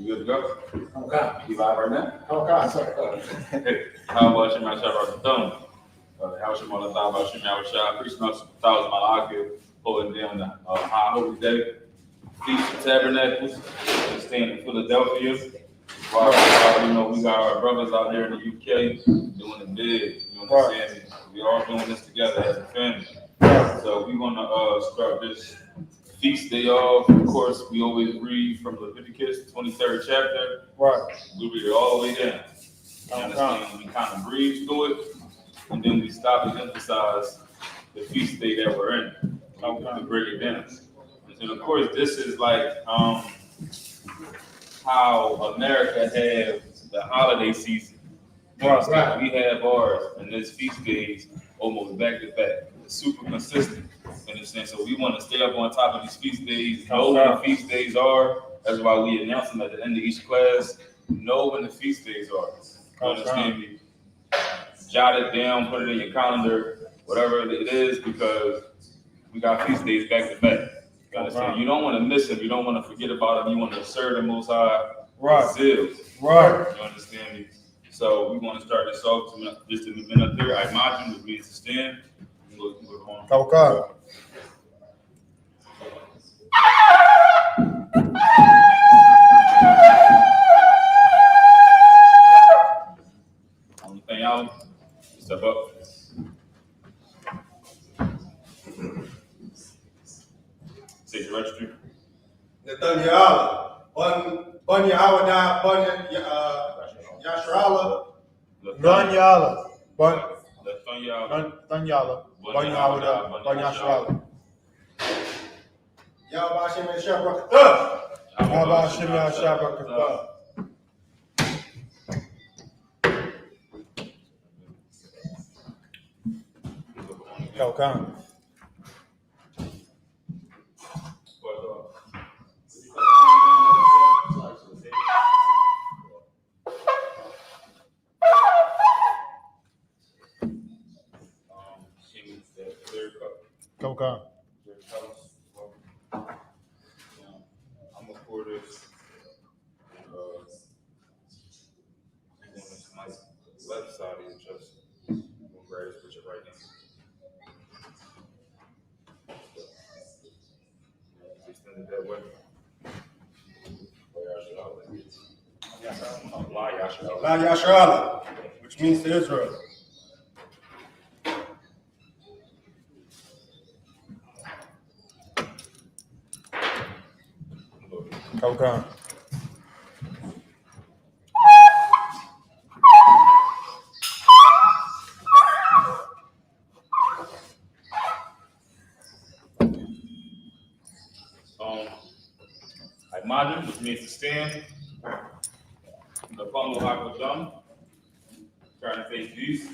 You good to go? Okay. You live right now? Okay, sorry. How about you, my shop? How should my thought about you, my shop? Preaching us 1,000 malaki, holding down the high holy day. Feast of Tabernacles, staying in Philadelphia. Well, you know, we got our brothers out there in the UK doing it big. You understand me? We all doing this together as a family. So we're gonna start this feast day off. Of course, we always read from Leviticus 23rd chapter. Right. We read it all the way down. You understand? We kind of breeze through it, and then we stop and emphasize the feast day that we're in. To break it down. And of course, this is like how America has the holiday season. Right. We have ours, and this feast days almost back to back. It's super consistent. Understand? So we want to stay up on top of these feast days, know when the feast days are. That's why we announce them at the end of each class. Know when the feast days are. Understand me? Jot it down, put it in your calendar, whatever it is, because we got feast days back to back. You understand? You don't want to miss them. You don't want to forget about them. You want to serve the Most High with zeal. Right. You understand me? So we want to start this off just in a minute here. I imagine with me to stand. Okay. Only thing out, step up. Say the registry. Nathaniel, Bun Yahanna, Bun Yasharala, Nathaniel, Bun Yahanna, Bun Yasharala. Yahweh Hashem Yahshua. Yahweh Hashem Yahshua. Okay. Okay. I'm gonna pour this. On this left side of your chest. I'm gonna grab this picture right now. Extend it that way. La Yasharala, which means to Israel. Okay. Imagine, which means to stand. The palm will have a thumb. Trying to face east.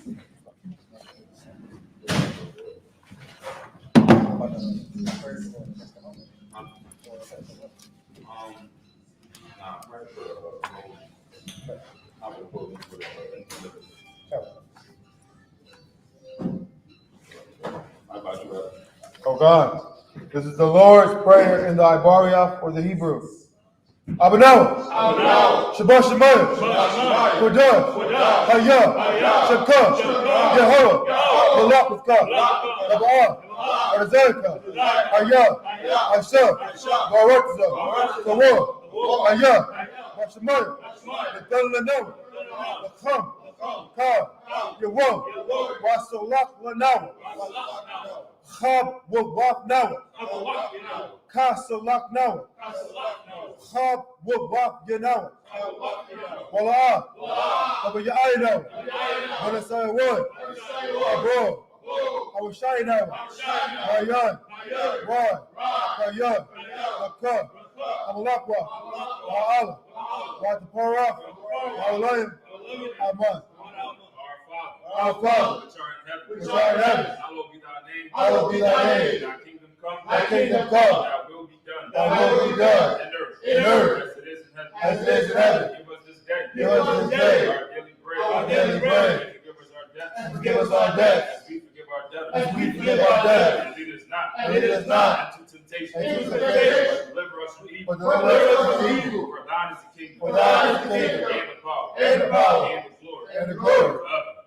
Oh God, this is the Lord's Prayer in the Ibaria or the Hebrew. Abanawa, Shabbat Shemayim, Kodah, I.S.U.P.K, Yehovah, Malakavka, Abba, Arzeka, I.S.U.P.K, Barakza, Kawar, I.S.U.P.K, Shemayim, Nathaniel, Lacham, Ka, Yewah, Wasolak Lanawa, Chab Wawak Nawa, Kasalak Nawa, Chab Wawak Yanawa, Wala, Abba Yaina, Manasai Wood, Abro, Awashai Nawa, Ayan, Wan, Ayan, Akka, Amalakwa, Wa'ala, Watapara, Wa'alayim, Aman. Our Father, which art in heaven, hallowed be thy name. Thy kingdom come. Thy will be done in earth as it is in heaven. Give us this day our daily bread. And forgive us our debts as we forgive our debtors. And lead us not into temptation, but deliver us from evil. For thine is the kingdom. For thine is the kingdom. And the power. And the power. And the glory. And the glory.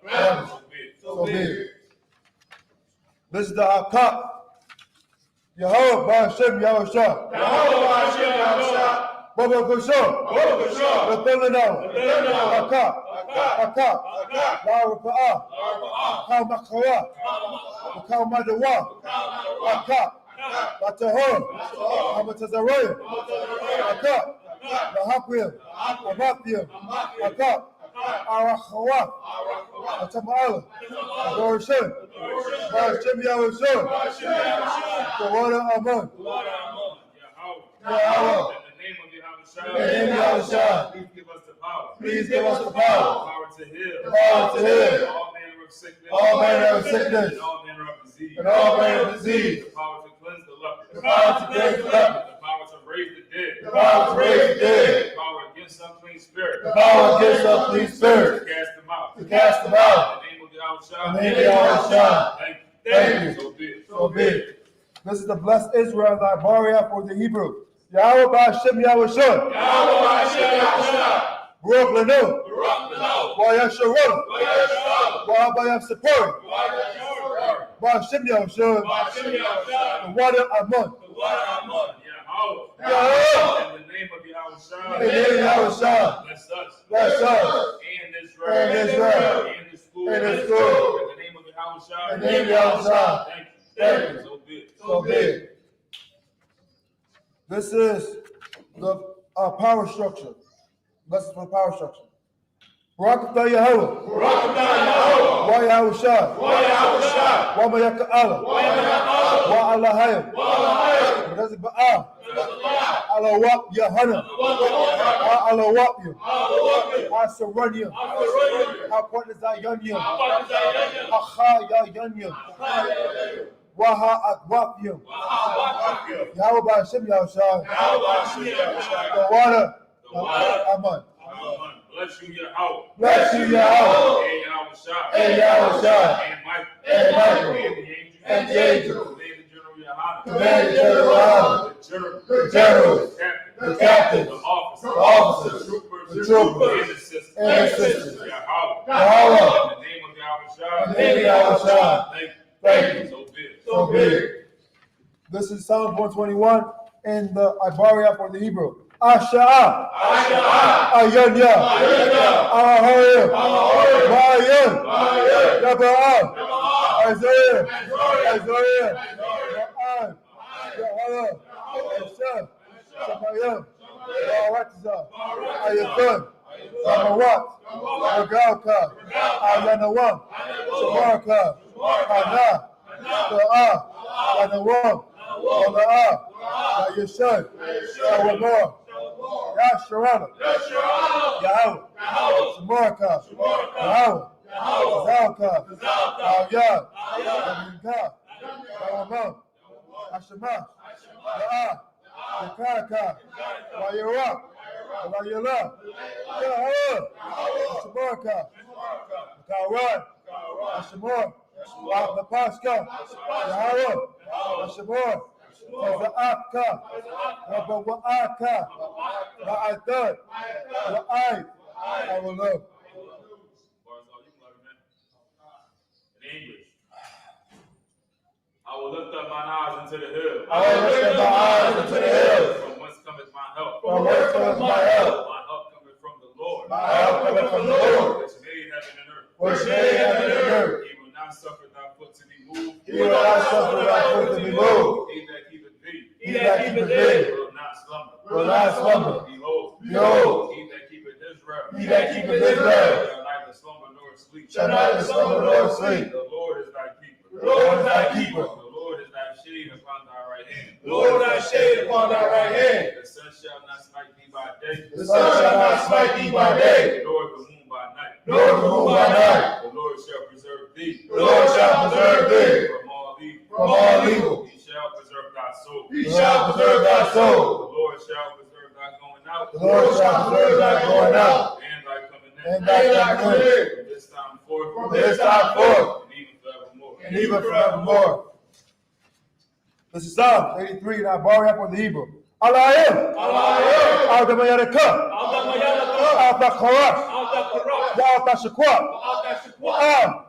Forever. So be it. So be it. This is the I.S.U.P.K. Yahanna by I.S.U.P.K. Baba Kusho. The Thunderdown. I.S.U.P.K. La Rupa'a. Kau Makawa. Kau Madawa. I.S.U.P.K. La Tahor. Amatazaraya. I.S.U.P.K. La Hakwim. Amathim. I.S.U.P.K. Arachawa. Atamala. Dorishan. Bashim Yahushua. The water Amun. Yahweh. In the name of Yahushua. Please give us the power. Please give us the power. Power to heal. Power to heal. All manner of sickness. All manner of sickness. And all manner of disease. And all manner of disease. The power to cleanse the leper. The power to cleanse the leper. The power to raise the dead. The power to raise the dead. The power against unclean spirits. The power against unclean spirits. To cast them out. To cast them out. In the name of Yahushua. In the name of Yahushua. Thank you. Thank you. So be it. So be it. This is the blessed Israel thy barrier for the Hebrew. Yahweh Ba'Shem Yahushua. Baruch Lanu. Wa'yasharon. Wa'abayam Ba'Shem Yahushua. The water Amun. Yahweh. In the name of Yahushua. In the name of Yahushua. Bless us. Bless us. And Israel. And Israel. And the school. And the school. In the name of Yahushua. In the name of Yahushua. Thank you. Thank you. So be it. So be it. This is the power structure. Lessons for the power structure. Barak atah Yahweh. Wa Yahushua. Wa Mayaka Allah. Wa Allahayim. Razik Ba'ah. Allah Wap Yahanna. Allah Wap you. I surrender you. I put this Ayanya. Acha Yayanya. Waha Akwapyum. Yahweh Ba'Shem Yahushua. The water. Amen. Bless you, Yahweh. Bless you, Yahweh. And Yahushua. And Yahushua. And Michael. And Michael. And the angels. Command the General Yahanna. Command the General Yahanna. The generals. The captains. The officers. The officers. The The troopers. And the sisters. And the sisters. Yahweh. Yahweh. In the name of Yahushua. In the name of Yahushua. Thank you. So be it. So big. This is Psalm 121 in the Ibaria for the Hebrew. Asha'a. Ayanya. Ahayim. Ma'ayim. Yaba'ah. Isaiah. Ma'an. Yahanna. Hashem. Shamayim. Ba'aratza. Ayatun. Samawat. Agalka. Ayanawam. Shamarka. Ana. Ta'ah. Anawam. Wala'ah. Yashad. Shawamah. Yasharana. Yahweh. Shamarka. Yahweh. Zalka. Awyad. Aminka. Yawamah. Ashama. Ya'ah. Yakaka. Wayirah. Wayirah. Yahweh. Shamarka. Karan. Ashamor. Napaska. Yahweh. Ashamor. Za'aka. Wa'aka. Wa'adat. Wa'ai. I will love. In English. I will lift up mine eyes into the hills. I will lift up my eyes into the hills. From whence cometh my help? From whence cometh my help? My help cometh from the Lord. My help cometh from the Lord. Which made heaven and earth. Which made heaven and earth. He will not suffer thy foot to be moved. He will not suffer thy foot to be moved. He that keepeth thee. He that keepeth thee Will not slumber. will not slumber. Behold. Behold. He that keepeth Israel. He that keepeth Israel Shall neither slumber nor sleep. shall neither slumber nor sleep. The Lord is thy keeper. The Lord is thy keeper. The Lord is thy shade upon thy right hand. The Lord is thy shade upon thy right hand. The sun shall not smite thee by day. The sun shall not smite thee by day, Nor the moon by night. nor the moon by night. The Lord shall preserve thee. The Lord shall preserve thee From all evil. from all evil. He shall preserve thy soul. He shall preserve thy The soul. Lord shall preserve thy going out. The Lord shall preserve thy going out And thy coming in. and thy coming in. From this time forth. From this time forth And even forevermore. and even forevermore. This is Psalm 83 in Ibaria for the Hebrew. I.S.U.P.K. وأعطى خراف وأعطى شكوى وآم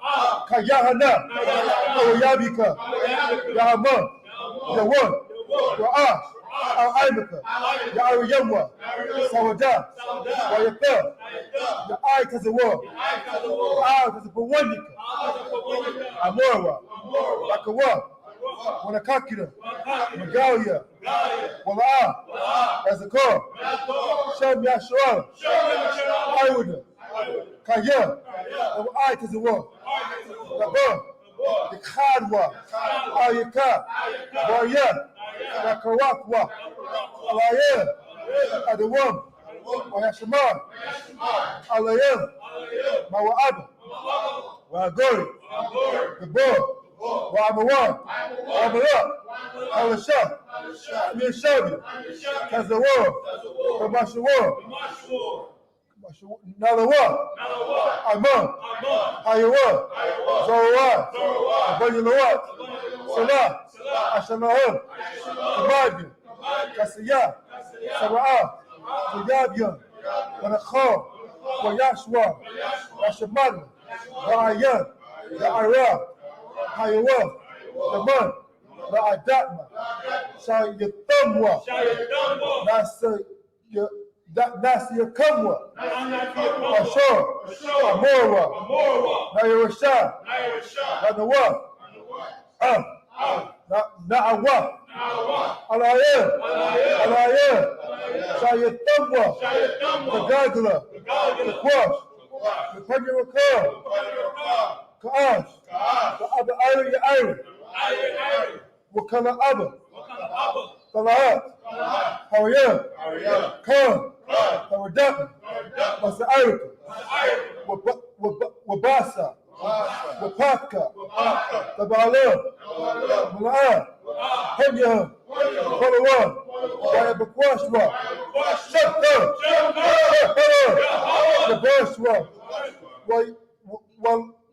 كياهنا ويابك يعمر يوون وآش أو عيبك يا يوم سوداء ويقام يا آي تزوور آي تزبونك أموروا لكوا ونكاكنا مقاوية والآن يزكور شام يا شوال أيونا كيان وآي تزوور لبون يخادوا آيكا ويان لكواكوا عليان أدوام ويا شمال عليان ما وعد وأقول البور وعموان وعملاء على الشام من الشام كزوار ومشوار نالوان أمان حيوان زوار وبيلوات صلاة عشانهم كماجن كسيان سبعات ويابيان ونخام ويشوى وشمال وعيان وعراق حيوان ومن وعداتنا شايطموا ناس يكموا وشور أموروا نايوشا نواه نعواه على شايطموا تجاجلة تكواش تفجر وكام كأش كأبا أيري وكلا أبا طلعات هويان كان ودقن وسألك وباسا وباكا تبالون ملعان هنيهم فلوان ويبكواشوا شكر يبوشوا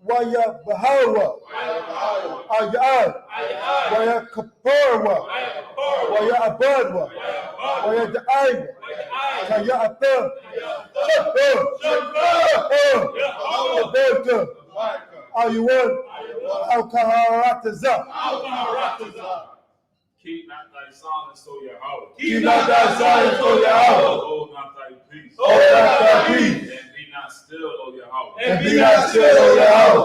ويا بهاوة أيان ويا كباروا ويا أبادوا ويا دعاية كيا أبان شكر أيوان أو كهاراتزا Keep not thy silence, O Yahweh. Keep not thy silence, O Yahweh. Hold not thy peace. Hold not thy peace. And be not still, O Yahweh. And be not still, O Yahweh.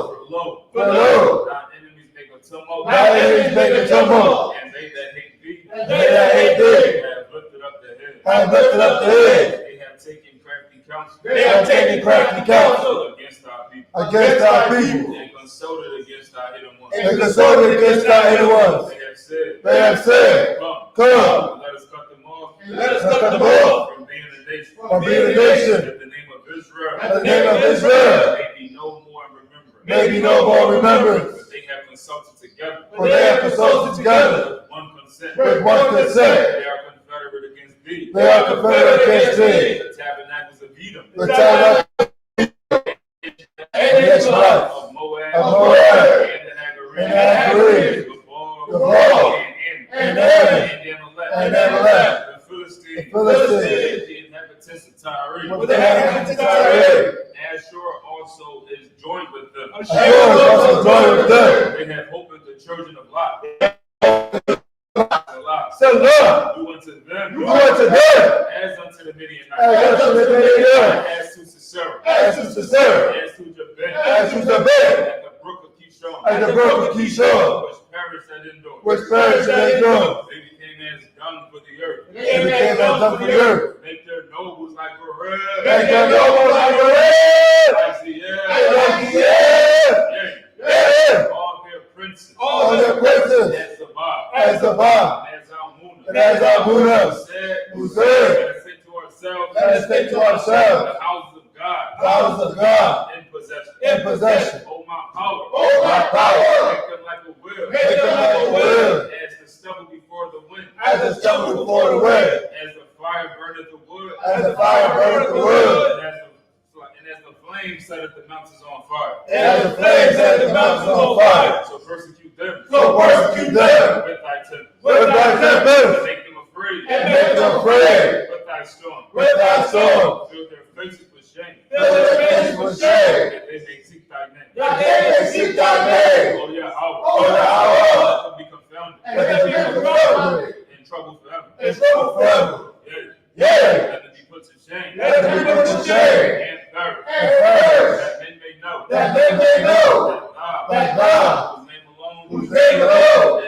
For lo, thy enemies make a tumult. Thy enemies make a tumult. And they that hate thee. They that hate thee. Have lifted up their head. Have lifted up their head. They have taken crafty counsel. They have taken crafty counsel against our people. against our people. And consulted against our hidden ones. And consulted against our hidden ones. They have said, come, let us cut them off. Let us cut them off From being a nation. from being a nation. That the name of Israel. That the name of Israel may be no more remembered. may be no more remembered. But they have consulted together. For they have consulted together With one consent. with one consent. They are confederate against thee. They are confederate against thee. The tabernacles of Edom. The tabernacle And Israelite of Moab. of Moab. And the Hagarenes. Gabor. And And Amalek. The Philistines. The Philistines. With the inhabitants of Tyre. With the inhabitants of Tyre. Ashur also is joined with them. Ashur is also joined with them. They have opened the children of Lot. Selah. Do unto them. Do unto them. As unto the Midianites. As unto the Midianites. As to Sisera. As to Sisera. As to Jabin. As to Jabin. At the brook of Kishon. At the brook of Kishon. Which perished at Endor. Which perished at Endor. They became as dung for the earth. They became as dung for the earth. Make their nobles like a red. Make their nobles like a red. Like the air. Like the air. Yeah. All their princes. All their princes. As Zabah. And as Almuna. Who said, let us say to ourselves. let us take to ourselves The houses of God. the house of God In possession. in possession. Oh my power. Oh my power. Make them like a will. Make them like a will. As the stubble before the wind. As the stubble before the wind. As the fire burneth the wood. As the fire burneth the wood. And as the flame setteth the mountains on fire. As the flames set the mountains on fire. So persecute them. So persecute them With thy tempest. with thy tempest. Make them afraid. And make them afraid With thy storm. with thy storm. Fill their faces with shame. Fill their faces with shame. That they may seek thy name. That they may seek thy name. Oh, yeah, Oh, Yahweh. let them be confounded. Let them be confounded. In trouble forever. In trouble forever. Yeah. Yea. Let them be put to shame. Let them be put to shame. And third. And first. That men may know. That they may know. That God. Whose name alone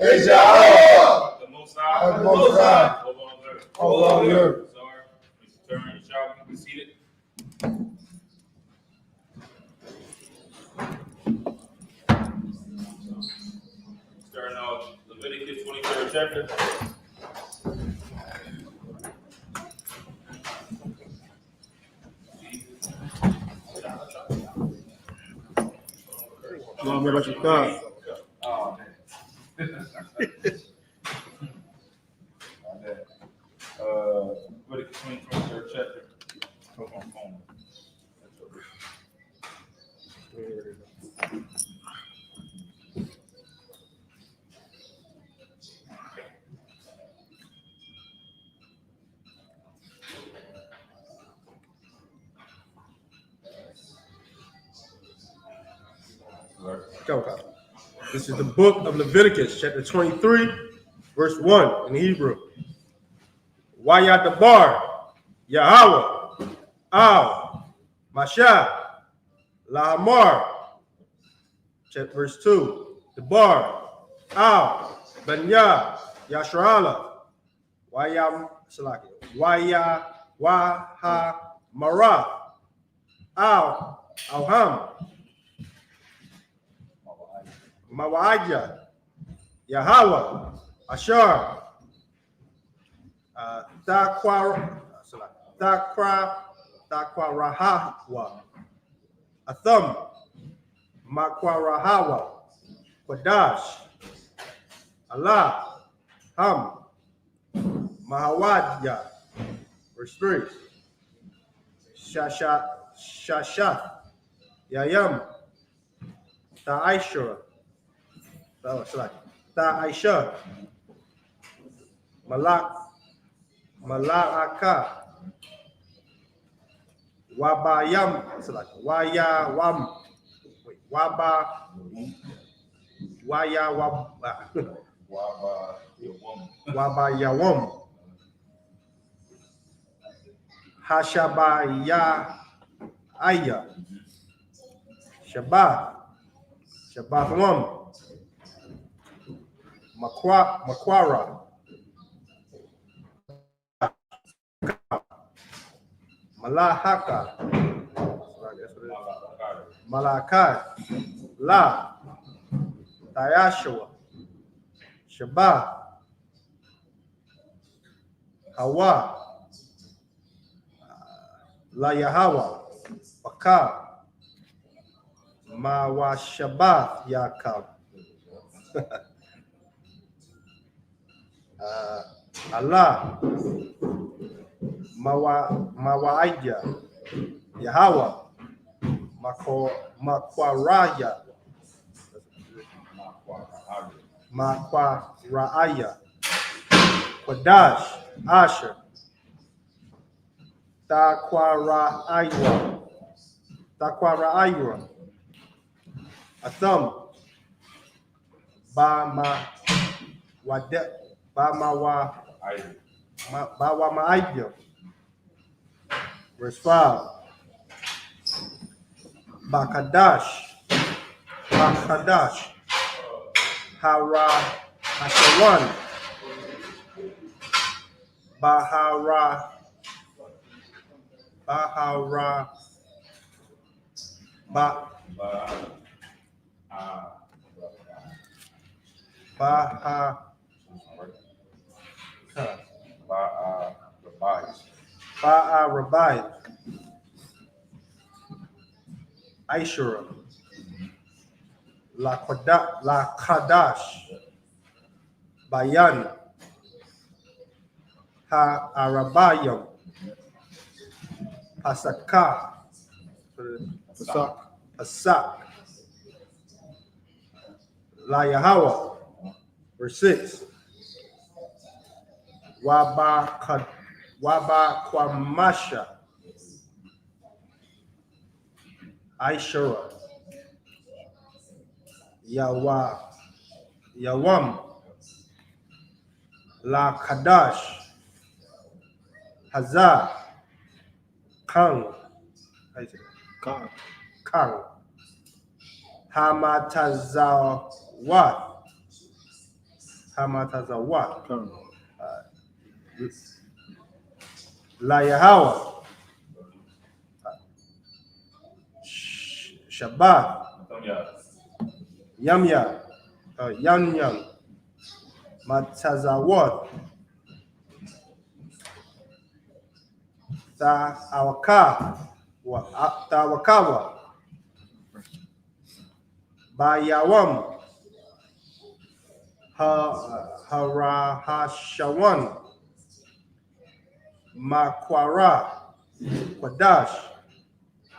is Yahweh. The Most High. The Most High. Over all the earth. Over all the earth. Sorry. Mr. Turner and Shaw, you can see it. Starting off Leviticus 23rd chapter. Shalom, everybody. God. Oh, man. Leviticus 23rd chapter. Hold on, phone. Okay. This is the book of Leviticus, chapter 23, verse 1 in Hebrew. Wayadabar, Yahweh, Al, Masha, Lahamar. Chapter verse 2. Debar, Al, Banya, Yashrala, Wayam, Salaki, Waya, Waha, Mara, Al, Alham, Mawaaja, Yahweh, Ashar, Takwarahawa, Atham, Makwarahawa, Quadash, Allah, Ham, Mahawadya, verse 3, Shashath, Yayam, Ta'aishara, Ta'aisha, Mala'aka, Wabayam, Wayawam, Wabayawam, Hashabaya Aya, Shabbathwam, Makwara, Malahaka, Malakai, La, Tayashua, Shabbat, Hawa, La Yahawa, Baka, Mawa Shabbat Yakab, Allah, Mawa'idya, Yahweh, Makwaraya, Makwaraya, Quadash, Asher, Takwaraira, Atham, Bawama'idya, verse 5, Bakadash, Hashawan, Ba'arabai, Aishura, La Kadash, Bayan, Ha'arabayam, Pasak, La Yahweh, verse 6, Waba Kwamasha, Ishura, Yawam, La Kadash, Hazar, Kang, Kang, Hamatazawat, La Yahawa, Shabbat, Yamya, Yanyam, Matazawat, Tawakawa, Bayawam, Harahashawan, Makwara, Kwadash,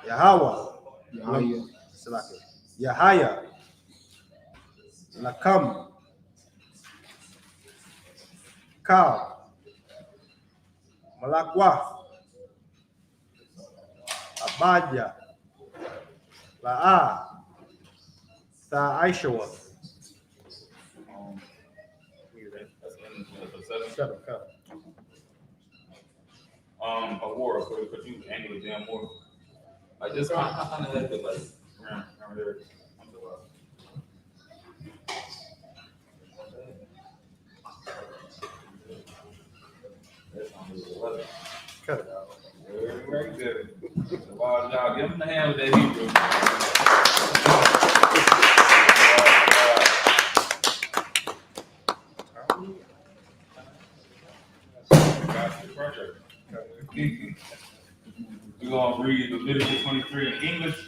Yahweh, Yahaya, Lakam, Kal, Malakwa, Abadja, La'a, Tha Aishawa. A war, could you angle it down more? Like just kind of like it, like around there. Cut it out. Right there. Wow, y'all give him the hand with that Hebrew. We're going to read Leviticus 23 in English.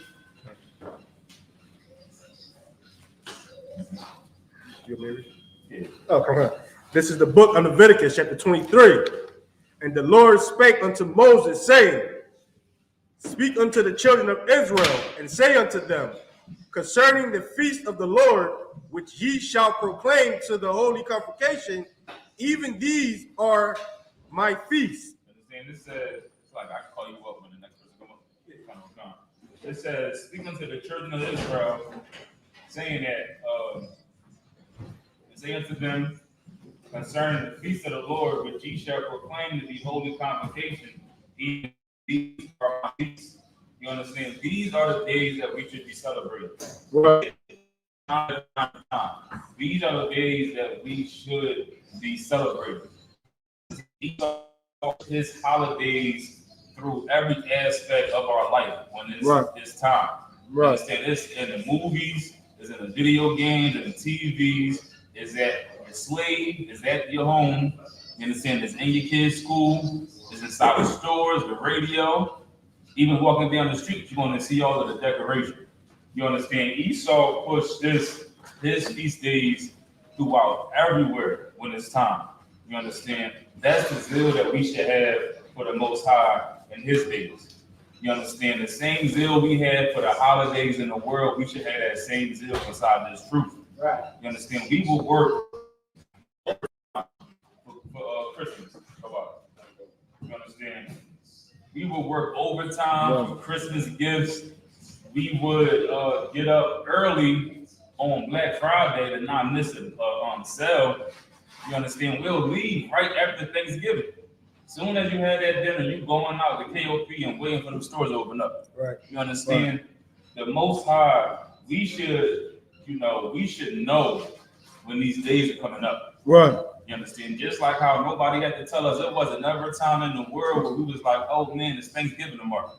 You ready? Yeah. Oh, come on. This is the book of Leviticus, chapter 23. And the Lord spake unto Moses, saying, Speak unto the children of Israel, and say unto them, concerning the feast of the Lord, which ye shall proclaim to the holy convocation, even these are my feasts. Understand? This says, it's like I can call you up when the next person come up. It says, speak unto the children of Israel, saying that, say unto them, concerning the feast of the Lord, which ye shall proclaim to be holy convocation, even these are my feasts. You understand? These are the days that we should be celebrating. Right. These are the days that we should be celebrating. These are his holidays through every aspect of our life when it's time. Right. Understand? It's in the movies, it's in the video games, in the TVs, it's at your slave, it's at your home. You understand? It's in your kids' school, it's inside the stores, the radio. Even walking down the street, you're going to see all of the decoration. You understand? Esau pushed his feast days throughout everywhere when it's time. You understand? That's the zeal that we should have for the Most High in his days. You understand? The same zeal we had for the holidays in the world, we should have that same zeal inside this truth. Right. You understand? We will work for Christmas. You understand? We would work overtime for Christmas gifts. We would get up early on Black Friday to not miss it on sale. You understand? We'll leave right after Thanksgiving. Soon as you had that dinner, you going out to KOP and waiting for them stores to open up. Right. You understand? Right. The Most High, we should know when these days are coming up. Right. You understand? Just like how nobody had to tell us, it wasn't never a time in the world where we was like, oh man, it's Thanksgiving tomorrow.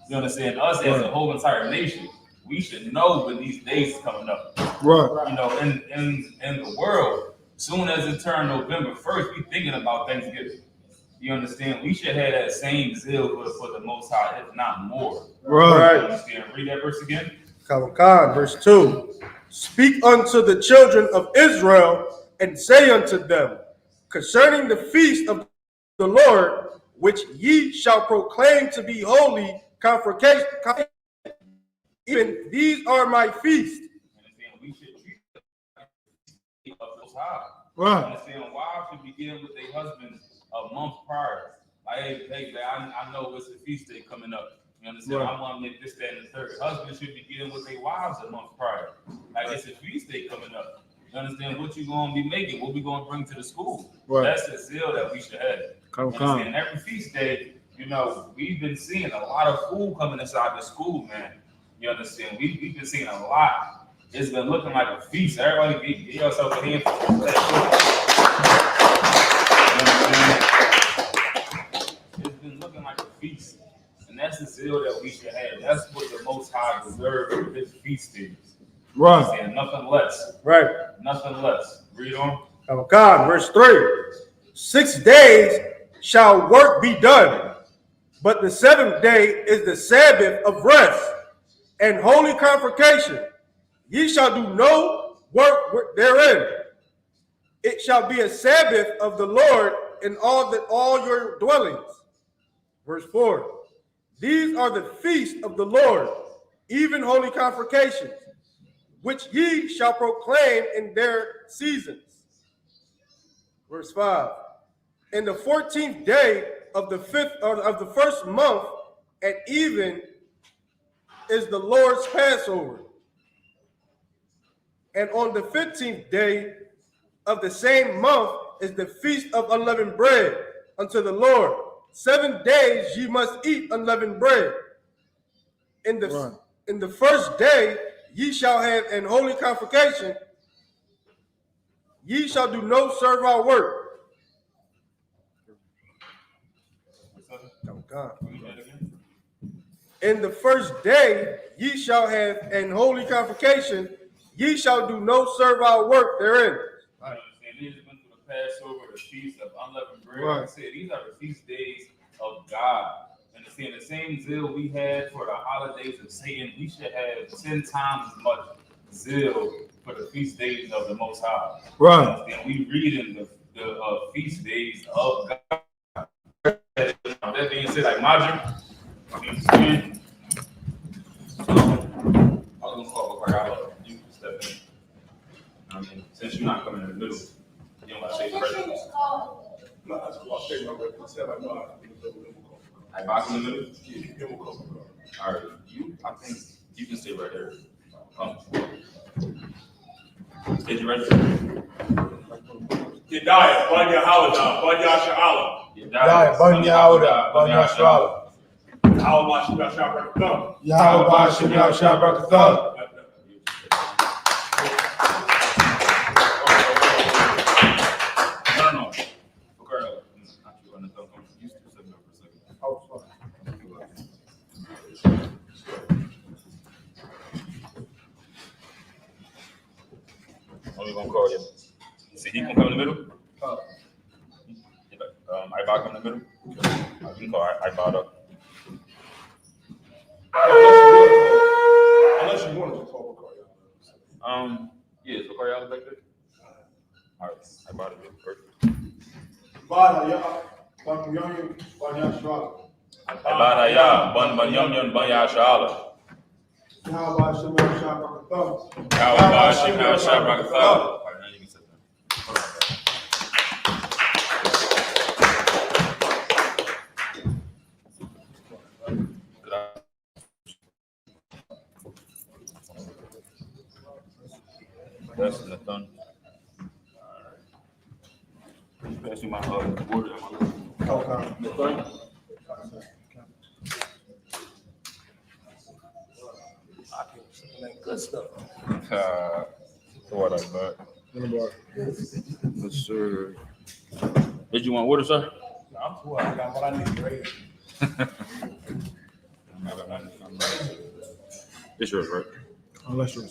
You understand? Us as a whole entire nation, we should know when these days are coming up. Right. You know, in the world, soon as it turned November 1st, we thinking about Thanksgiving. You understand? We should have that same zeal for the Most High, if not more. Right. You understand? Read that verse again. Kavakan, verse 2. Speak unto the children of Israel, and say unto them, concerning the feast of the Lord, which ye shall proclaim to be holy convocation, even these are my feasts. Understand? We should treat them of Most High. Right. Understand? Wives should begin with their husbands a month prior. Like, hey, I know it's a feast day coming up. You understand? I want to make this, that, and the third. Husbands should be getting with their wives a month prior. Like it's a feast day coming up. You understand what you gonna be making? What we gonna bring to the school? Right. That's the zeal that we should have. And every feast day, you know, we've been seeing a lot of food coming inside the school, man. You understand? We've been seeing a lot. It's been looking like a feast. Everybody give yourself a hand for that. It's been looking like a feast. And that's the zeal that we should have. That's what the Most High deserves for his feast days. Right. And nothing less. Right. Nothing less. Read on. Oh God, verse 3. 6 days shall work be done, but the 7th day is the Sabbath of rest and holy convocation. Ye shall do no work therein. It shall be a Sabbath of the Lord in all your dwellings. Verse 4. These are the feasts of the Lord, even holy convocations, which ye shall proclaim in their seasons. Verse 5. In the 14th day of the first month at even is the Lord's Passover. And on the 15th day of the same month is the feast of unleavened bread unto the Lord. 7 days ye must eat unleavened bread. In the first day ye shall have an holy convocation. Ye shall do no servile work. Oh God. In the first day ye shall have an holy convocation. Ye shall do no servile work therein. Right. And these went through the Passover, the feast of unleavened bread. Right. Like I said, these are the feast days of God. And seeing the same zeal we had for the holidays of Satan, we should have 10 times as much zeal for the feast days of the Most High. Right. And we read in the feast days of God. That being said, like Madra, I was gonna call before I you can step in. I mean, since you're not coming in the middle, you don't gotta say the president. No, that's what I say. I box in the middle? All right, I think you can stay right there. Did you ready? Yedaya, Banya Hawada, Banya Sha'ala. Yahweh, Banya Hawada, Banya Shalom. How much you got thumb? Yahweh, Shem Shabbat. No. Okay, not you on the thumb. You still sit there for a second. Oh, Only gonna call you. See, he can come in the middle. I back in the middle. You can call I bought up. unless you want to call Bakari. Yeah, so call y'all back there. All right, I bought it first. Banya Yahweh, Banya Shalom. I bought ya, ban yum ban ya shala. Yahweh, Shem Shabbat. How Shim now Shabrak Thal. All right, now you can sit there. Hold on, that's the thumb. Pass you my water. Okay. Good stuff. What I got? Yes, sir. Did you want water, sir? I'm cool. I got what I need right here. It's yours, right? Unless you're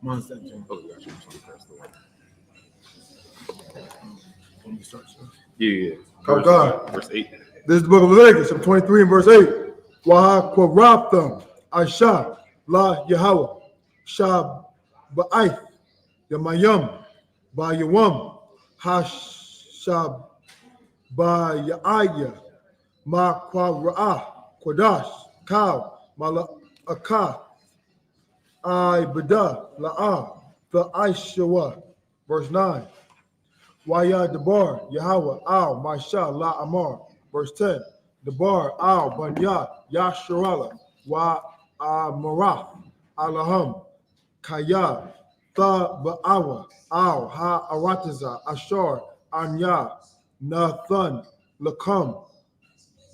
mine's 17. Oh, got you. Let me start, sir. Yeah. Oh, God. Verse 8. This is the book of Leviticus, chapter 23 and verse 8. Waha Kwaraptham, Aisha, La Yahweh, Shah Ba'ith, Yamayam, Ba Yawam, Hashab Ba Ya'aya, Ma Kwara, Kwadash, Cow, Mala Akah, I Bada, La'a, the Aishawa. Verse 9. Waya Debar, Yahweh, Al, Masha, La Amar. Verse 10. Debar, Al, Banya, Yasharala, Wa Marath, Alaham, Kaya, Tha Ba'awa, Al, Ha Arataza, Ashar, Anya, Nathan, Lakam,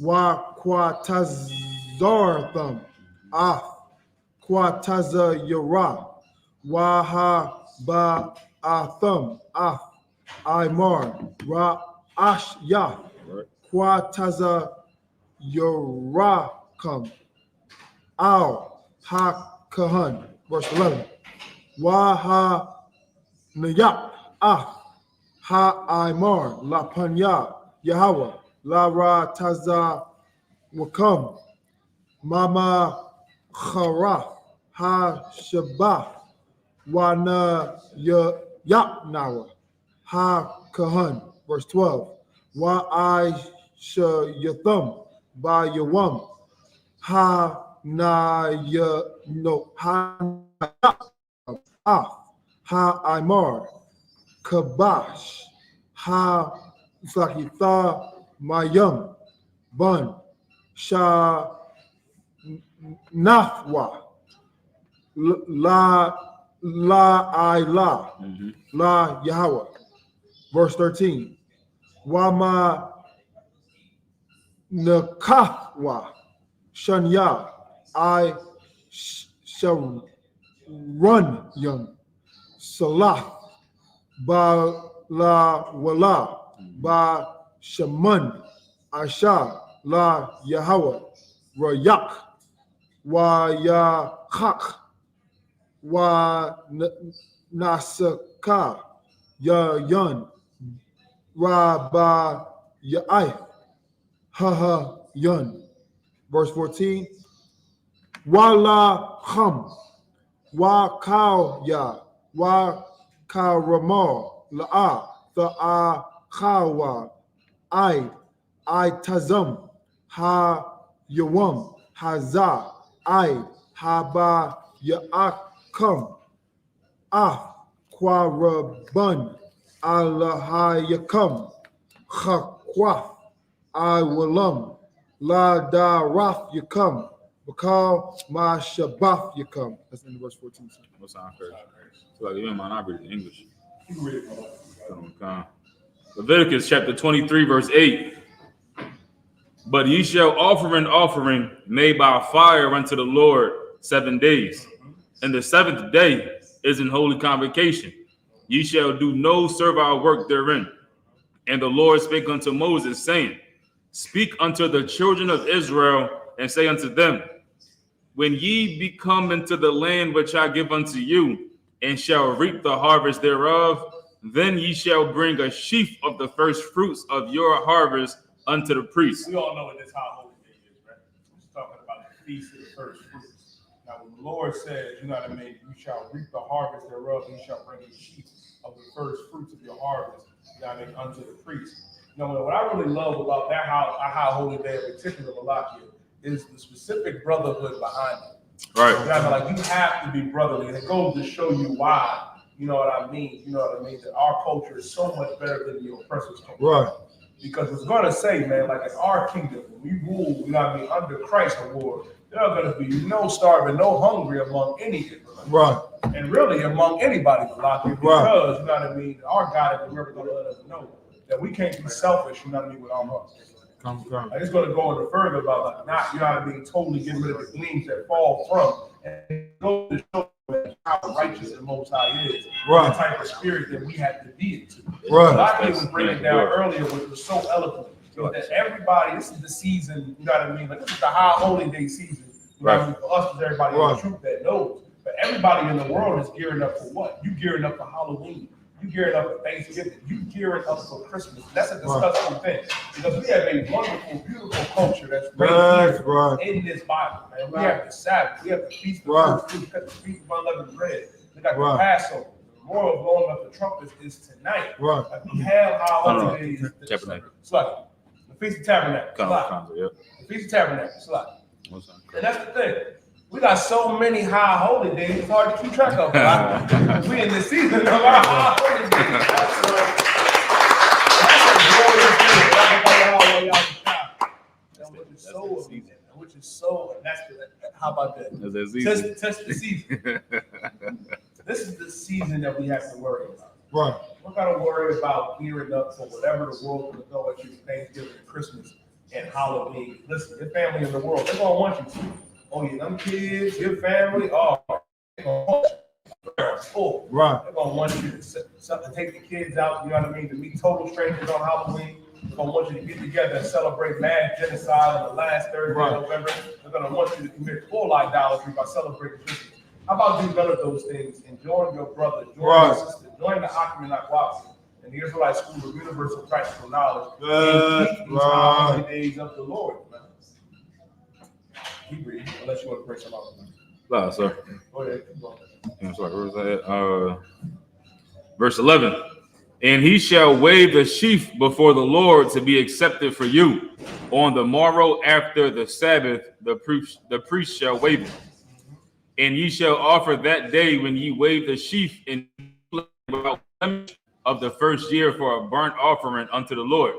Wa Quatazartham, Ah, Quataza Yara, Wa Ha Ba'atham, Ah, Imar, Ra Ashya, Quataza Yorakam, Al Ha-Kahan, verse 11. Wa Ha-Nayak, Ah, Ha-Imar, La Panya, Yahweh, La Ra-Taza Wakam, Mama Kharaf, Ha-Shabah, Wa-Na Yaknawa, Ha-Kahan, verse 12. Wa-I-Shayatham, Ba Yawam, Ha na ya no ha ha imar kabash ha sakitha mayam bun sha nafwa la la Yahweh. Verse 13. Wama nakathwa shanya I shall run yum salah ba la wala ba shaman asha la Yahweh rayak wa yahak wa nasaka ya yun ra ba ya'i ha ha yun. Verse 14. Wala kham wa kaw ya wa karamar la'a tha'a khawa I tazam ha yawam haza I haba ya'akam ah kwaraban alahayakam khakwa I willam la da raf yakam because my Shabbat yakam. That's in verse 14. What's our first? So like even my not read in English. Leviticus chapter 23, verse 8. But ye shall offer an offering made by fire unto the Lord 7 days. And the 7th day is an holy convocation. Ye shall do no servile work therein. And the Lord spake unto Moses, saying, Speak unto the children of Israel, and say unto them, When ye be come into the land which I give unto you, and shall reap the harvest thereof, then ye shall bring a sheaf of the first fruits of your harvest unto the priest. We all know what this high holy day is, right? It's talking about the feast of the first fruits. Now, when the Lord says, you know what I mean, you shall reap the harvest thereof, you shall bring a sheaf of the first fruits of your harvest, you know what I mean, unto the priest. You know, what I really love about that high holy day, in particular, Malachi, is the specific brotherhood behind it. Right. You know, like you have to be brotherly, and it goes to show you why. You know what I mean? You know what I mean? That our culture is so much better than the oppressor's culture. Right. Because it's going to say, man, like in our kingdom, when we rule, you know what I mean, under Christ's reward, there are going to be no starving, no hungry among any Israelite. Right. And really among anybody, because, you know what I mean, our God is never going to let us know that we can't be selfish, you know what I mean, with our hearts. Like it's going to go into further about like not, you know what I mean, totally getting rid of the gleams that fall from, and go to show how righteous the Most High is, the type of spirit that we have to be into. What I was bringing down earlier, which was so eloquent, is that everybody, this is the season, you know what I mean, like this is the high holy day season. You know what I mean? For us, is everybody in the truth that knows. But everybody in the world is gearing up for what? You gearing up for Halloween. You gearing up for Thanksgiving. You gearing up for Christmas. That's a disgusting thing, because we have a wonderful, beautiful culture that's right here in this Bible, man. We have the Sabbath. We have the Feast of First Fruits. We have the Feast of Unleavened Bread. We got the Passover. The royal blowing up the trumpets is tonight. Like we have high holy days. Tabernacle. The Feast of Tabernacles. The Feast of Tabernacles. And that's the thing. We got so many high holy days, it's hard to keep track of. We in the season of our high holy days. That's a glorious thing. how about that? That's that season. Test the season. This is the season that we have to worry about. Right. We're gonna worry about gearing up for whatever the world can throw at you, Thanksgiving, Christmas, and Halloween. Listen, your family in the world, they're gonna want you to. Oh, yeah, them kids, your family, oh, they're gonna want you. Right. They're gonna want you to take the kids out, you know what I mean, to meet total strangers on Halloween. They're gonna want you to get together and celebrate mass genocide on the last Thursday of November. They're gonna want you to commit full idolatry by celebrating Christmas. How about do none of those things and join your brother, join your sister, join the I.S.U.P.K and the Israelite School of Universal Practical Knowledge and keep these holiday days of the Lord. Keep reading, unless you want to bring some out. No, sir. Go ahead, keep going. I'm sorry, where was that? Verse 11. And he shall wave the sheaf before the Lord to be accepted for you. On the morrow after the Sabbath, the priest shall wave it. And ye shall offer that day when ye wave the sheaf in of the first year for a burnt offering unto the Lord.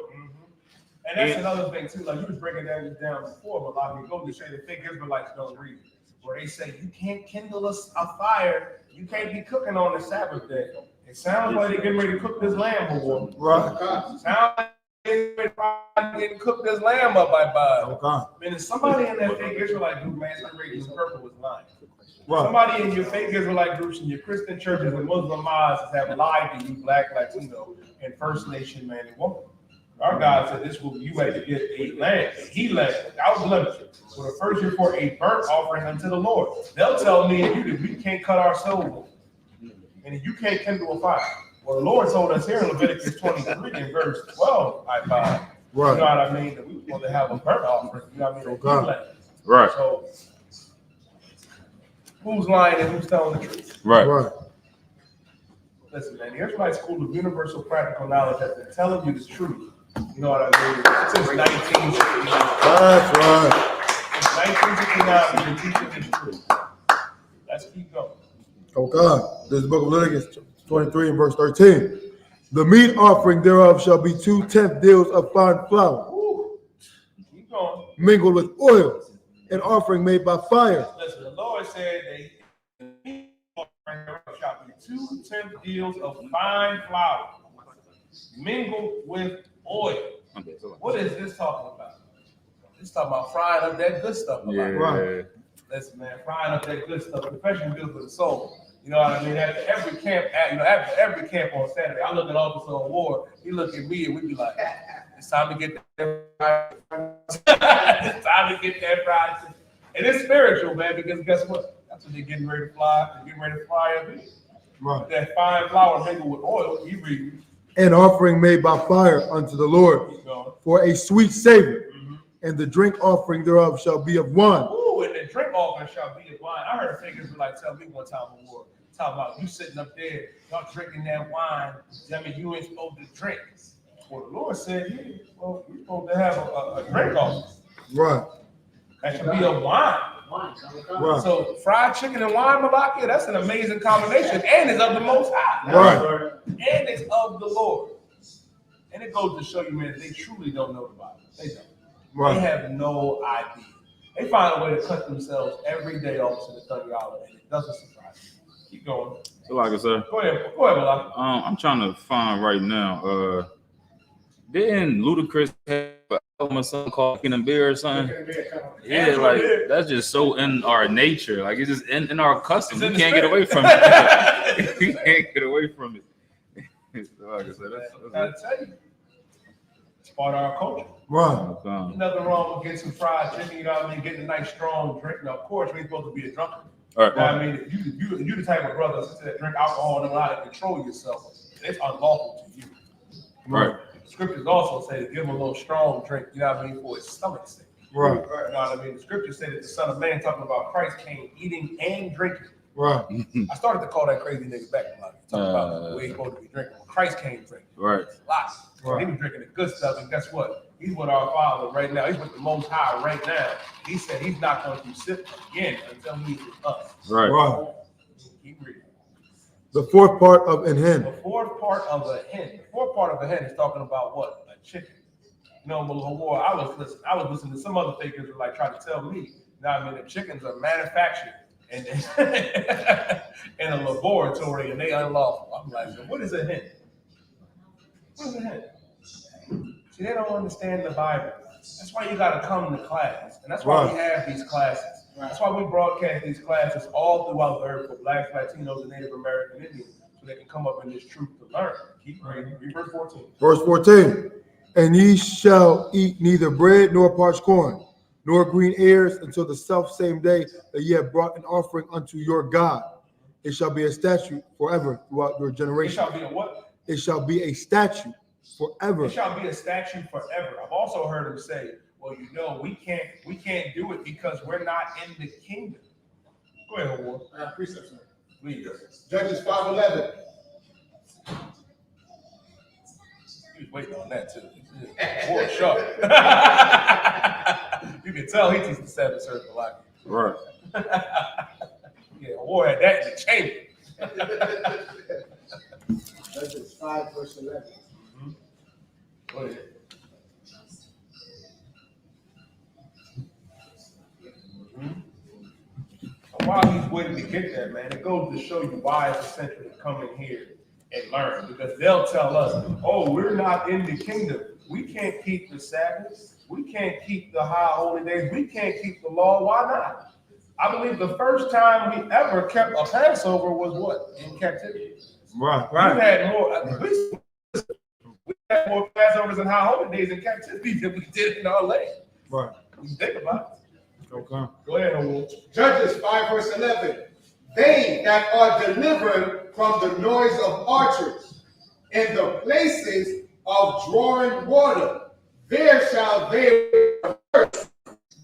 And that's another thing too. Like you was breaking that down before, but like we go to say the fake Israelites don't read, where they say you can't kindle a fire, you can't be cooking on the Sabbath day. It sounds like they're getting ready to cook this lamb or Right. sounds like they're getting to cook this lamb up by. Man, if somebody in that fake Israelite group masquerading in purple was lying. Right. Somebody in your fake Israelite groups and your Christian churches and Muslim mosques have lied to you, Black, Latino, and First Nation man and woman. Our God said this will you had to get a lamb, he lamb, without blemish, for the first year for a burnt offering unto the Lord. They'll tell me and you that we can't cut our soul and you can't kindle a fire. Well, the Lord told us here in Leviticus 23 in verse 12, right. You know what I mean? That we were going to have a burnt offering. You know what I mean? Right. So who's lying and who's telling the truth? Right. Listen, man, the Israelite School of Universal Practical Knowledge has been telling you the truth. You know what I mean? Since 1969. That's right. Since 1969, we've been teaching this truth. Let's keep going. Okay. This is the book of Leviticus 23 and verse 13. The meat offering thereof shall be 2/10 deals of fine flour. Ooh. Keep going. Mingled with oil, an offering made by fire. Listen, the Lord said the meat offering thereof shall be 2/10 deals of fine flour, mingled with oil. What is this talking about? It's talking about frying up that good stuff. Right. Listen, man, frying up that good stuff. Confession good for the soul. You know what I mean? After every camp on Saturday, I look at Officer on War. He look at me and we be like, it's time to get that it's time to get that fried chicken. And it's spiritual, man, because guess what? That's what they're getting ready to fly. They're getting ready to fly up here. Right. That fine flour mingled with oil, you read. An offering made by fire unto the Lord for a sweet savor. And the drink offering thereof shall be of wine. Ooh, and the drink offering shall be of wine. I heard a fake Israelite tell me one time on War, talking about you sitting up there, y'all drinking that wine. I mean, you ain't supposed to drink. Well, the Lord said, yeah, well, we're supposed to have a drink offering. Right. That should be of wine. Right. So fried chicken and wine, Malakia, that's an amazing combination. And it's of the Most High. Right. And it's of the Lord. And it goes to show you, man, they truly don't know the Bible. They don't. Right. They have no idea. They find a way to cut themselves every day off to the $30, and it doesn't surprise me. Keep going. So, like I said, Go ahead, Malak. I'm trying to find right now. Didn't Ludacris have an album or something called King and Beer or something? Yeah, like that's just so in our nature. Like it's just in our custom. We can't get away from it. We can't get away from it. So, like I said, that's I tell you, it's part of our culture. Right. Nothing wrong with getting some fried chicken, you know what I mean? Getting a nice strong drink. Now, of course, we ain't supposed to be a drunkard. All right. You know what I mean? You the type of brother that drink alcohol and know how to control yourself. It's unlawful to you. Right. Scriptures also say to give him a little strong drink, you know what I mean, for his stomach's sake. Right. You know what I mean? The scriptures say that the Son of Man, talking about Christ, came eating and drinking. Right. I started to call that crazy nigga back a lot. Talking about the way he's supposed to be drinking. When Christ came drinking. Right. Lots. Right. He was drinking the good stuff, and guess what? He's with our Father right now. He's with the Most High right now. He said he's not going to sip again until he's with us. Right. Right. Keep reading. The fourth part of an hen. The fourth part of a hen. The fourth part of a hen is talking about what? A chicken. No, war. I was listening to some other fakers who like trying to tell me. Now, I mean, the chickens are manufactured and in a laboratory and they unlawful. I'm like, what is a hen? What is a hen? See, they don't understand the Bible. That's why you got to come to class, and that's why we have these classes. That's why we broadcast these classes all throughout the earth for Blacks, Latinos, and Native American Indians, so they can come up in this truth to learn. Keep reading. Read verse 14. Verse 14. And ye shall eat neither bread nor parched corn, nor green ears until the self-same day that ye have brought an offering unto your God. It shall be a statute forever throughout your It generation. shall be a what? It shall be a statute forever. It shall be a statute forever. I've also heard him say, well, you know, we can't do it because we're not in the kingdom. Go ahead, War. I have precepts, sir. Please. Judges 5:11. He was waiting on that too. War sharp. You can tell he teaches the seven circle like Right. yeah, War had that in the chamber. Judges 5 verse 11. Go ahead. So while he's waiting to get that, man, it goes to show you why it's essential to come in here and learn. Because they'll tell us, oh, we're not in the kingdom. We can't keep the Sabbath. We can't keep the high holy days. We can't keep the law. Why not? I believe the first time we ever kept a Passover was what? In captivity. Right. We had more Passovers and high holy days in captivity than we did in our land. Right. You think about it. Okay. Go ahead, Owl. Judges 5 verse 11. They that are delivered from the noise of archers in the places of drawing water, there shall they rehearse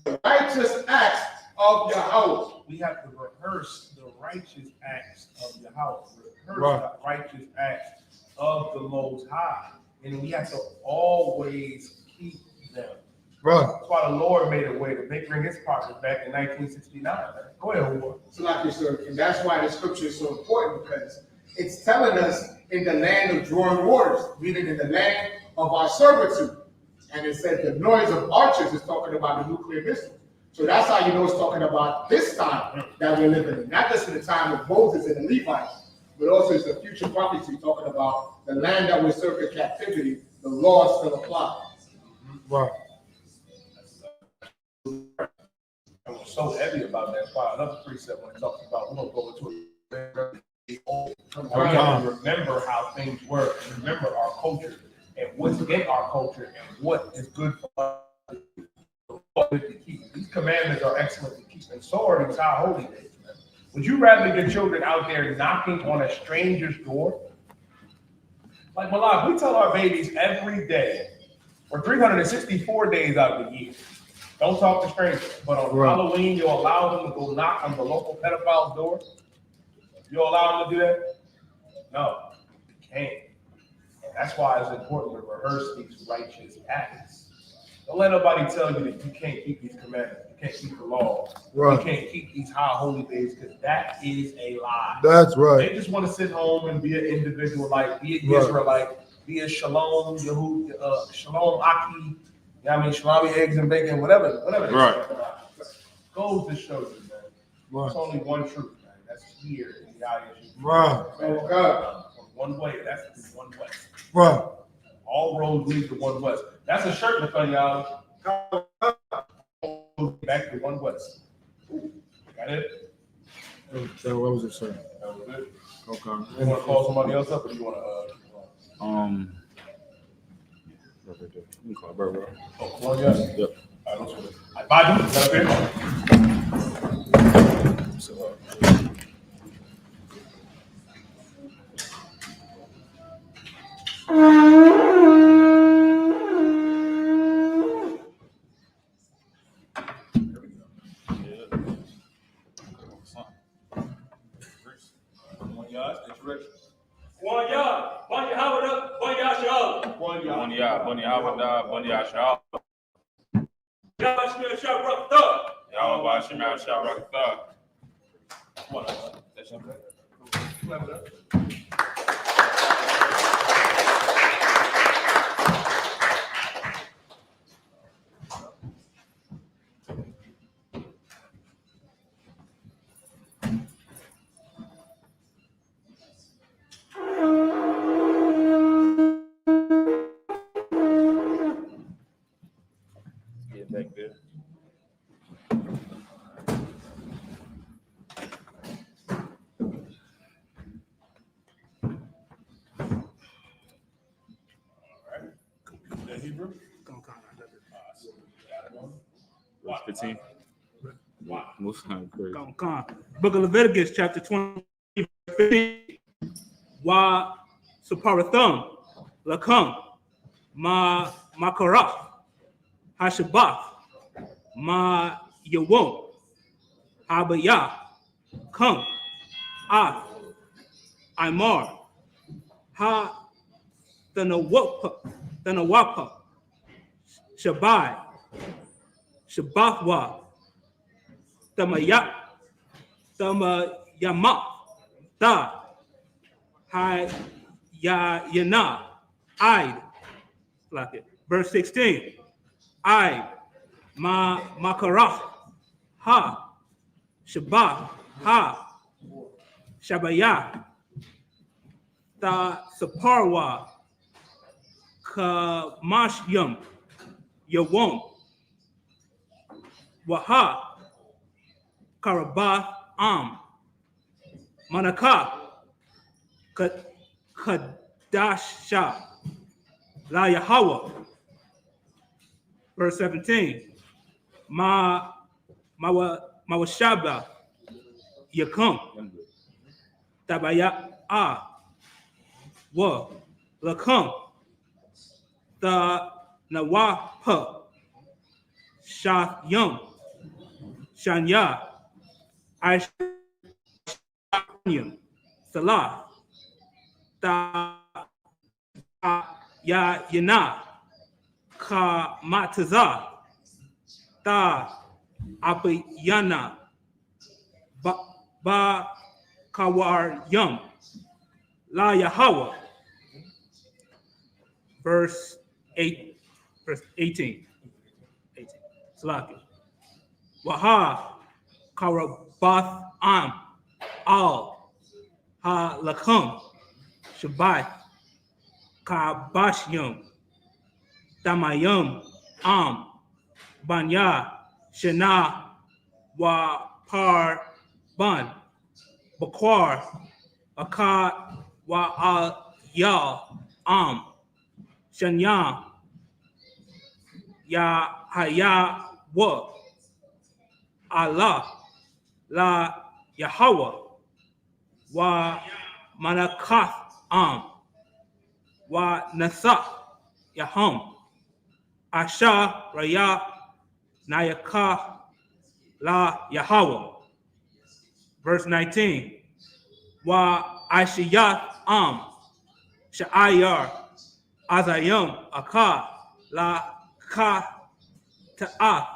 the righteous acts of Yahweh. We have to rehearse the righteous acts of Yahweh. Rehearse Right. the righteous acts of the Most High. And we have to always keep them. Right. That's why the Lord made a way to bring his prophets back in 1969. Man. Go ahead, War. So like you said, and that's why the scripture is so important, because it's telling us in the land of drawing waters, meaning in the land of our servitude. And it said the noise of archers is talking about the nuclear missile. So that's how you know it's talking about this time that we're living in. Not just in the time of Moses and the Levites, but also it's a future prophecy talking about the land that we're serving in captivity, the law still applies. Right. I was so heavy about that. That's why another precept when it talks about we're gonna go into the old. We have to remember how things work, and remember our culture and what's in our culture and what is good for us to keep. These commandments are excellent to keep, and so are these high holy days. Man. Would you rather your children out there knocking on a stranger's door? Like Malak, we tell our babies every day, for 364 days out of the year, don't talk to strangers. But on Halloween, you'll allow them to go knock on the local pedophile's door? You'll allow them to do that? No, you can't. And that's why it's important to rehearse these righteous acts. Don't let nobody tell you that you can't keep these commandments, you can't keep the law, you can't keep these high holy days, because that is a lie. That's right. They just want to sit home and be an individual, like be an Israelite, be a Shalom, Shalom Aki, you know what I mean, Shalami eggs and bacon, whatever. Right. Goes to show you, man. Right. There's only one truth, man. That's here in the I.S.U.P.K. Right. Oh, God. One way. That's the one way. Right. All roads lead to one west. That's a shirt in the front, y'all. Back to one west. Got it? So what was it saying? That was it. Okay. You want to call somebody else up, or do you want to? You can call it, bro. Oh, come on, yes. Yep. I don't know. I buy them. Is that okay? So, One yard, one Yahanna, one Yasharal. One Yah, one Yahanna, one Yah. Yahweh shall rock thug. Yahweh Shema Shabrakatah. that's okay. The Hebrew? Verse 15. Most time crazy. Book of Leviticus, chapter 20, verse 15. Wa Suparathum, Lakam, Ma Makaraf, Hashabach, Ma Yawon, Abaya, Come, Ah, Imar, Ha Thanawapa, Shabai, Shabathwa, Thamaya, Thamayama, Da, Hai Yana, Id, like it. Verse 16. I Makarach, Ha, Shabbat, Ha, Shabaya, Ta Saparwa, Kamashyam, Yawon, Waha, Karabath, Manaka, Kadasha, La Yahweh. Verse 17. Mawashaba, Yakum, Tabaya, Wa, Lakum, the Nawapa, Shah Yum, Shanya, Aishanyum, Salah, Ta Ya Yana, Ka Mataza, Ta Apayana, Ba Kawar Yum, La Yahweh. Verse 8, verse 18. Slaki. Waha Karabath Al Ha Lakum Shabbat Kabashyum Damayum Banya Shana Wa Par Ban Bakwar Akad Wa Al Yal Shanya Ya Haya Wa Allah La Yahweh Wa Manakath Wa Nasa Yahum Asha Raya Nayaka La Yahweh. Verse 19. Wa Ashiyat Sha'ayar Azayum Aka La Ka Ta'ah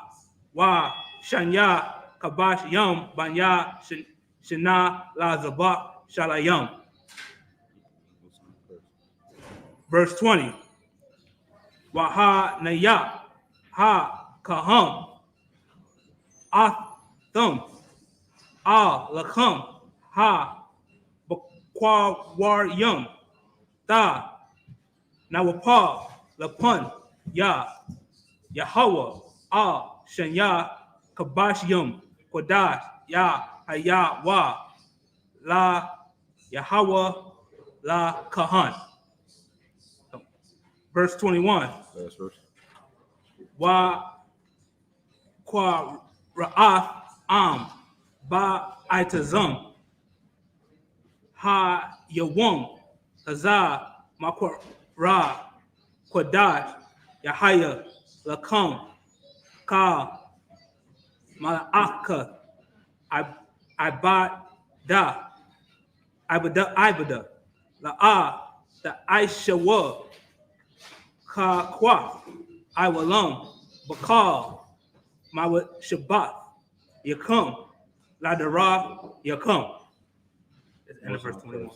Wa Shanya Kabash Yum Banya Shana La Zabak Shalayum. Verse 20. Waha Naya Ha Kahum Athum Al Lakum Ha Bakwar Yum Ta Nawapa Lapun Ya Yahweh Al Shanya Kabash Yum Kodash Ya Haya Wa La Yahweh La Kahan. Verse 21. Last verse. Wa Kwa Ra'ath Ba Itazum Ha Yawum Hazah Makwa Ra Kodash Yahaya Lakum Ka Mala'aka Ibada La'a the I.S.U.P.K Ka Kwa Iwalam Bakal Mawa Shabbat Yakum Ladara Yakum. End of verse 21.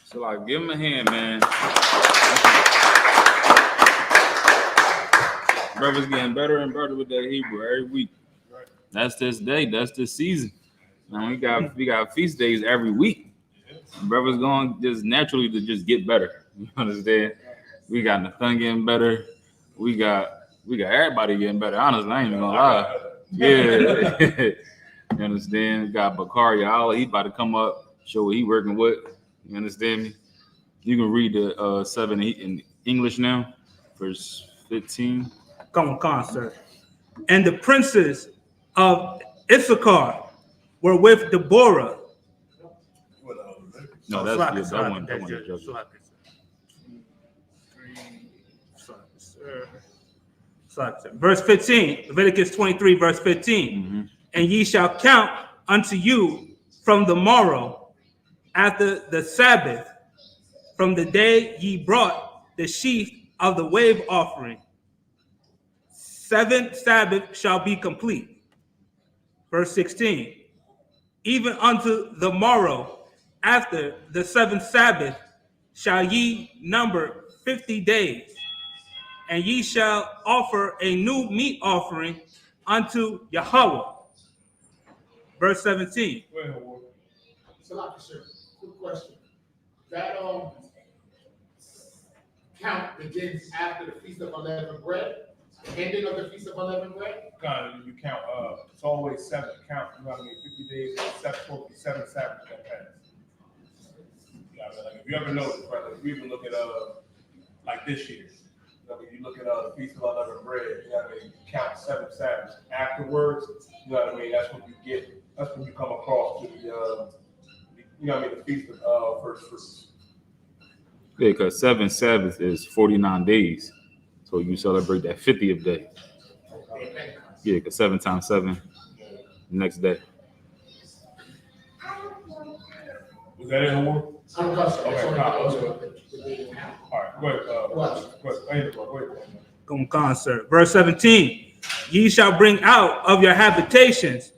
So like, give him a hand, man. Brother's getting better and better with that Hebrew every week. That's this day. That's this season. And we got feast days every week. Brother's going just naturally to just get better. You understand? We got Nathan getting better. We got We got everybody getting better. Honestly, I ain't even gonna lie. Yeah. You understand? We got Bakari Allah. He about to come up, show what he working with. You understand me? You can read the 7 in English now, verse 15. Come on, sir. And the princes of I.S.U.K were with Deborah. No, that's that one. That one. Verse 15, Leviticus 23, verse 15. Mm-hmm. And ye shall count unto you from the morrow after the Sabbath, from the day ye brought the sheaf of the wave offering. 7 Sabbaths shall be complete. Verse 16. Even unto the morrow after the 7th Sabbath shall ye number 50 days, and ye shall offer a new meat offering unto Yahweh. Verse 17. So, like I said, good question. That count begins after the Feast of Unleavened Bread, the ending of the Feast of Unleavened Bread. You count. It's always 7 count. You know what I mean? 50 days, 7 Sabbaths that pass. Yeah, like if you ever notice, right? Like if you even look at like this year. You look at the Feast of Unleavened Bread, you know what I mean? You count 7 Sabbaths. Afterwards, you know what I mean? That's when you come across to the, you know what I mean, the Feast of First Fruits. Yeah, because 7 Sabbaths is 49 days. So you celebrate that 50th day. Yeah, because 7 times 7, next day. Was that it, Howard? I'm cussing. Okay, all right, go ahead. Come on, sir. Verse 17. Ye shall bring out of your habitations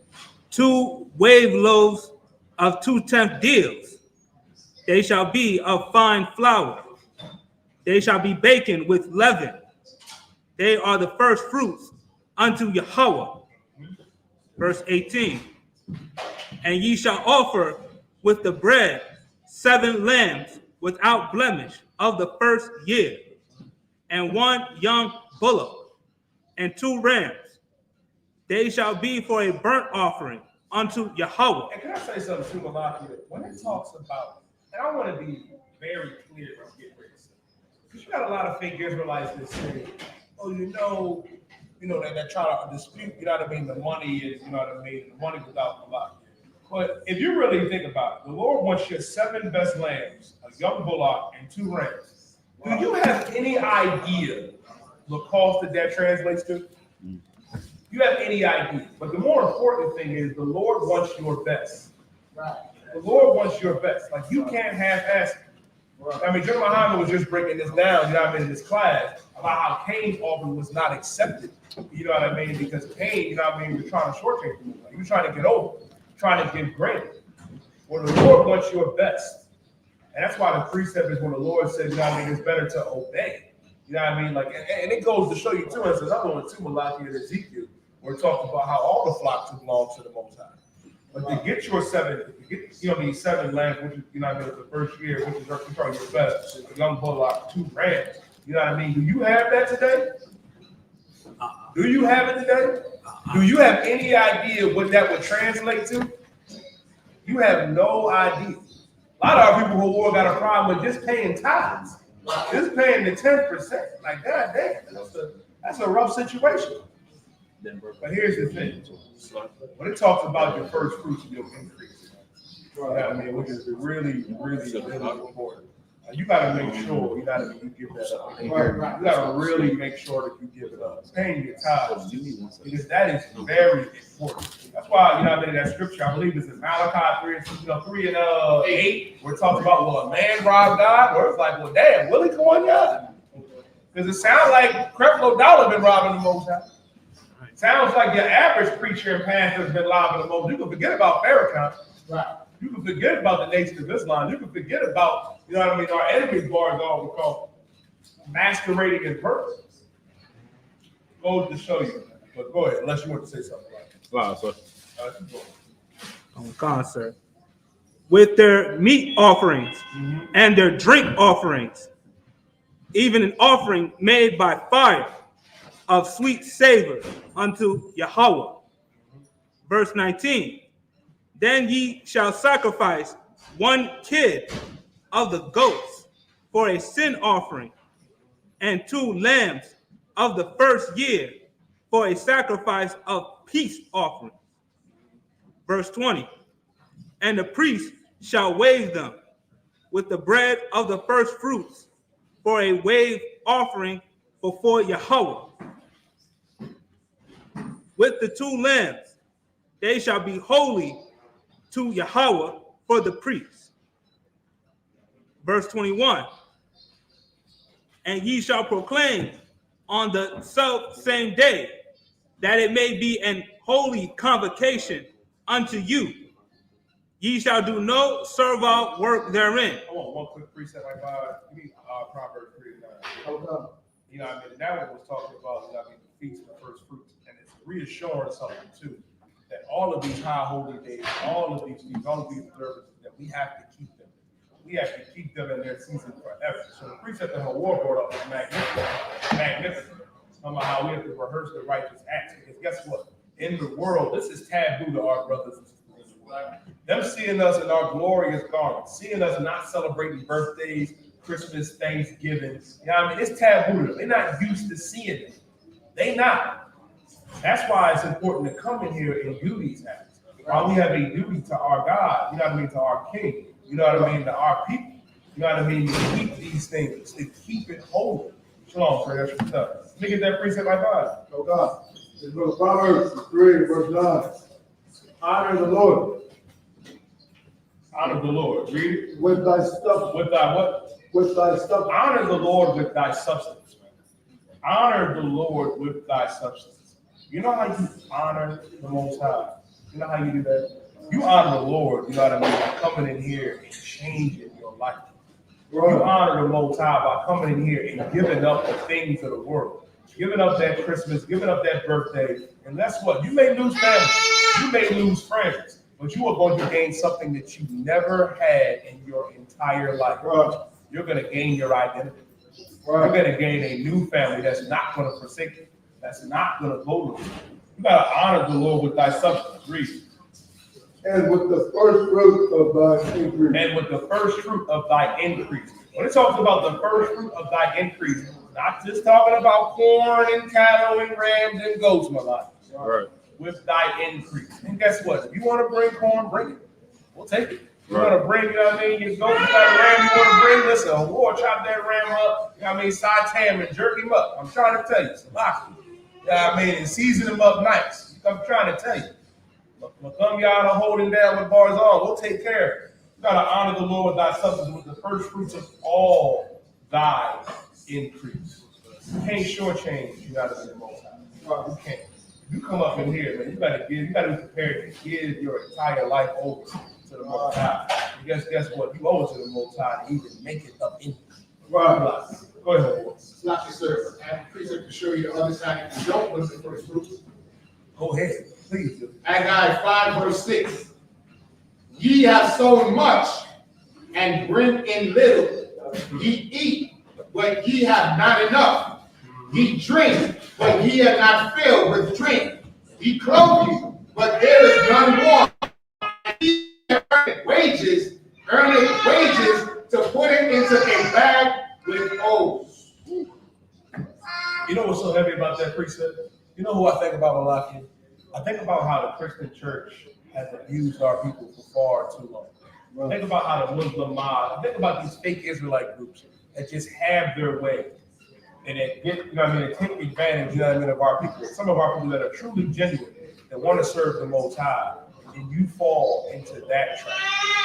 2 wave loaves of 2/10 deals. They shall be of fine flour. They shall be baken with leaven. They are the first fruits unto Yahweh. Verse 18. And ye shall offer with the bread 7 lambs without blemish of the first year, and 1 young bullock, and 2 rams. They shall be for a burnt offering unto Yahweh. And can I say something to Malaki? When it talks about, and I want to be very clear when I get ready to say, because you got a lot of fake Israelites that say, oh, that try to dispute, you know what I mean, the money is, you know what I mean, the money without Malaki. But if you really think about it, the Lord wants your 7 best lambs, a young bullock, and 2 rams. Do you have any idea the cost that translates to? You have any idea? But the more important thing is the Lord wants your best. Right. The Lord wants your best. Like you can't half-ass it. Right. I mean, Yahanna was just breaking this down, you know what I mean, in this class about how Cain's offering was not accepted. You know what I mean? Because Cain, you know what I mean, was trying to shortchange people. He was trying to get over, trying to give greater. Well, the Lord wants your best. And that's why the precept is when the Lord says, you know what I mean, it's better to obey. You know what I mean? Like, and it goes to show you too, there's another one too, Malachi and Ezekiel, where it talks about how all the flocks belong to the Most High. But to get your 7, you know, these 7 lambs, which is, you know what I mean, the first year, which is probably your best, a young bullock, 2 rams. You know what I mean? Do you have that today? Do you have it today? Do you have any idea what that would translate to? You have no idea. A lot of our people who got a problem with just paying tithes, just paying the 10%. Like, God damn, that's a rough situation. But here's the thing. When it talks about your first fruits of your increase, you know what I mean, which is really, really, really important. You got to make sure, you know what I mean, you give that up. You got to really make sure that you give it up. Paying your tithes, because that is very important. That's why, you know what I mean, that scripture, I believe it's in Malachi 3 and 8, where it talks about, well, a man robbed God, where it's like, well, damn, will he go on God? Because it sounds like Creflo Dollar been robbing the Most High. Sounds like your average preacher and pastor has been robbing the Most. You can forget about Farrakhan. Right. You can forget about the Nation of Islam. You can forget about, you know what I mean, our enemies bars all we call masquerading in purpose. Goes to show you. But go ahead, unless you want to say something like that. Wow, sir. On concert. With their meat offerings and their drink offerings, even an offering made by fire, of sweet savor unto Yahweh. Verse 19. Then ye shall sacrifice one kid of the goats for a sin offering, and 2 lambs of the first year for a sacrifice of peace offering. Verse 20. And the priest shall wave them with the bread of the first fruits for a wave offering before Yahweh. With the 2 lambs, they shall be holy to Yahweh for the priest. Verse 21. And ye shall proclaim on the self same day that it may be an holy convocation unto you. Ye shall do no servile work therein. I want one quick precept. Like, give me Proverbs 3:9. Okay. You know what I mean? That one was talking about, you know what I mean, the feast of first fruits. And it's reassuring something too, that all of these high holy days, all of these feasts, all of these observances, that we have to keep them. We have to keep them in their season forever. So the precept that her war brought up is magnificent. Magnificent. Talking about how we have to rehearse the righteous acts. Because guess what? In the world, this is taboo to our brothers and sisters in the world. Them seeing us in our glorious garments, seeing us not celebrating birthdays, Christmas, Thanksgiving. You know what I mean? It's taboo to them. They're not used to seeing it. They not. That's why it's important to come in here and do these acts. While we have a duty to our God, you know what I mean, to our King, you know what I mean, to our people, you know what I mean, to keep these things, to keep it holy. Shalom, prayer, that's what's up. Let me get that precept by God. Oh God. This book of Proverbs 3, verse 9. Honor the Lord. Honor the Lord. Read it. With thy stuff. With thy what? With thy stuff. Honor the Lord with thy substance. Honor the Lord with thy substance. You know how you honor the Most High? You know how you do that? You honor the Lord, you know what I mean, by coming in here and changing your life. You honor the Most High by coming in here and giving up the things of the world. Giving up that Christmas, giving up that birthday. And that's what? You may lose family. You may lose friends. But you are going to gain something that you never had in your entire life. You're going to gain your identity. You're going to gain a new family that's not going to forsake you. That's not going to go to you. You got to honor the Lord with thy substance. Read. And with the first fruit of thy increase. And with the first fruit of thy increase. When it talks about the first fruit of thy increase, not just talking about corn and cattle and rams and goats, my life. Right. With thy increase. And guess what? If you want to bring corn, bring it. We'll take it. You want to bring, you know what I mean, your goat, you got a ram you want to bring, listen, a war, chop that ram up, you know what I mean, saute him and jerk him up. I'm trying to tell you, Salaki. You know what I mean, and season him up nice. I'm trying to tell you. But some y'all are holding down with bars on. We'll take care of it. You got to honor the Lord with thy substance, with the first fruits of all thy increase. You can't shortchange, you got to be the Most High. You can't. You come up in here, man, you gotta be prepared to give your entire life over to the Most High. Guess what? You owe it to the Most High to even make it up in you. Right. Go ahead, boy. Not your sir. I have a precept to show you the other side if you don't want the first fruits. Go ahead, please. Haggai 5, verse 6. Ye have sown much and bring in little. Ye eat, but ye have not enough. Ye drink, but ye are not filled with drink. Ye clothe you, but there is none warm. Ye earneth wages to put it into a bag with holes. You know what's so heavy about that precept? You know who I think about Malaki? I think about how the Christian church has abused our people for far too long. Think about how the Muslim mob, think about these fake Israelite groups that just have their way. And they get, you know what I mean, they take advantage, you know what I mean, of our people. Some of our people that are truly genuine, that want to serve the Most High, and you fall into that trap.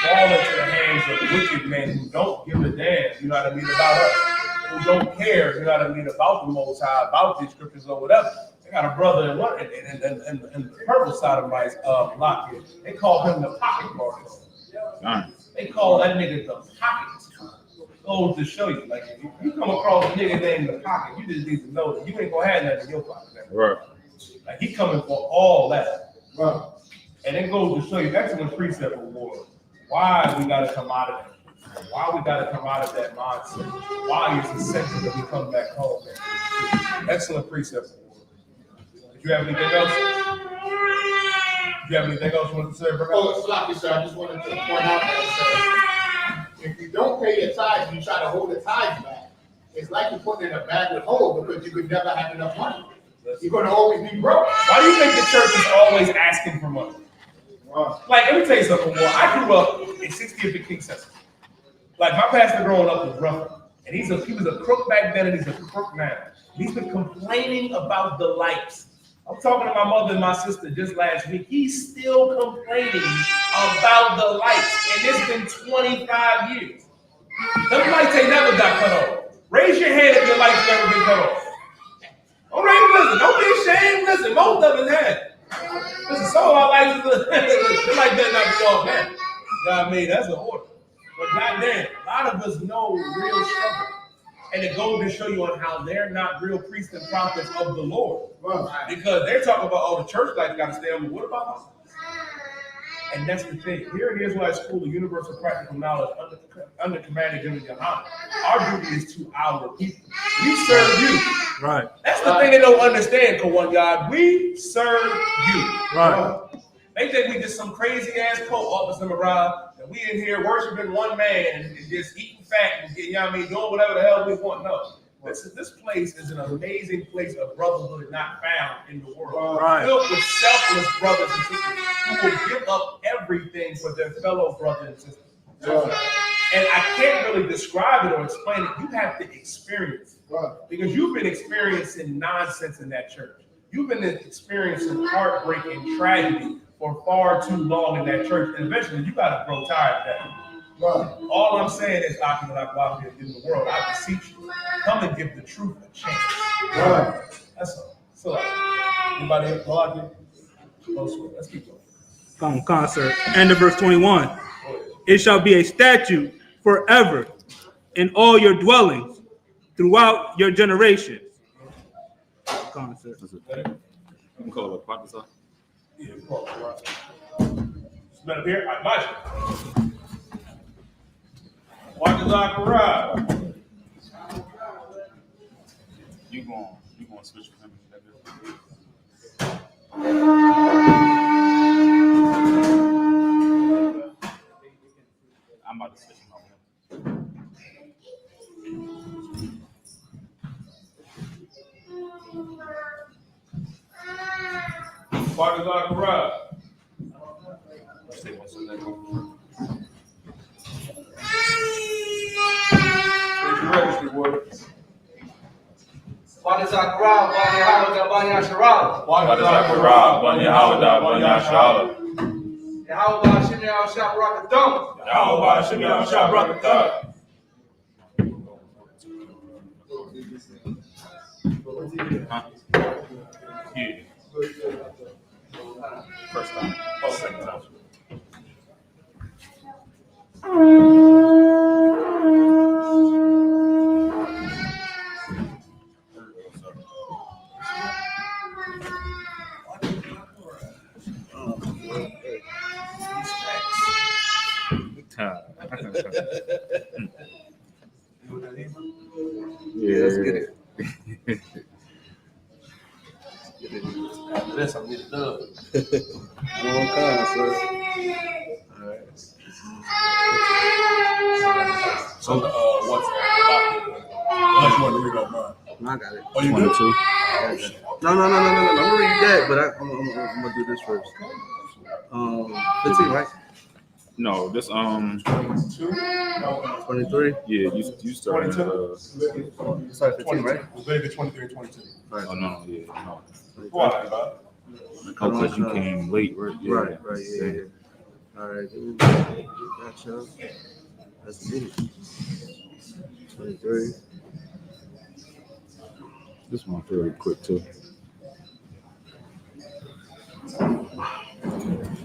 Fall into the hands of wicked men who don't give a damn, you know what I mean, about us. Who don't care, you know what I mean, about the Most High, about these scriptures or whatever. They got a brother in the purple side of my block here. They call him the pocket martyr. They call that nigga the pocket. Goes to show you, like, if you come across a nigga named the pocket, you just need to know that you ain't gonna have nothing in your pocket. Right. Like, he coming for all that. Right. And it goes to show you, excellent precept of war. Why we gotta come out of that. Why we gotta come out of that mindset. Why it's essential that we come back home. Excellent precept of war. Do you have anything else? Do you have anything else you want to say, brother? Oh, Sloppy, sir, I just wanted to point out that if you don't pay your tithes and you try to hold the tithes back, it's like you're putting in a bag with holes because you could never have enough money. You're going to always be broke. Why do you think the church is always asking for money? Like, let me tell you something more. I grew up in 60th census. Like, my pastor growing up was rough. And he was a crook back then and he's a crook now. He's been complaining about the lights. I'm talking to my mother and my sister just last week. He's still complaining about the lights. And it's been 25 years. Them lights ain't never got cut off. Raise your hand if your lights never been cut off. All right, listen, don't be ashamed. Listen, most of us have. Listen, some of our lights, the light better not be off now. You know what I mean? That's an order. But goddamn, a lot of us know real struggle. And it goes to show you on how they're not real priests and prophets of the Lord. Because they're talking about, oh, the church lights got to stay on, but what about us? And that's the thing. Here in the Israelite School of Universal Practical Knowledge, under commanding General Yahanna, our duty is to our people. We serve you. Right. That's the thing they don't understand, Kawan God. We serve you. Right. They think we just some crazy ass cult officer around, and we in here worshiping one man and just eating fat and you know what I mean, doing whatever the hell we want. No. This place is an amazing place of brotherhood not found in the world. Right. Filled with selfless brothers and sisters who will give up everything for their fellow brothers and sisters. Right. And I can't really describe it or explain it. You have to experience it. Right. Because you've been experiencing nonsense in that church. You've been experiencing heartbreak and tragedy for far too long in that church. And eventually you got to grow tired of that. Right. All I'm saying is, in the world, I beseech you, come and give the truth a chance. Right. That's all. So, anybody else? Let's keep going. Concert. End of verse 21. It shall be a statute forever in all your dwellings throughout your generations. Concert. You can call it Pakistan. Yeah, call it right. Smell up here? I got you. Watch the Zachariah. You going to switch with him? I'm about to switch him over. Watch the Zachariah. Say what's in there. Registry word. Bani Zachariah, Bani Yahanna, Bani Asherah. Bani Zachariah, Bani Yahanna, Bani Asherah. Yahweh Ba'Shem Yahushua Barakatham. Yahweh Ba'Shem Yahushua Barakatham. Huh? Yeah. First time. Oh, second time. Yeah, let's get it. After this, I'm getting done. One kind, sir. All right. So, what's that? Unless you want to read off mine. No, I got it. Oh, you good? Too. No. I'm gonna read that, but I'm gonna do this first. 15, right? No, this 22? No. 23. yeah, you started 22? Sorry, 15, right? It was maybe 23 or 22. Right. Oh no, yeah, no. Why, bud? Because you came late, right? Yeah. Right, yeah. All right, gotcha. That's it. 23. This one fairly quick too.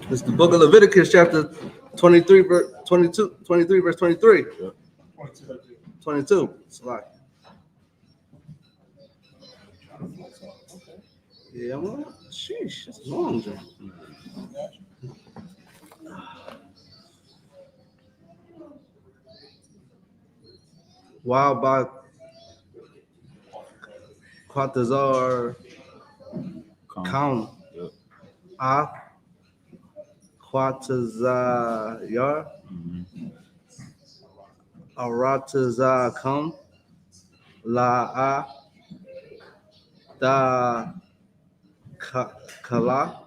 It's the book of Leviticus, chapter 23, verse 22, 23, verse 23. Yeah. 22. It's a lot. Yeah, I'm on. Sheesh, it's long, Jay. While by Quatazar Count. Yep. A. Quatazayar. Aratazakam. La. Da. Kala.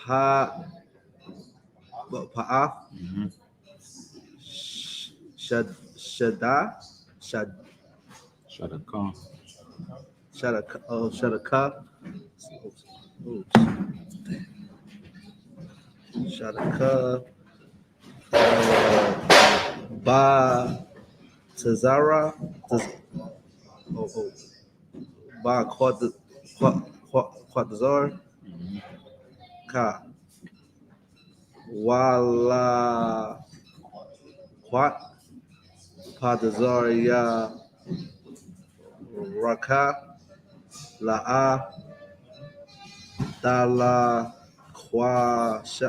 Pa. Pa'af. Shada. Shadakam. Shadaka. Oops. Shadaka. Ba. Tazara. Ba Quatazar. Ka. Wala. Quat. Padazar ya. Raka. La'a. Dala. Quash.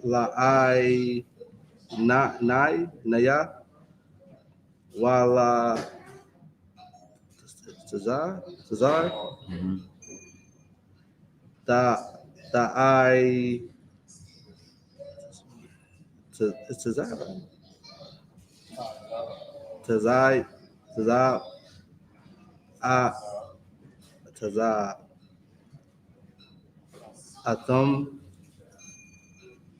La'ai. Naya. Wala. Tazar. I. Tazar. Tazai. Tazai. Atham.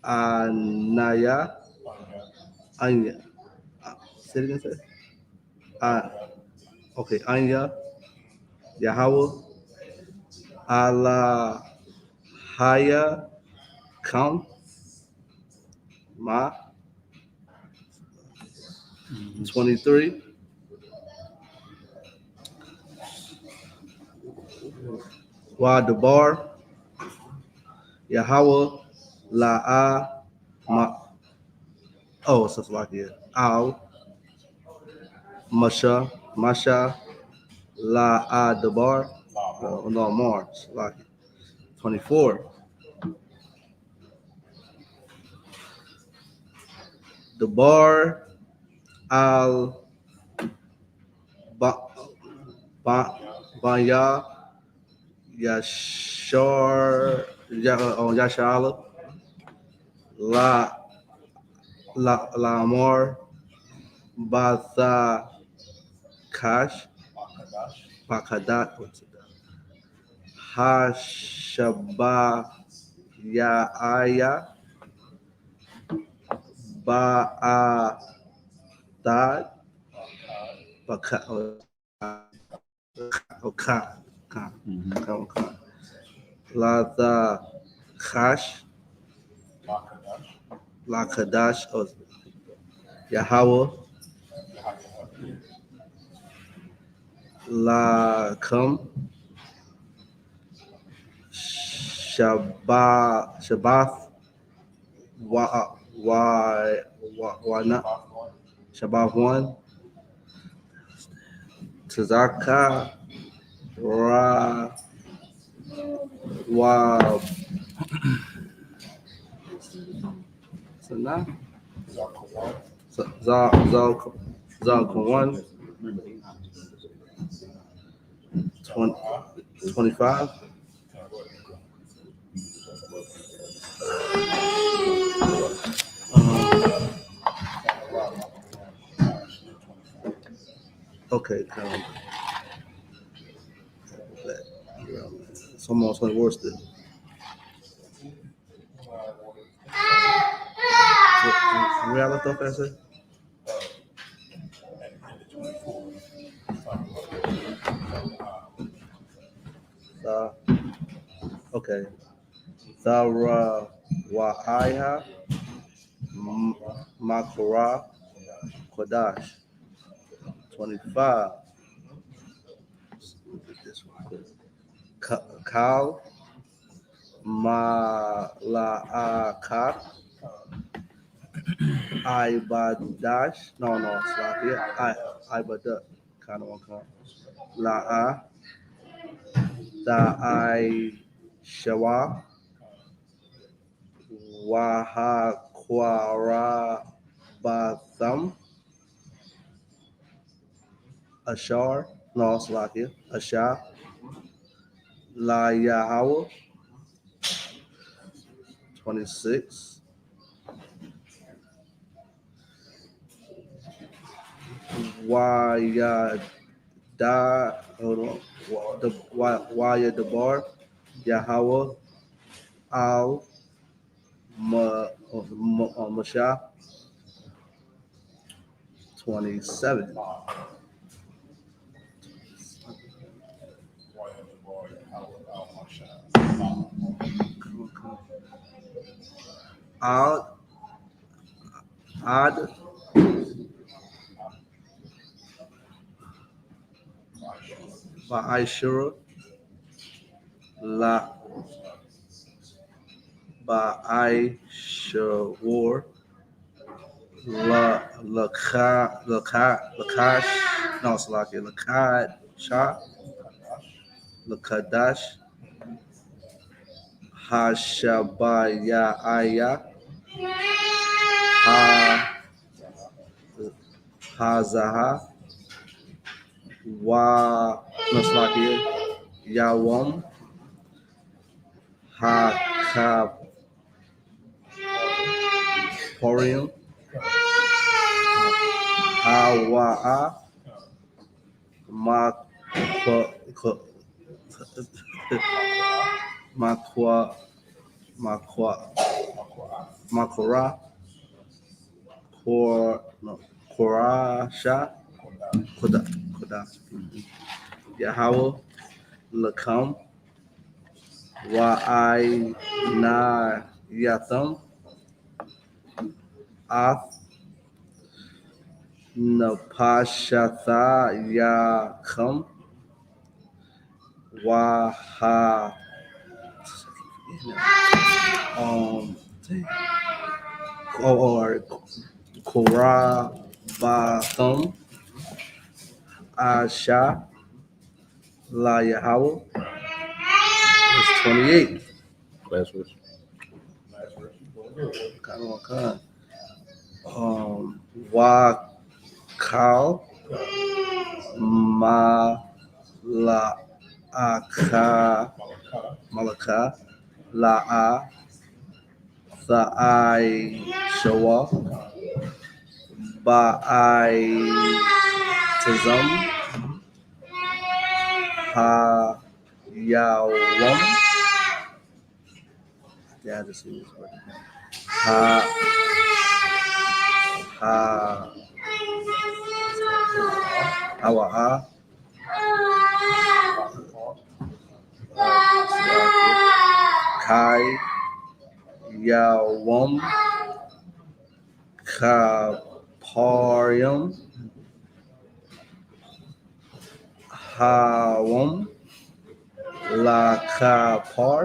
Anaya. Anya. Say it again, okay, Anya. Yahweh. Allah. Haya. Count. Ma. 23. Wa Debar. Yahweh. La'a. Ma. Oh, so it's like here. Al. Masha. La Debar. No, Mars. Like 24. Debar. Al. Banya. Yashala. Lamar. Batha. Kash. Pakadat. What's it? Hashaba. Yaaya. Ba'adad. Latha. Kash. Lakadash. Yahweh. Lakum. Shabath. Wana. Shabath 1. Tazaka. Ra. Wa. Sana. Zalka 1. 25. Okay, it's almost like worse than. Where I left off at, sir? Okay. Thara Wa'aiha Makara Kodash. 25. This one. Kal Mala'akat Ibadash. No, it's not here. Ibadat. Kind of one come. La'a Da'ai Shawa Wahakwara Batham Ashar, no, Salakia, Ashar, La Yahweh, 26. Wayada, hold on, Wayadabar, Yahweh, Al, Masha, 27. Ad, Ba'ishura, La, Ba'ishur, Lakash, no, Salakia, Lakadshah, Lakadash, Hashabayaya, Hazaha, no, Salakia, Yawam, Hakaporium, Hawa'a, Makora, Korasha, Kodash, Yahweh, Lakam, Wa'aynayatham, Ath, Napashatha Yakam, Waha, or Korabatham, Asha, La Yahweh, it's 28. Last verse. Wakal, Malaka, La'a, Tha'ai Shawa, Ba'ai Tazam, Ha Yawam. Yeah, I just see this word. Hawa'a, Kai Yawam, Kaparium, Hawam, La Kapar,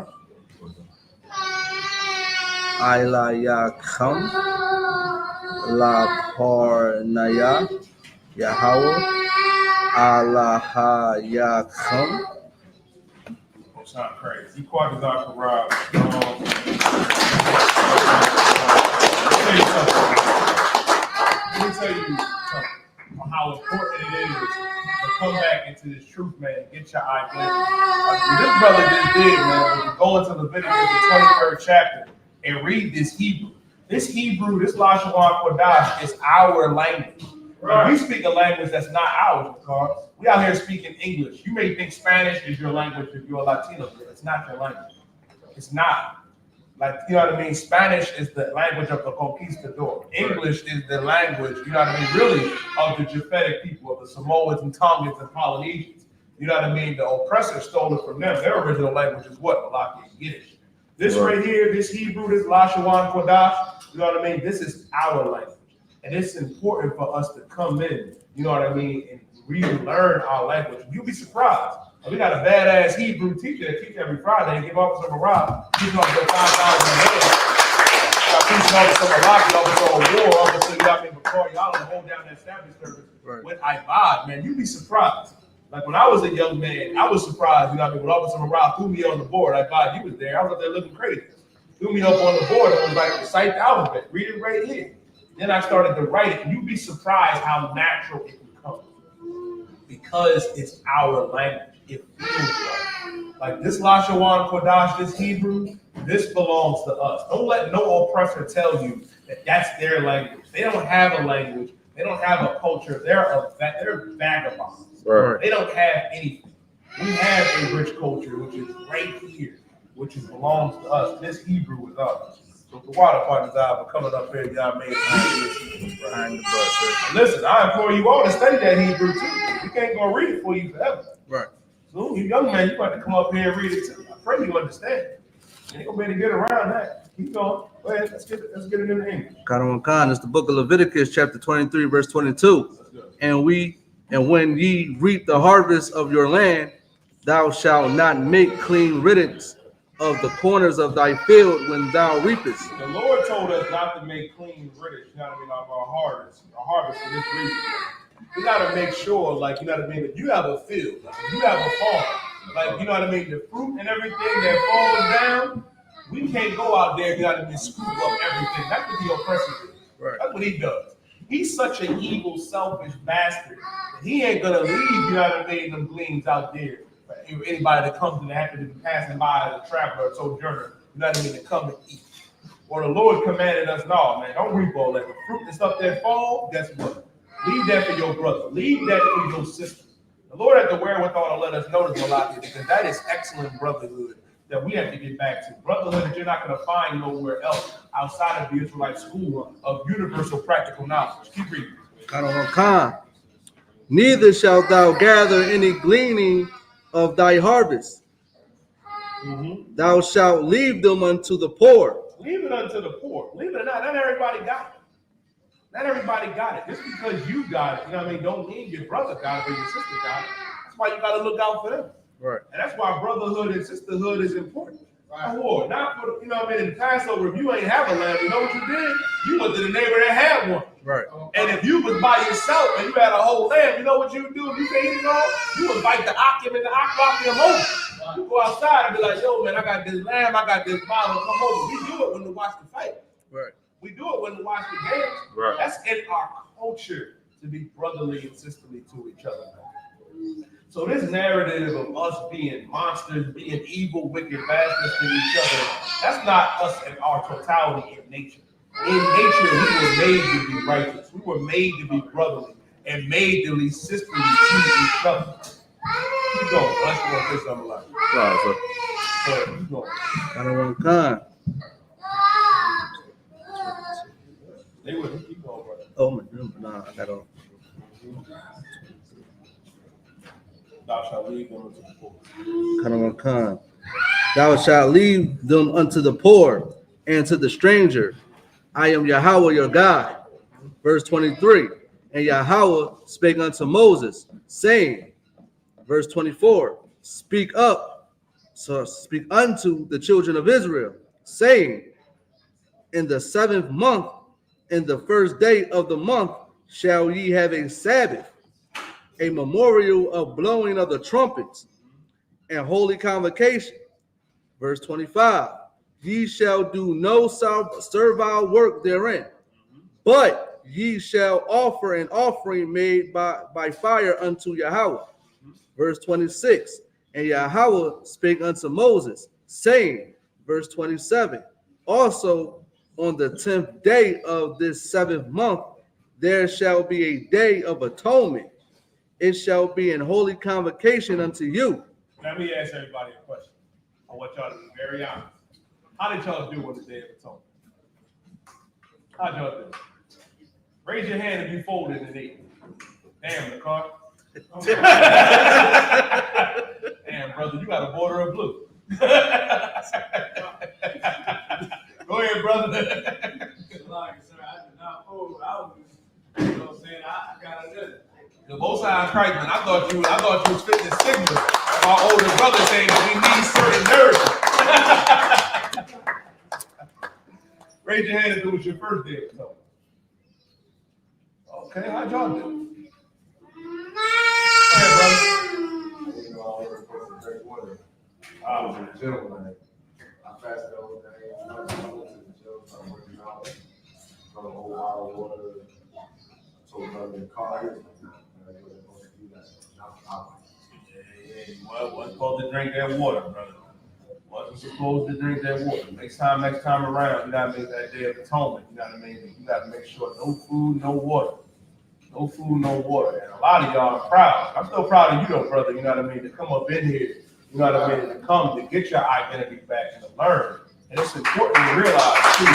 Ilayakam, La Parnaya, Yahweh, Allahayakam. It's not crazy. He quoted Dr. Rob. Let me tell you something on how important it is to come back into this truth, man, and get your identity. This brother just did, man, when you go into Leviticus, the 23rd chapter, and read this Hebrew. This Hebrew, this Lashawan Kodash, is our language. Right. We speak a language that's not ours, Carl. We out here speaking English. You may think Spanish is your language if you're a Latino, but it's not your language. It's not. Like, you know what I mean? Spanish is the language of the conquistador. English is the language, you know what I mean, really, of the Japhetic people, of the Samoans and Tongans and Polynesians. You know what I mean? The oppressor stole it from them. Their original language is what? Malachi and Yiddish. This right here, this Hebrew, this Lashawan Kodash, you know what I mean? This is our language. And it's important for us to come in, you know what I mean, and really learn our language. You'll be surprised. We got a badass Hebrew teacher that teaches every Friday and give Officer Marab, teaching off their 5,000 a day. Got teaching Officer Marab, Officer War, Officer Yapping before y'all to hold down that Sabbath service with I.S.U.P.K, man. You'd be surprised. Like when I was a young man, I was surprised, you know what I mean, when Officer Marab threw me on the board, I.S.U.P.K, he was there. I was up there looking crazy. Threw me up on the board and was like, recite the alphabet, read it right here. Then I started to write it, and you'd be surprised how natural it can come. because it's our language. It feels right. Like this Lashawan Kodash, this Hebrew, this belongs to us. Don't let no oppressor tell you that that's their language. They don't have a language. They don't have a culture. They're vagabonds. Right. They don't have anything. We have a rich culture, which is right here, which belongs to us. This Hebrew is ours. So the water partners are coming up here, y'all made listen, I implore you all to study that Hebrew too. We can't go read it for you forever. Right. So you young man, you got to come up here and read it too. I pray you understand. You ain't gonna be able to get around that. Keep going. Go ahead, let's get it in the English. Khan, it's the book of Leviticus, chapter 23, verse 22. And when ye reap the harvest of your land, thou shalt not make clean riddance of the corners of thy field when thou reapest. The Lord told us not to make clean riddance, you know what I mean, of our harvest for this reason. We gotta make sure, like, you know what I mean, if you have a field, like, if you have a farm, like, you know what I mean, the fruit and everything that falls down, we can't go out there, you know what I mean, scoop up everything. That's what the oppressor is. Right. That's what he does. He's such an evil, selfish bastard that he ain't gonna leave, you know what I mean, them gleans out there. Anybody that comes in the happen to be passing by as a traveler or sojourner, you know what I mean, to come and eat. Or the Lord commanded us, no, man, don't reap all that. The fruit and stuff that fall, guess what? Leave that for your brother. Leave that for your sister. The Lord had the wherewithal to let us know this a lot, because that is excellent brotherhood that we have to get back to. Brotherhood that you're not going to find nowhere else outside of the Israelite school of universal practical knowledge. Keep reading. Khan. Neither shalt thou gather any gleaning of thy harvest. Mm-hmm. Thou shalt leave them unto the poor. Leave it unto the poor. Leave it or not everybody got it. Not everybody got it. Just because you got it, you know what I mean, don't mean your brother got it or your sister got it. That's why you got to look out for them. Right. And that's why brotherhood and sisterhood is important. Right. War, not for, you know what I mean, in the Passover, if you ain't have a lamb, you know what you did? You went to the neighbor that had one. Right. And if you was by yourself and you had a whole lamb, you know what you would do if you can't eat it all? You invite the Akim and the Akim over. You go outside and be like, yo, man, I got this lamb, I got this bottle, come over. We do it when we watch the fight. Right. We do it when we watch the games. Right. That's in our culture to be brotherly and sisterly to each other. So this narrative of us being monsters, being evil, wicked bastards to each other, that's not us in our totality in nature. In nature, we were made to be righteous. We were made to be brotherly and made to be sisterly to each other. Keep going. Unless you want to say something like that. Go ahead, keep going. Khan. They would keep going, brother. Oh my goodness, nah, I got on. Thou shalt leave them unto the poor. Khan. Thou shalt leave them unto the poor and to the stranger. I am Yahweh your God. Verse 23. And Yahweh spake unto Moses, saying, verse 24, speak unto the children of Israel, saying, in the 7th month, in the 1st day of the month, shall ye have a Sabbath, a memorial of blowing of the trumpets, and holy convocation. Verse 25, ye shall do no servile work therein, but ye shall offer an offering made by fire unto Yahweh. Verse 26, and Yahweh spake unto Moses, saying, verse 27, also on the 10th day of this 7th month, there shall be a day of atonement. It shall be an holy convocation unto you. Let me ask everybody a question. I want y'all to be very honest. How did y'all do on the Day of Atonement? How'd y'all do? Raise your hand if you folded in the Damn, the car. Damn, brother, you got a border of blue. Go ahead, brother. Like, sir, I did not fold. I was, you know what I'm saying? I got a good. The Most High Christ, man, I thought you was fitting the stigma of our older brother saying that we need certain nourishment. Raise your hand if it was your first day of atonement. Okay, how'd y'all do? Go ahead, brother. You know, I was supposed to drink water. Oh. I was in the gym one night. I fasted all day. I went to the gym, started working out. Got a whole bottle of water. I told brother in the car, he was like, nah, man, you're supposed to do that. Yeah, you wasn't supposed to drink that water, brother. Wasn't supposed to drink that water. Next time around, you gotta make that day of atonement. You know what I mean? You gotta make sure no food, no water. No food, no water. And a lot of y'all are proud. I'm still proud of you though, brother, you know what I mean, to come up in here, you know what I mean, to come to get your identity back and to learn. And it's important to realize too,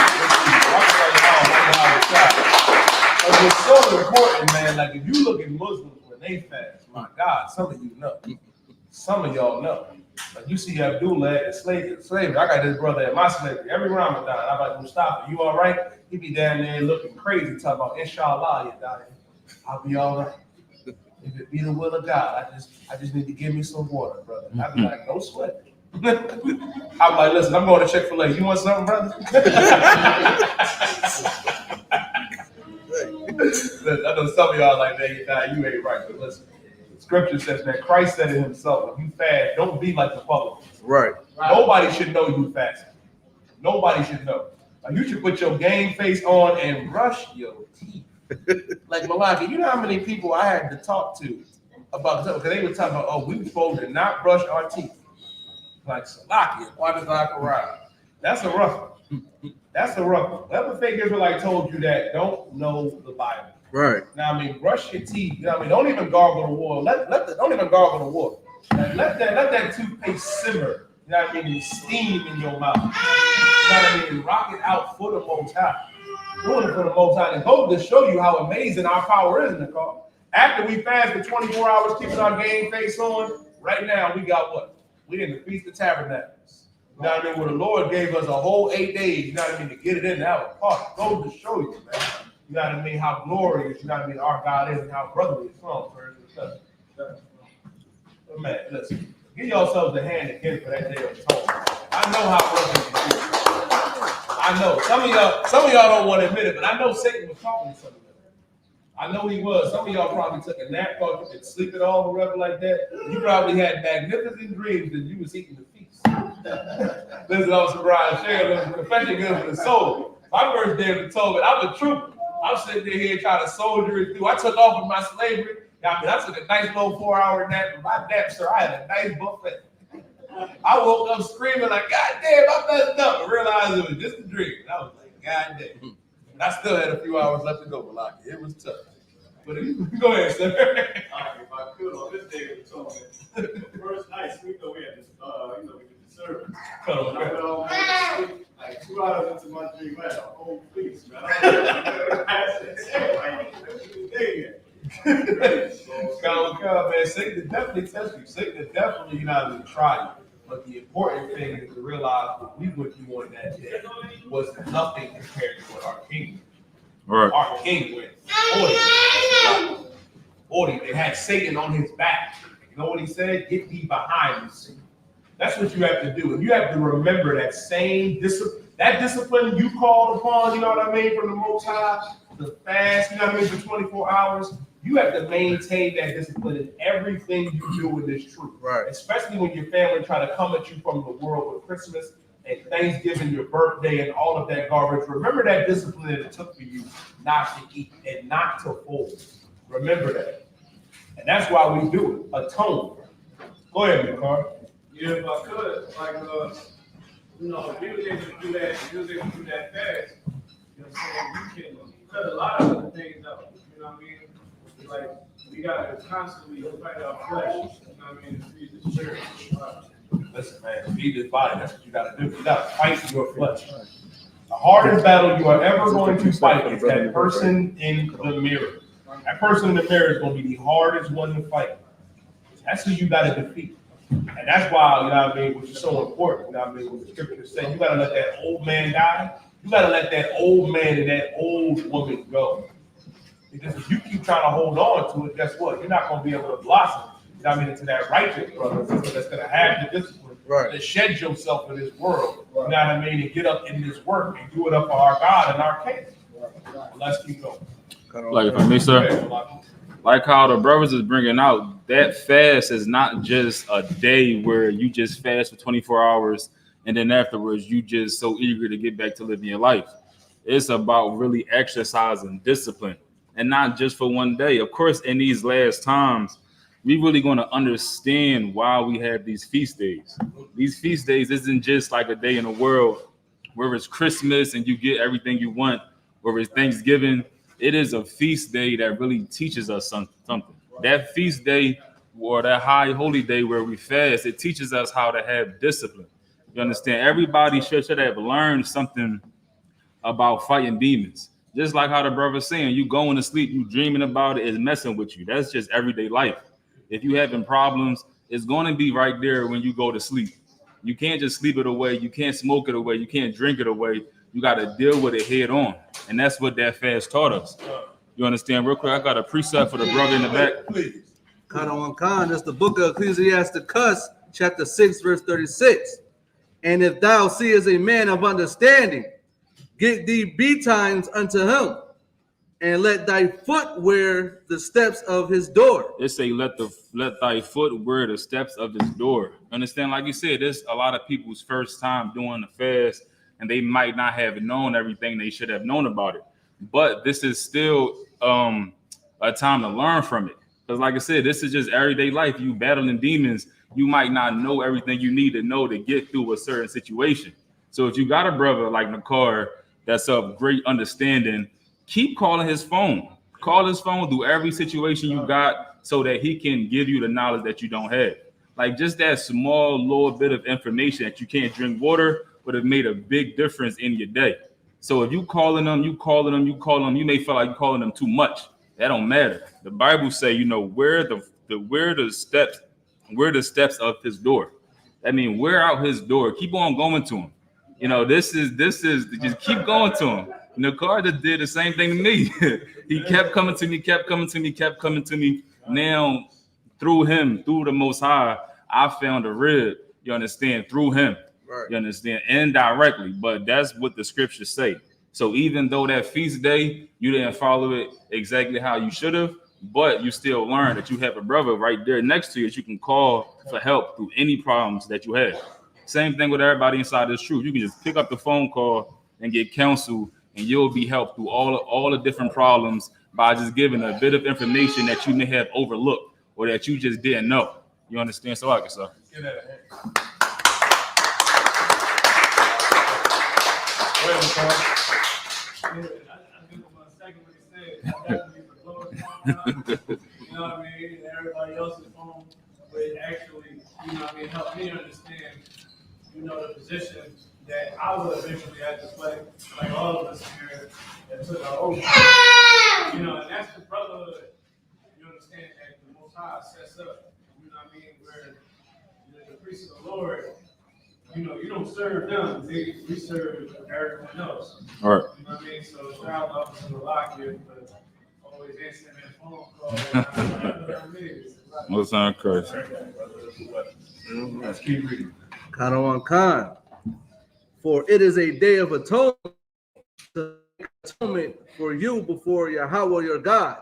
it's so important, man. Like if you look at Muslims when they fast, my God, some of you know. Some of y'all know. Like you see Abdullah at the slavery. I got this brother at my slavery. Every Ramadan, I'm like, Mustafa, you all right? He be down there looking crazy, talking about inshallah, you dying. I'll be all right. If it be the will of God, I just need to give me some water, brother. I'd be like, no sweat. I'm like, listen, I'm going to Chick-fil-A. You want something, brother? I know some of y'all like that. You ain't right, but listen. Scripture says that Christ said it himself, when you fast, don't be like the publicans. Right. Nobody should know you fasting. Nobody should know. Like you should put your game face on and brush your teeth. Like Malaki, you know how many people I had to talk to about this? Because they were talking about, oh, we were supposed to not brush our teeth. Like Salaki, why does I arrive? That's a rough one. That's a rough one. Whoever fake Israelite told you that don't know the Bible. Right. Now I mean, brush your teeth. You know what I mean? Don't even gargle the water. Don't even gargle the water. Like, let that toothpaste simmer. You know what I mean? Steam in your mouth. You know what I mean? Rock it out for the Most High. Doing it for the Most High. And hope to show you how amazing our power is in the car. After we fast for 24 hours, keeping our game face on, right now we got what? We're in the Feast of Tabernacles. You know what I mean? Where the Lord gave us a whole 8 days, you know what I mean, to get it in and have a party. Go to show you, man. You know what I mean? How glorious, you know what I mean, our God is and how brotherly it's from. But man, listen, give yourselves a hand again for that day of atonement. I know how brotherly it is. I know. Some of y'all don't want to admit it, but I know Satan was talking to some of them. I know he was. Some of y'all probably took a nap, thought you could sleep it all, or whatever like that. You probably had magnificent dreams that you was eating the feast. Listen, I'm surprised. Sharing confession good for the soul. My first day of atonement, I'm a trooper. I'm sitting there here trying to soldier it through. I took off of my slavery. I mean, I took a nice little 4-hour nap. And my nap, sir, I had a nice buffet. I woke up screaming like, God damn, I messed up. I realized it was just a dream. And I was like, God damn. And I still had a few hours left to go, Malaki. It was tough. But go ahead, sir. All right, if I could, on this day of atonement, first night, we know we had this, we did the service. I went on to sleep like 2 hours into my dream. I had a whole feast, man. I Come, man. Satan definitely test you. Satan definitely, you know, try you. But the important thing is to realize what we went through on that day was nothing compared to what our king did. Right. Our king went 40. They had Satan on his back. You know what he said? Get thee behind me, Satan. That's what you have to do. And you have to remember that same discipline, that discipline you called upon, you know what I mean, from the Most High, the fast, you know what I mean, for 24 hours. You have to maintain that discipline in everything you do in this truth. Right. Especially when your family try to come at you from the world with Christmas and Thanksgiving, your birthday, and all of that garbage. Remember that discipline that it took for you not to eat and not to fold. Remember that. And that's why we do it. Atone. Go ahead, McCarr. Yeah, if I could, like, if you was able to do that, fast, you know what I'm saying, you can cut a lot of other things out, you know what I mean? Like, we gotta constantly fight our flesh, you know what I mean, to feed the spirit. Listen, man, feed this body. That's what you gotta do. You gotta fight your flesh. The hardest battle you are ever going to fight is that person in the mirror. That person in the mirror is going to be the hardest one to fight. That's who you gotta defeat. And that's why, you know what I mean, which is so important, you know what I mean, what the scriptures say, you gotta let that old man die. You gotta let that old man and that old woman go. Because if you keep trying to hold on to it, guess what? You're not going to be able to blossom, you know what I mean, into that righteous brother that's going to have the discipline to shed yourself in this world, you know what I mean, and get up in this work and do it up for our God and our King. Let's keep going. Like if I may, sir, like how the brothers is bringing out, that fast is not just a day where you just fast for 24 hours and then afterwards you just so eager to get back to living your life. It's about really exercising discipline. And not just for one day. Of course, in these last times, we really going to understand why we have these feast days. These feast days isn't just like a day in the world where it's Christmas and you get everything you want, where it's Thanksgiving. It is a feast day that really teaches us something. That feast day or that high holy day where we fast, it teaches us how to have discipline. You understand? Everybody should have learned something about fighting demons. Just like how the brother's saying, you going to sleep, you dreaming about it, it's messing with you. That's just everyday life. If you having problems, it's going to be right there when you go to sleep. You can't just sleep it away. You can't smoke it away. You can't drink it away. You got to deal with it head on. And that's what that fast taught us. You understand? Real quick, I got a precept for the brother in the back. Please. Khan, that's the book of Ecclesiasticus, chapter 6, verse 36. And if thou seest a man of understanding, get thee betimes unto him, and let thy foot wear the steps of his door. It say, let thy foot wear the steps of his door. Understand? Like you said, this a lot of people's first time doing the fast, and they might not have known everything they should have known about it. But this is still a time to learn from it. Because like I said, this is just everyday life. You battling demons, you might not know everything you need to know to get through a certain situation. So if you got a brother like Nakar that's of great understanding, keep calling his phone. Call his phone through every situation you got so that he can give you the knowledge that you don't have. Like just that small little bit of information that you can't drink water would have made a big difference in your day. So if you calling them, you may feel like you're calling them too much. That don't matter. The Bible say, where the steps of his door. That means wear out his door. Keep on going to him. This is just keep going to him. Nakar just did the same thing to me. He kept coming to me. Now, through him, through the Most High, I found a rib. You understand? Through him. Right. You understand? Indirectly, but that's what the scriptures say. So even though that feast day, you didn't follow it exactly how you should have, but you still learn that you have a brother right there next to you that you can call for help through any problems that you have. Same thing with everybody inside this truth. You can just pick up the phone call and get counsel, and you'll be helped through all the different problems by just giving a bit of information that you may have overlooked or that you just didn't know. You understand? So I guess so. I think I'm gonna second what he said. Definitely for close phone, you know what I mean? And everybody else's phone would actually, help me understand, the position that I will eventually have to play, like all of us here that took our oath. And that's the brotherhood, you understand, that the Most High sets up, where the priests of the Lord, you don't serve them, we serve everyone else. All right. You know what I mean? So shout out to the lock here for always answering that phone call. Most on Christ. Let's keep reading. Khan. For it is a day of atonement for you before Yahweh your God.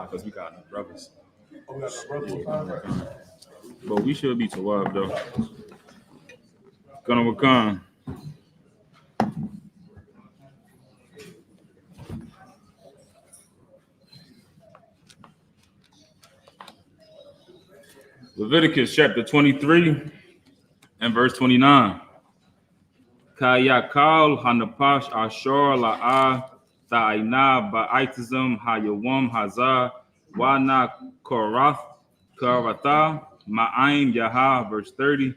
Because we got no brothers. But we should be Tawab though. Gonna come. Leviticus chapter 23 and verse 29. Kayakal hanapash ashor la'ah Tha'ina ba'itizum hayawam hazar wana karatha ma'aim yaha, verse 30.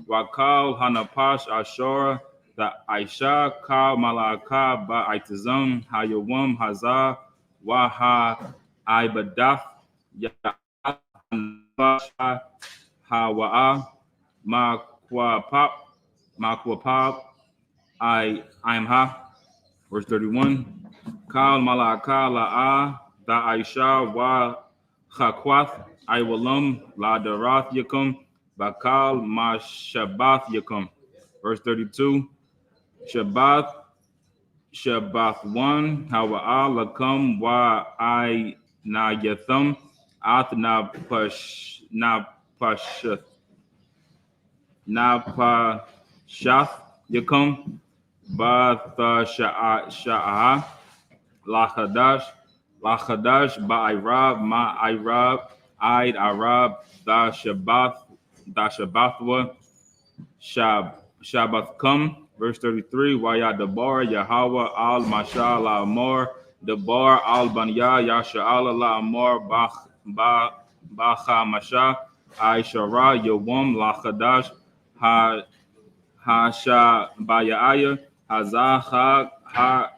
Wakal hanapash ashora the Aisha ka malaka ba'itizum hayawam hazar waha ibadath yaha hawa'a makwapap I'm ha. Verse 31. Kal malaka la'a da Aisha wa chakwath iwalam la darath yakum bakal ma shabath yakum. Verse 32. Shabbath 1 hawa'a lakum wa I na yathum ath na pashath yakum ba sha'a lachadash ba'irab ma'irab Eid arab da shabbathwa Shabbath come, verse 33. Waya debar Yahweh al mashal la amor debar al banya yasha'ala la amor bacha masha Aishara yawam la chadash ha bayaya hazah ha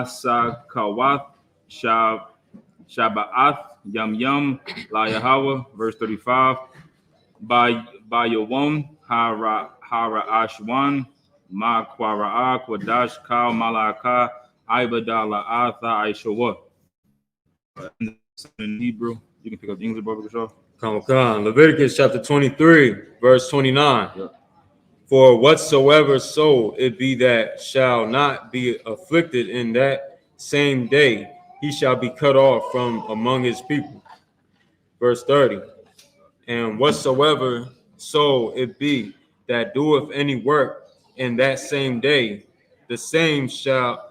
sakawath Shabbath yam la Yahweh, verse 35. By Yawam Hara Ashwan Ma Kwara'a Kwadash Kal Malaka Ibadala Atha Aishawa. In Hebrew, you can pick up the English Bible, Shaw. Come. Leviticus chapter 23, verse 29. Yep. For whatsoever soul it be that shall not be afflicted in that same day, he shall be cut off from among his people. Verse 30. And whatsoever soul it be that doeth any work in that same day, the same shall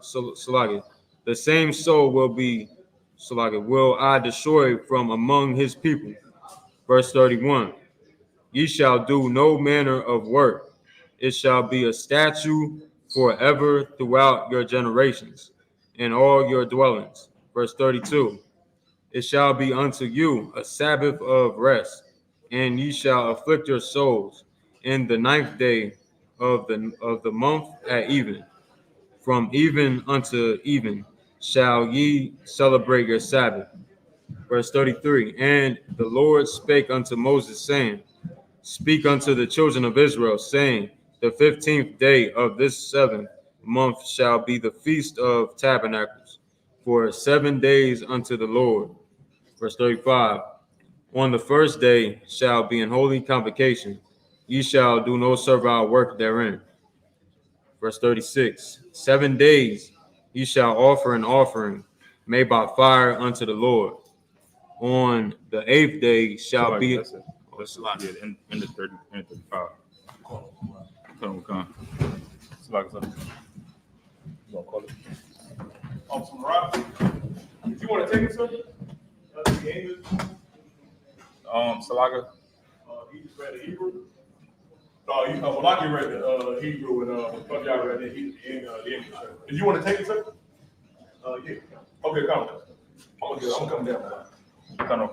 the same soul will I destroy from among his people. Verse 31. Ye shall do no manner of work. It shall be a statute forever throughout your generations in all your dwellings. Verse 32. It shall be unto you a Sabbath of rest, and ye shall afflict your souls in the 9th day of the month at even. From even unto even shall ye celebrate your Sabbath. Verse 33. And the Lord spake unto Moses, saying, Speak unto the children of Israel, saying, The 15th day of this 7th month shall be the Feast of Tabernacles, for 7 days unto the Lord. Verse 35. On the first day shall be an holy convocation. Ye shall do no servile work therein. Verse 36. 7 days ye shall offer an offering made by fire unto the Lord. On the 8th day shall be... In the 30 and 35. Come. It's like something. You gonna call it? Some rock. If you want to take it, sir? Salaga. He just read the Hebrew. No, well, I can read the Hebrew and y'all read the English. If you want to take it, sir? Yeah. Okay, come. I'm gonna come down. Come.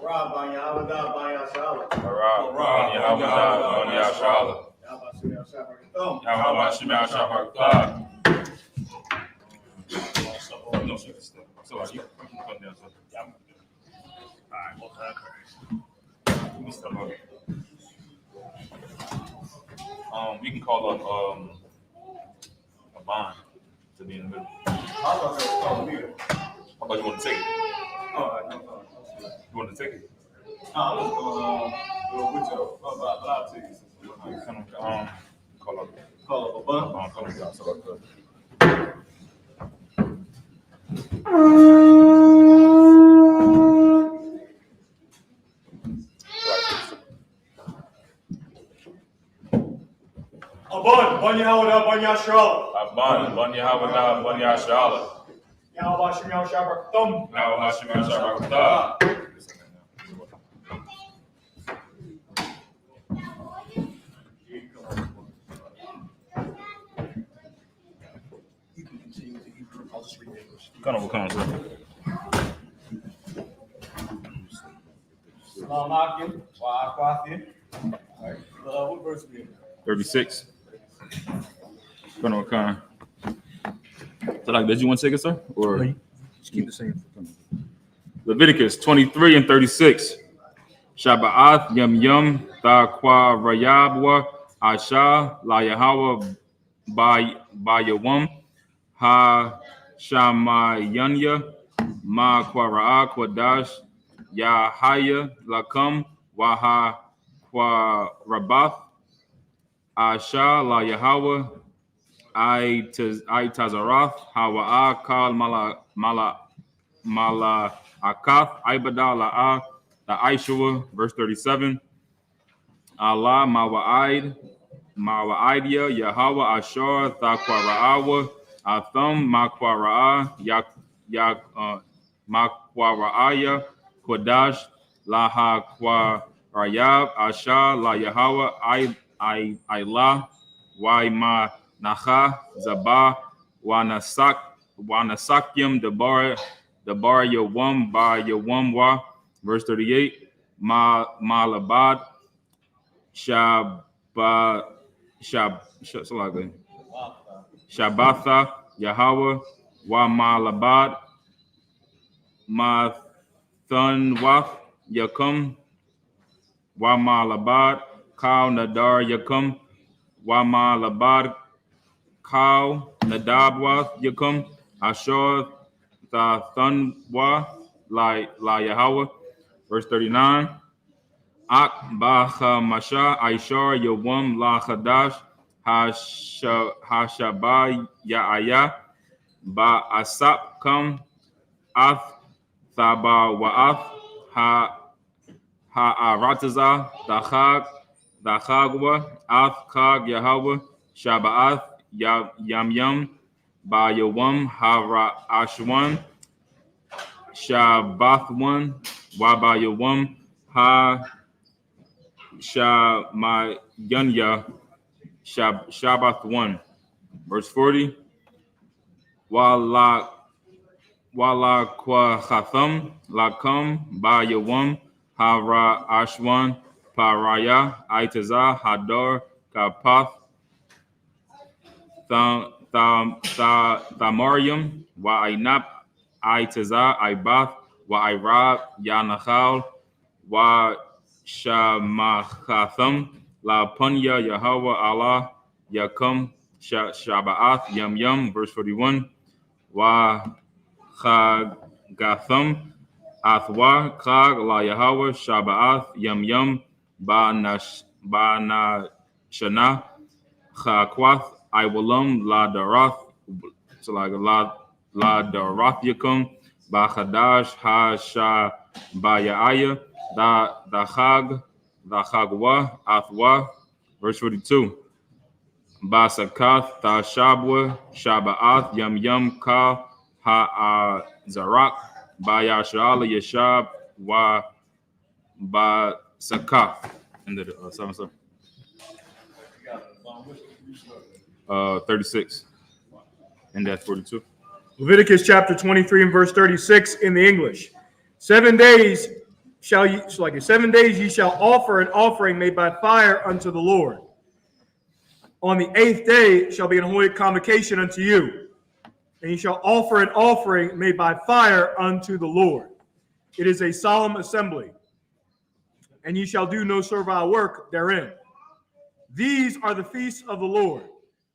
Rob by Yahanna by Yashala. No, she can stay. So you can come down. So. All right, well, we step up. We can call up a bond to be in the middle. How about you want to take it? You want to take it? I'm just going with you. I'll take it. Call up Call up a bun. Call up so good. Abon Yahweh, Abon Yashala. Abon Yahweh, Abon Yashala. Yahweh Hashem Yahweh Shabbat Thum. Now Hashem Shabbat. Come on, come on, sir. Shalom Akim, wa Akwafia. What verse we in? 36. Come on, come on. So, like, did you want to take it, sir? Or Just keep the same. Leviticus 23 and 36. Shabbat Yom Yom Taqwa Rayabwa Asha La Yahweh by Yawam Ha Shamayanya Ma Kwara'a Kwadash Yahaya Lakam Waha Kwarabath Asha La Yahweh I Tazarath Hawa'a Kal Mala Akath Ibada La'a the Aishua, verse 37. Allah Mawa'idya Yahweh Ashar Thakwara'awa Atham Makwara'aya Kodash Laha Kwarayab Ashar La Yahweh Ilah Waima Nacha Zabah Wanasakyam Dabar Yawam Ba Yawam Wa. Verse 38, Malabad, Shabbatha, Yahweh, Wa Malabad, Mathunwath, Yakum, Wa Malabad, Kal Nadar Yakum, Wa Malabad, Kal Nadabwath Yakum, Ashor Thunwa, La Yahweh. Verse 39, Ak Bacha Masha Aishar Yawam La Chadash Hashabah Ya'aya Ba Asap Kam Ath Thaba Wa'ath Ha'arataza Dachagwa Ath Kag Yahweh Shaba'ath Yam Ba Yawam Hara Ashwan Shabbath1 Waba Yawam Ha Shamayanya Shabbath 1. Verse 40. Wala Kwa Chatham Lakam Ba Yawam Hara Ashwan Paraya Aitaza Hadar Kapath Thamarium Wa Ainap Aitaza Ibath Wa Irab Yanachal Wa Shamachatham La Punya Yahweh Allah Yakum Shaba'ath Yam verse 41 Wa Chagatham Athwa Chag La Yahweh Shaba'ath Yam Ba Shana Chakwath Iwalam La Darath so like La Darath Yakum Ba Chadash Ha Shabayaya Da Chagwa Athwa, verse 42. Basakath Da Shabwa Shaba'ath Yam Ka Zarak Bayashala Yashab Wa Basakath. And the 36. And that's 42. Leviticus chapter 23 and verse 36 in the English. 7 days shall ye, so like 7 days ye shall offer an offering made by fire unto the Lord. On the 8th day shall be an holy convocation unto you, and ye shall offer an offering made by fire unto the Lord. It is a solemn assembly, and ye shall do no servile work therein. These are the feasts of the Lord,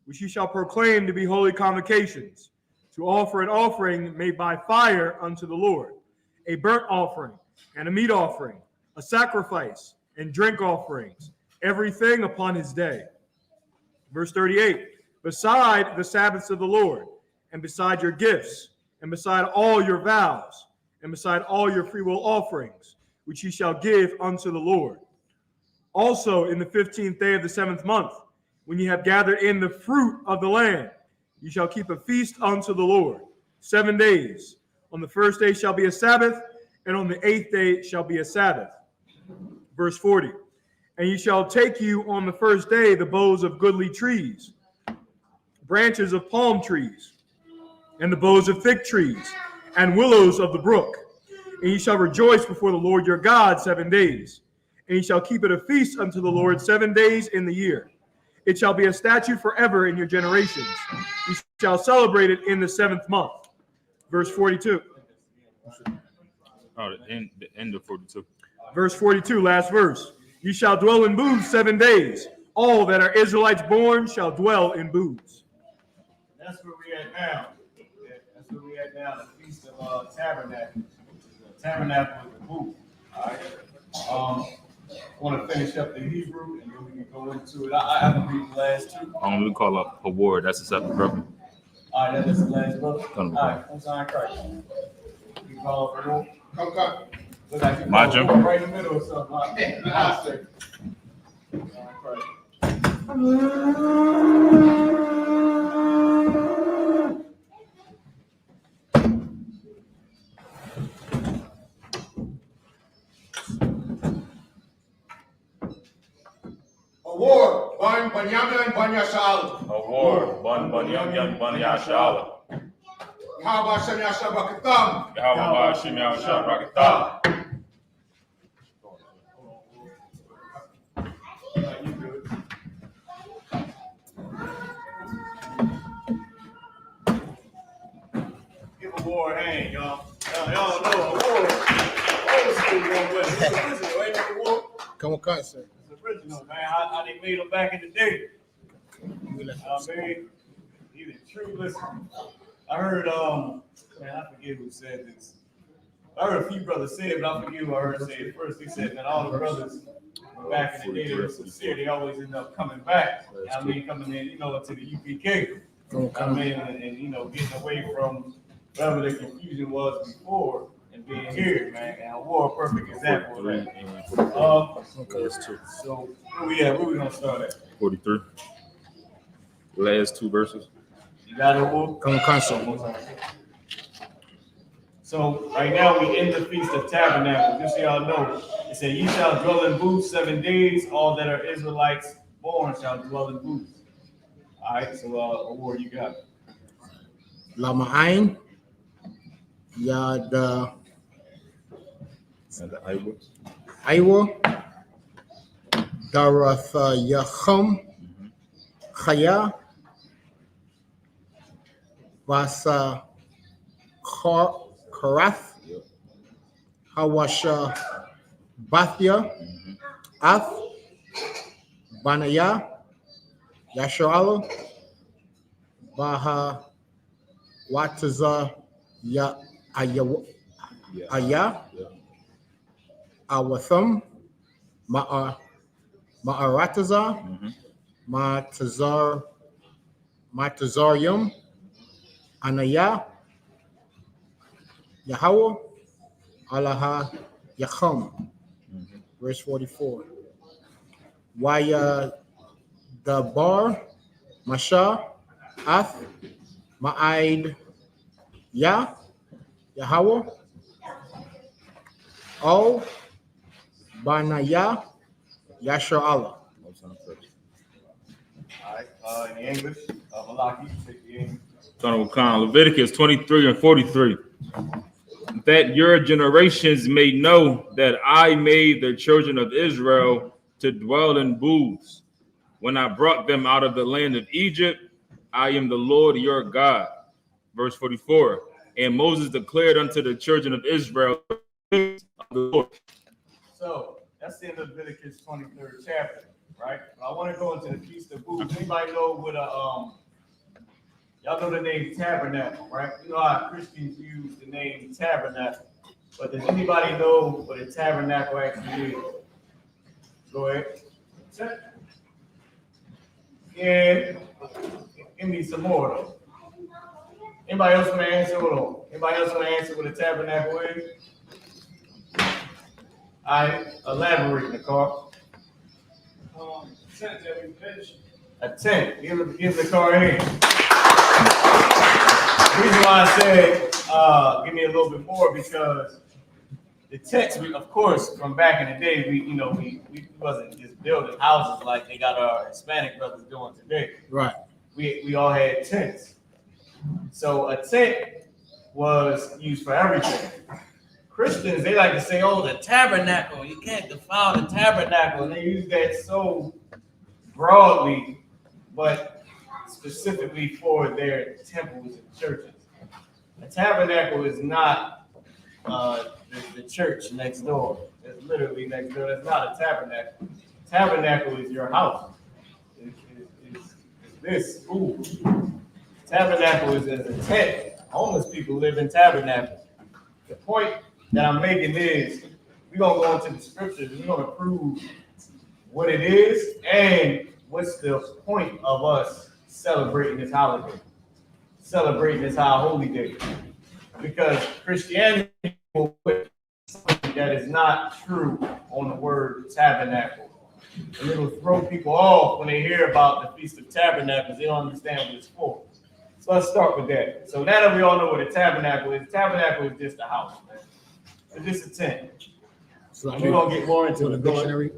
which ye shall proclaim to be holy convocations, to offer an offering made by fire unto the Lord, a burnt offering and a meat offering, a sacrifice and drink offerings, everything upon his day. Verse 38, beside the Sabbaths of the Lord, and beside your gifts, and beside all your vows, and beside all your freewill offerings, which ye shall give unto the Lord. Also in the 15th day of the 7th month, when ye have gathered in the fruit of the land, ye shall keep a feast unto the Lord 7 days. On the first day shall be a Sabbath, and on the 8th day shall be a Sabbath. Verse 40, and ye shall take you on the first day the boughs of goodly trees, branches of palm trees, and the boughs of fig trees, and willows of the brook. And ye shall rejoice before the Lord your God 7 days. And ye shall keep it a feast unto the Lord 7 days in the year. It shall be a statute forever in your generations. You shall celebrate it in the 7th month. Verse 42. Oh, the end of 42. Verse 42, last verse. You shall dwell in booths 7 days. All that are Israelites born shall dwell in booths. That's where we at now. That's where we at now, the Feast of Tabernacles. The tabernacle is the booth. All right. I want to finish up the Hebrew and then we can go into it. I haven't read the last two. We call up award. That's a separate brother. All right, that's the last book. All Come right, I'm sorry, Christ. You call up for more? Come. Look like you My call jump. up right in the middle or something. I'll say. All right, Christ. Award, Ban Banyamin Banyashal. Award. Bun Yum Bun Yashala. How about Shem Yashabakatam? Yahweh Shem Yahweh Give a war a hand, y'all. Y'all know a war. Old school one, but it's original. Ain't no war. Come on, concert. It's original, man. How they made them back in the day. I mean, he's a true listener. I heard, man, I forget who said this. I heard a few brothers say it, but I forget who I heard say it first. They said that all the brothers back in the day, they were sincere. They always end up coming back. I mean, coming in, into the UPK. I mean, and getting away from whatever the confusion was before and being here, man. And war, a perfect example of that. So where we at? Where we gonna start at? 43. Last two verses. You got it, Wolf? Come on, concert. So right now we in the Feast of Tabernacles. Just so y'all know, it said, "Ye shall dwell in booths 7 days. All that are Israelites born shall dwell in booths." All right. So, what you got? Lama Ain. Yad Iowa. Darath Yacham. Chaya. Vasa Karath. Hawasha Bathia. Ath. Banaya. Yasharala. Baha Wataza Ya Aya Awatham Ma'arataza Matazarium Anaya Yahweh Alaha Yacham. Verse 44. Waya Dabar Masha Ath Ma'aid Yahweh O Banaya Yashar Allah. All right. In the English, Malaki, take the English. Son of Khan, Leviticus 23 and 43. That your generations may know that I made the children of Israel to dwell in booths. When I brought them out of the land of Egypt, I am the Lord your God. Verse 44. And Moses declared unto the children of Israel the Lord. So that's the end of Leviticus 23rd chapter, right? But I want to go into the Feast of Booths. Anybody know what y'all know the name tabernacle, right? You know how Christians use the name tabernacle, but does anybody know what a tabernacle actually is? Go ahead. Yeah, give me some more though. Anybody else want to answer? Hold on. Anybody else want to answer what a tabernacle is? I elaborate, Nicole. Tent that we pitch. A tent. Give the car a hand. The reason why I said give me a little bit more because the tents, of course, from back in the day, we wasn't just building houses like they got our Hispanic brothers doing today. Right. We all had tents. So a tent was used for everything. Christians, they like to say, oh, the tabernacle, you can't defile the tabernacle. And they use that so broadly, but specifically for their temples and churches. A tabernacle is not the church next door. It's literally next door. That's not a tabernacle. Tabernacle is your house. It's this school. Tabernacle is as a tent. Homeless people live in tabernacles. The point that I'm making is we're going to go into the scriptures and we're going to prove what it is and what's the point of us celebrating this holiday, celebrating this high holy day. Because Christianity will put something that is not true on the word tabernacle. And it'll throw people off when they hear about the Feast of Tabernacles. They don't understand what it's for. So let's start with that. So now that we all know what a tabernacle is is just a house, man. It's just a tent. So we're going to get more into the dictionary.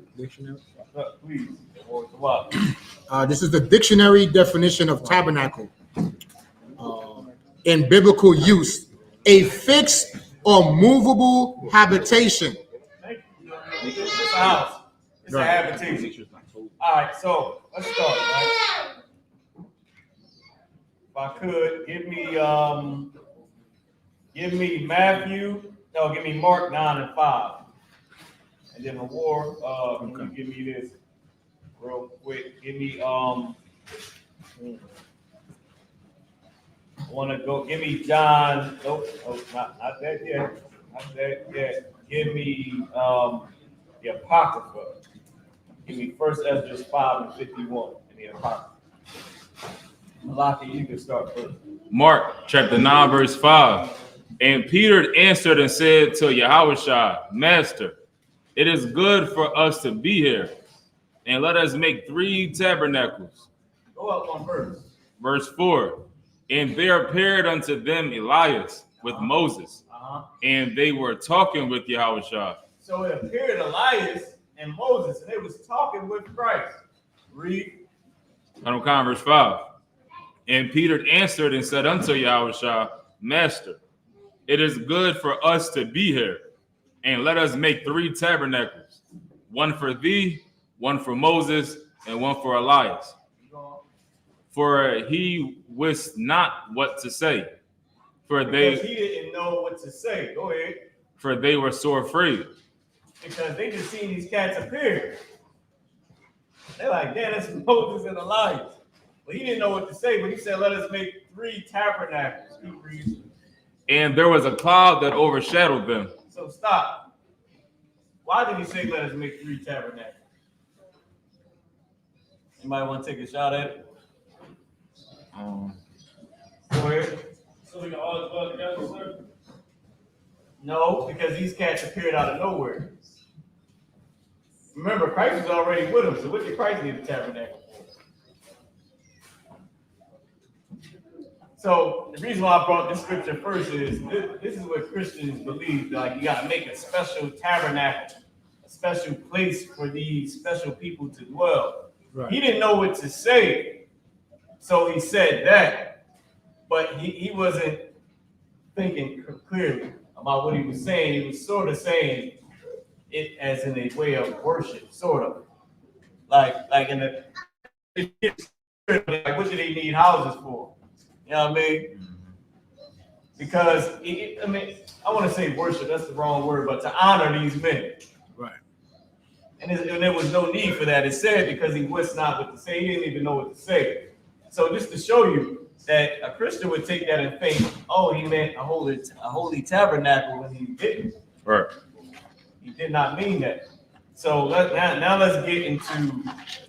Please. This is the dictionary definition of tabernacle. In biblical use, a fixed or movable habitation. It's a house. It's a habitation. All right, so let's start, right? If I could, give me Mark 9 and 5. And then can you give me this real quick? Give me give me John. Nope, not that yet. Not that yet. Give me the Apocrypha. Give me 1 Esdras 5 and 51 in the Apocrypha. Malaki, you can start first. Mark chapter 9, verse 5. And Peter answered and said to Yahushua, Master, it is good for us to be here, and let us make 3 tabernacles. Go up one verse. Verse 4. And there appeared unto them Elias with Moses, and they were talking with Yahushua. So it appeared Elias and Moses, and they was talking with Christ. Read. Verse 5. And Peter answered and said unto Yahushua, Master, it is good for us to be here, and let us make 3 tabernacles, one for thee, one for Moses, and one for Elias. For he wist not what to say, he didn't know what to say. Go ahead. For they were so afraid. Because they just seen these cats appear. They're like, damn, that's Moses and Elias. But he didn't know what to say, but he said, let us make 3 tabernacles. And there was a cloud that overshadowed them. So stop. Why did he say, let us make 3 tabernacles? Anybody want to take a shot at it? Go ahead. So we can all dwell together, sir? No, because these cats appeared out of nowhere. Remember, Christ was already with them, so what did Christ need a tabernacle for? So the reason why I brought this scripture first is this is what Christians believe, like you got to make a special tabernacle, a special place for these special people to dwell. Right. He didn't know what to say, so he said that, but he wasn't thinking clearly about what he was saying. He was sort of saying it as in a way of worship, sort of like in the like what do they need houses for? You know what I mean? Because I want to say worship, that's the wrong word, but to honor these men. Right. And there was no need for that. It said because he wist not what to say, he didn't even know what to say. So just to show you that a Christian would take that and think, oh, he meant a holy tabernacle when he didn't. Right. He did not mean that. So now let's get into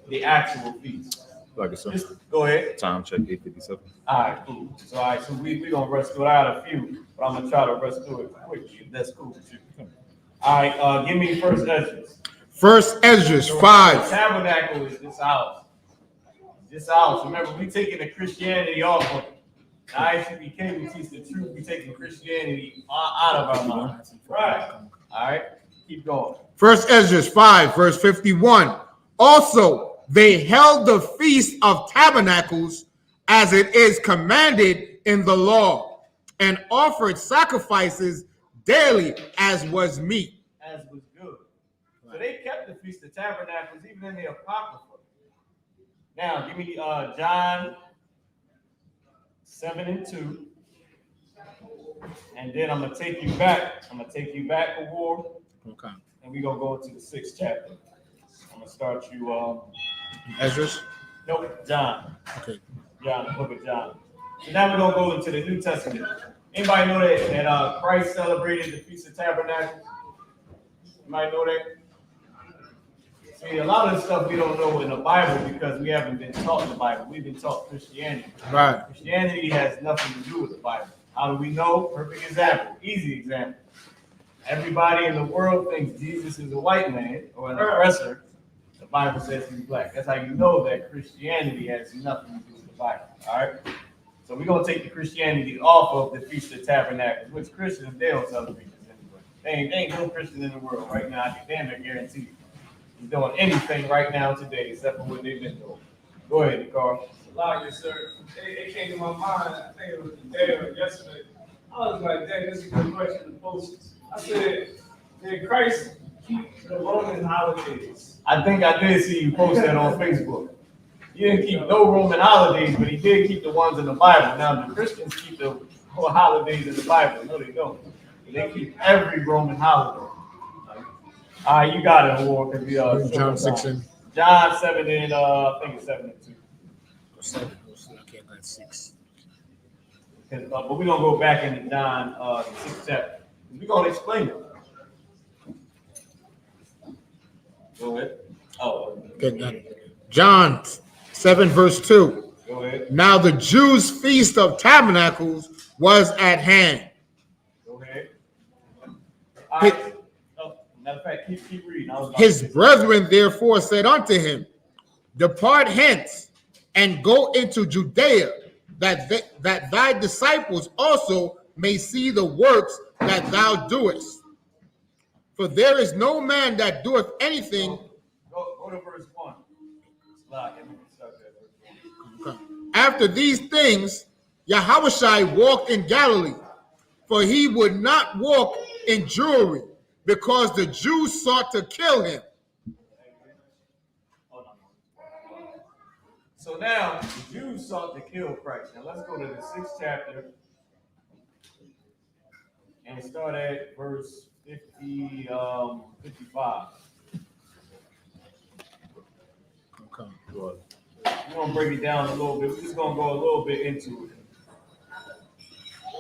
the actual feast. Like sir. Just go ahead. Time check 8:57. All right, cool. So we gonna rush through it. I had a few, but I'm gonna try to rush through it quickly. That's cool with you. All right, give me 1 Esdras. 1 Esdras 5. The tabernacle is this house. This house. Remember, we taking the Christianity off of it. The I.S.U.P.K, we teach the truth. We taking Christianity out of our minds. Right. All right. Keep going. 1 Esdras 5, verse 51. Also, they held the Feast of Tabernacles as it is commanded in the law, and offered sacrifices daily as was meet. As was good. So they kept the Feast of Tabernacles even in the Apocrypha. Now, give me John 7:2. And then I'm gonna take you back. I'm gonna take you back a war. Okay. And we're gonna go into the 6th chapter. I'm gonna start you Esdras? nope, John. Okay. John, the book of John. So now we're gonna go into the New Testament. Anybody know that Christ celebrated the Feast of Tabernacles? You might know that. See, a lot of the stuff we don't know in the Bible because we haven't been taught the Bible. We've been taught Christianity. Right. Christianity has nothing to do with the Bible. How do we know? Perfect example, easy example. Everybody in the world thinks Jesus is a white man or an oppressor. The Bible says he's black. That's how you know that Christianity has nothing to do with the Bible. All right. So we're gonna take the Christianity off of the Feast of Tabernacles, which Christians they don't celebrate this anyway. They ain't no Christian in the world right now. I can damn near guarantee you. He's doing anything right now today except for what they've been doing. Go ahead, Carl. Yes, sir. It came to my mind, I think it was today or yesterday. I was like, dang, this is a good question to post. I said, did Christ keep the Roman holidays? I think I did see you post that on Facebook. He didn't keep no Roman holidays, but he did keep the ones in the Bible. Now, the Christians keep the holidays in the Bible. No, they don't. They keep every Roman holiday. All right, you got it, War, because we are John 6 and John 7 and I think it's 7 and 2. 7. Okay, that's 6. But we're gonna go back into John the 6th chapter. We're gonna explain it. Go ahead. Oh, Okay, John 7 verse 2. go ahead. Now the Jews' Feast of Tabernacles was at hand. Go ahead. All right. Oh, matter of fact, keep reading. His brethren therefore said unto him, Depart hence and go into Judea, that thy disciples also may see the works that thou doest. For there is no man that doeth anything. Go to verse 1. After these things, Yahushua walked in Galilee, for he would not walk in Jewry, because the Jews sought to kill him. So now the Jews sought to kill Christ. Now let's go to the 6th chapter and start at verse 55. Okay. We're gonna break it down a little bit. We're just gonna go a little bit into it.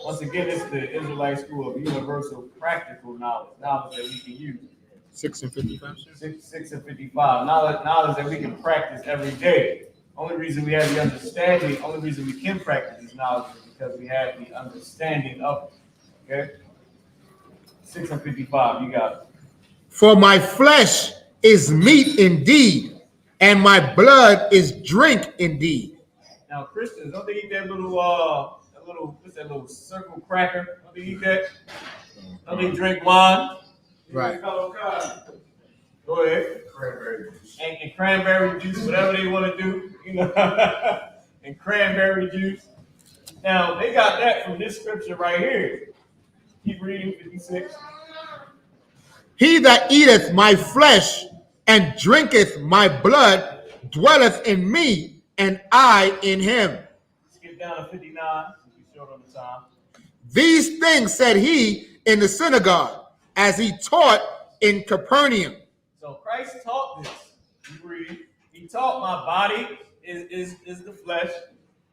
Once again, it's the Israelite school of universal practical knowledge that we can use. 6 and 55. 6 and 55. Knowledge that we can practice every day. Only reason we have the understanding, only reason we can practice this knowledge is because we have the understanding of it. Okay? 6 and 55, you got it. For my flesh is meat indeed, and my blood is drink indeed. Now, Christians, don't they eat that little, what's that little circle cracker? Don't they eat that? Don't they drink wine? Right. Go ahead. Cranberry juice. And cranberry juice, whatever they want to do, you know, and cranberry juice. Now, they got that from this scripture right here. Keep reading 56. He that eateth my flesh and drinketh my blood dwelleth in me, and I in him. Skip down to 59. Be short on the time. These things said he in the synagogue, as he taught in Capernaum. So Christ taught this. You read. He taught my body is the flesh,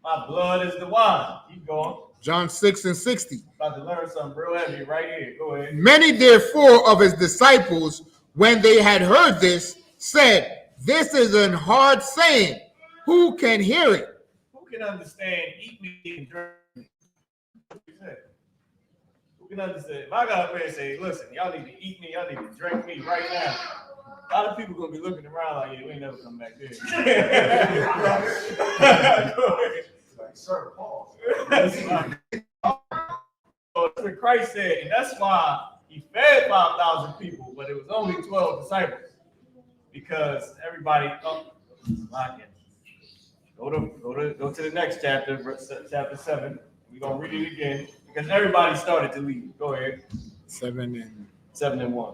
my blood is the wine. Keep going. John 6 and 60. About to learn something real heavy right here. Go ahead. Many therefore of his disciples, when they had heard this, said, This is an hard saying. Who can hear it? Who can understand? Eat me and drink me. Who can understand? If I got up here and say, listen, y'all need to eat me, y'all need to drink me right now. A lot of people gonna be looking around like, yeah, we ain't never come back there. Like, sir, Paul. That's what Christ said, and that's why he fed 5,000 people, but it was only 12 disciples. Because everybody lock in. Go to the next chapter, chapter 7. We're gonna read it again because everybody started to leave. Go ahead. 7 and 1.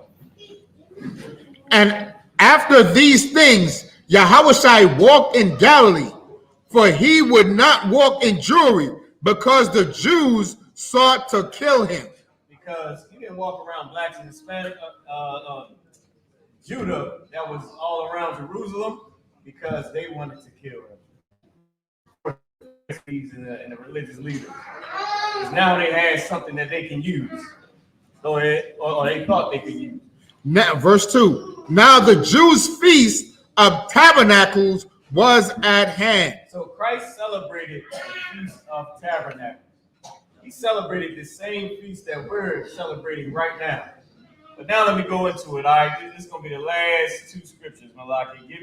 And after these things, Yahushua walked in Galilee, for he would not walk in Jewry, because the Jews sought to kill him. Because he didn't walk around blacks and Hispanic, Judah, that was all around Jerusalem, because they wanted to kill him. And the religious leaders. Because now they had something that they can use. Go ahead, or they thought they could use. Now, verse 2. Now the Jews' Feast of Tabernacles was at hand. So Christ celebrated the Feast of Tabernacles. He celebrated the same feast that we're celebrating right now. But now let me go into it. All right, this is gonna be the last two scriptures, Malaki. Give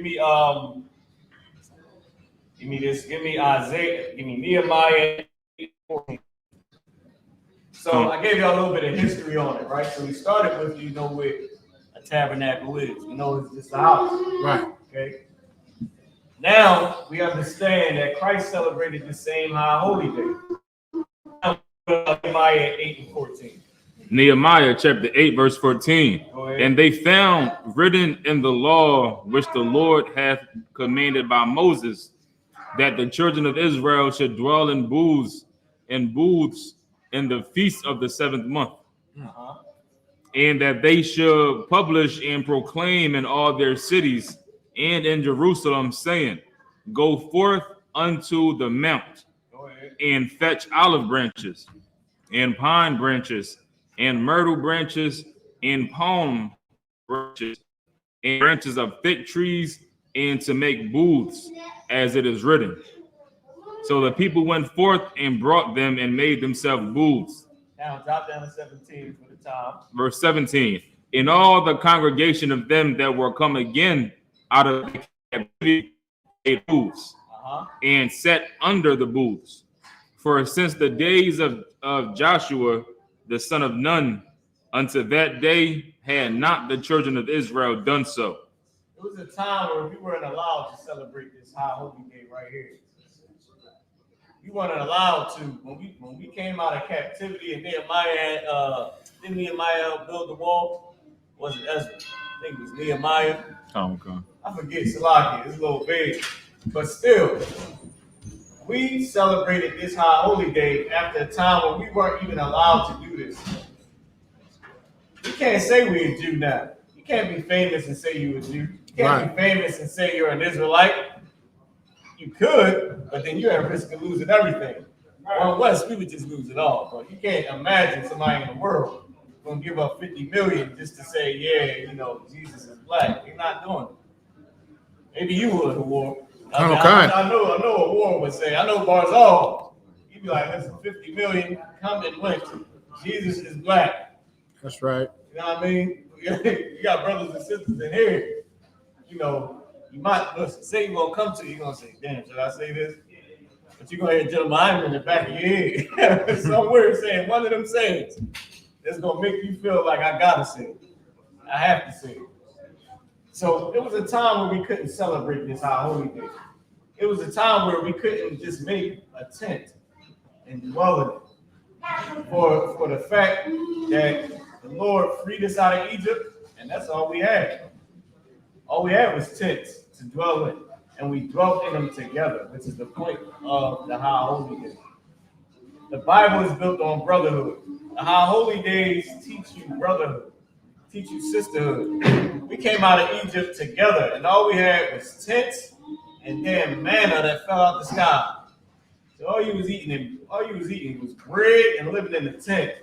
me this. Give me Isaiah. Give me Nehemiah 14. So I gave you a little bit of history on it, right? So we started with what a tabernacle is. It's just a house, Right. Okay. Now we understand that Christ celebrated the same high holy day. Nehemiah 8 and 14. Nehemiah chapter 8, verse 14. And they found written in the law which the Lord hath commanded by Moses, that the children of Israel should dwell in booths in the feast of the 7th month, and that they should publish and proclaim in all their cities and in Jerusalem, saying, Go forth unto the mount, and fetch olive branches, and pine branches, and myrtle branches, and palm branches, and branches of thick trees, and to make booths, as it is written. So the people went forth and brought them and made themselves booths. Now drop down to 17 for the time. Verse 17. In all the congregation of them that were come again out of the captivity made booths, and set under the booths. For since the days of Joshua, the son of Nun, unto that day had not the children of Israel done so. It was a time where we weren't allowed to celebrate this high holy day right here. We weren't allowed to. When we came out of captivity and didn't Nehemiah build the wall? Was it Ezra? I think it was Nehemiah. Oh, okay. I forget, Salaki, it's a little vague. But still, we celebrated this high holy day after a time when we weren't even allowed to do this. You can't say we're a Jew now. You can't be famous and say you're a Jew. You can't be famous and say you're an Israelite. You could, but then you're at risk of losing everything. Or unless we would just lose it all. But you can't imagine somebody in the world going to give up 50 million just to say, Jesus is black. You're not doing it. Maybe you would, a war. I know a war would say, I know Barzal. He'd be like, listen, 50 million, come and went. Jesus is black. That's right. You know what I mean? You got brothers and sisters in here. You might say you're gonna come to, you're gonna say, damn, should I say this? But you're gonna hear Jeremiah in the back of your head. Somewhere saying one of them sayings that's gonna make you feel like I gotta say it. I have to say it. So it was a time where we couldn't celebrate this high holy day. It was a time where we couldn't just make a tent and dwell in it. For the fact that the Lord freed us out of Egypt, and that's all we had. All we had was tents to dwell in, and we dwelt in them together, which is the point of the high holy day. The Bible is built on brotherhood. The high holy days teach you brotherhood, teach you sisterhood. We came out of Egypt together, and all we had was tents and then manna that fell out the sky. So all you was eating was bread and living in the tent.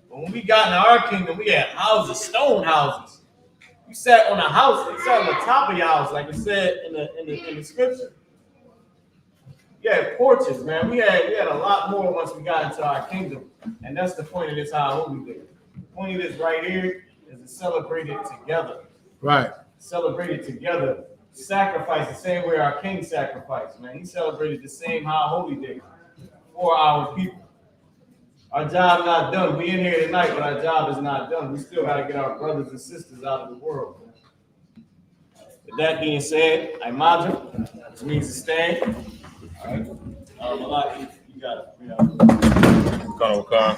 But when we got into our kingdom, we had houses, stone houses. You sat on a house, you sat on the top of your house, like it said in the scripture. You had porches, man. We had a lot more once we got into our kingdom. And that's the point of this high holy day. The point of this right here is to celebrate it together. Right. Celebrate it together. Sacrifice the same way our king sacrificed, man. He celebrated the same high holy day for our people. Our job not done. We in here tonight, but our job is not done. We still got to get our brothers and sisters out of the world. With that being said, I imagine, which means to stand. All right. You got it. Colonel Khan.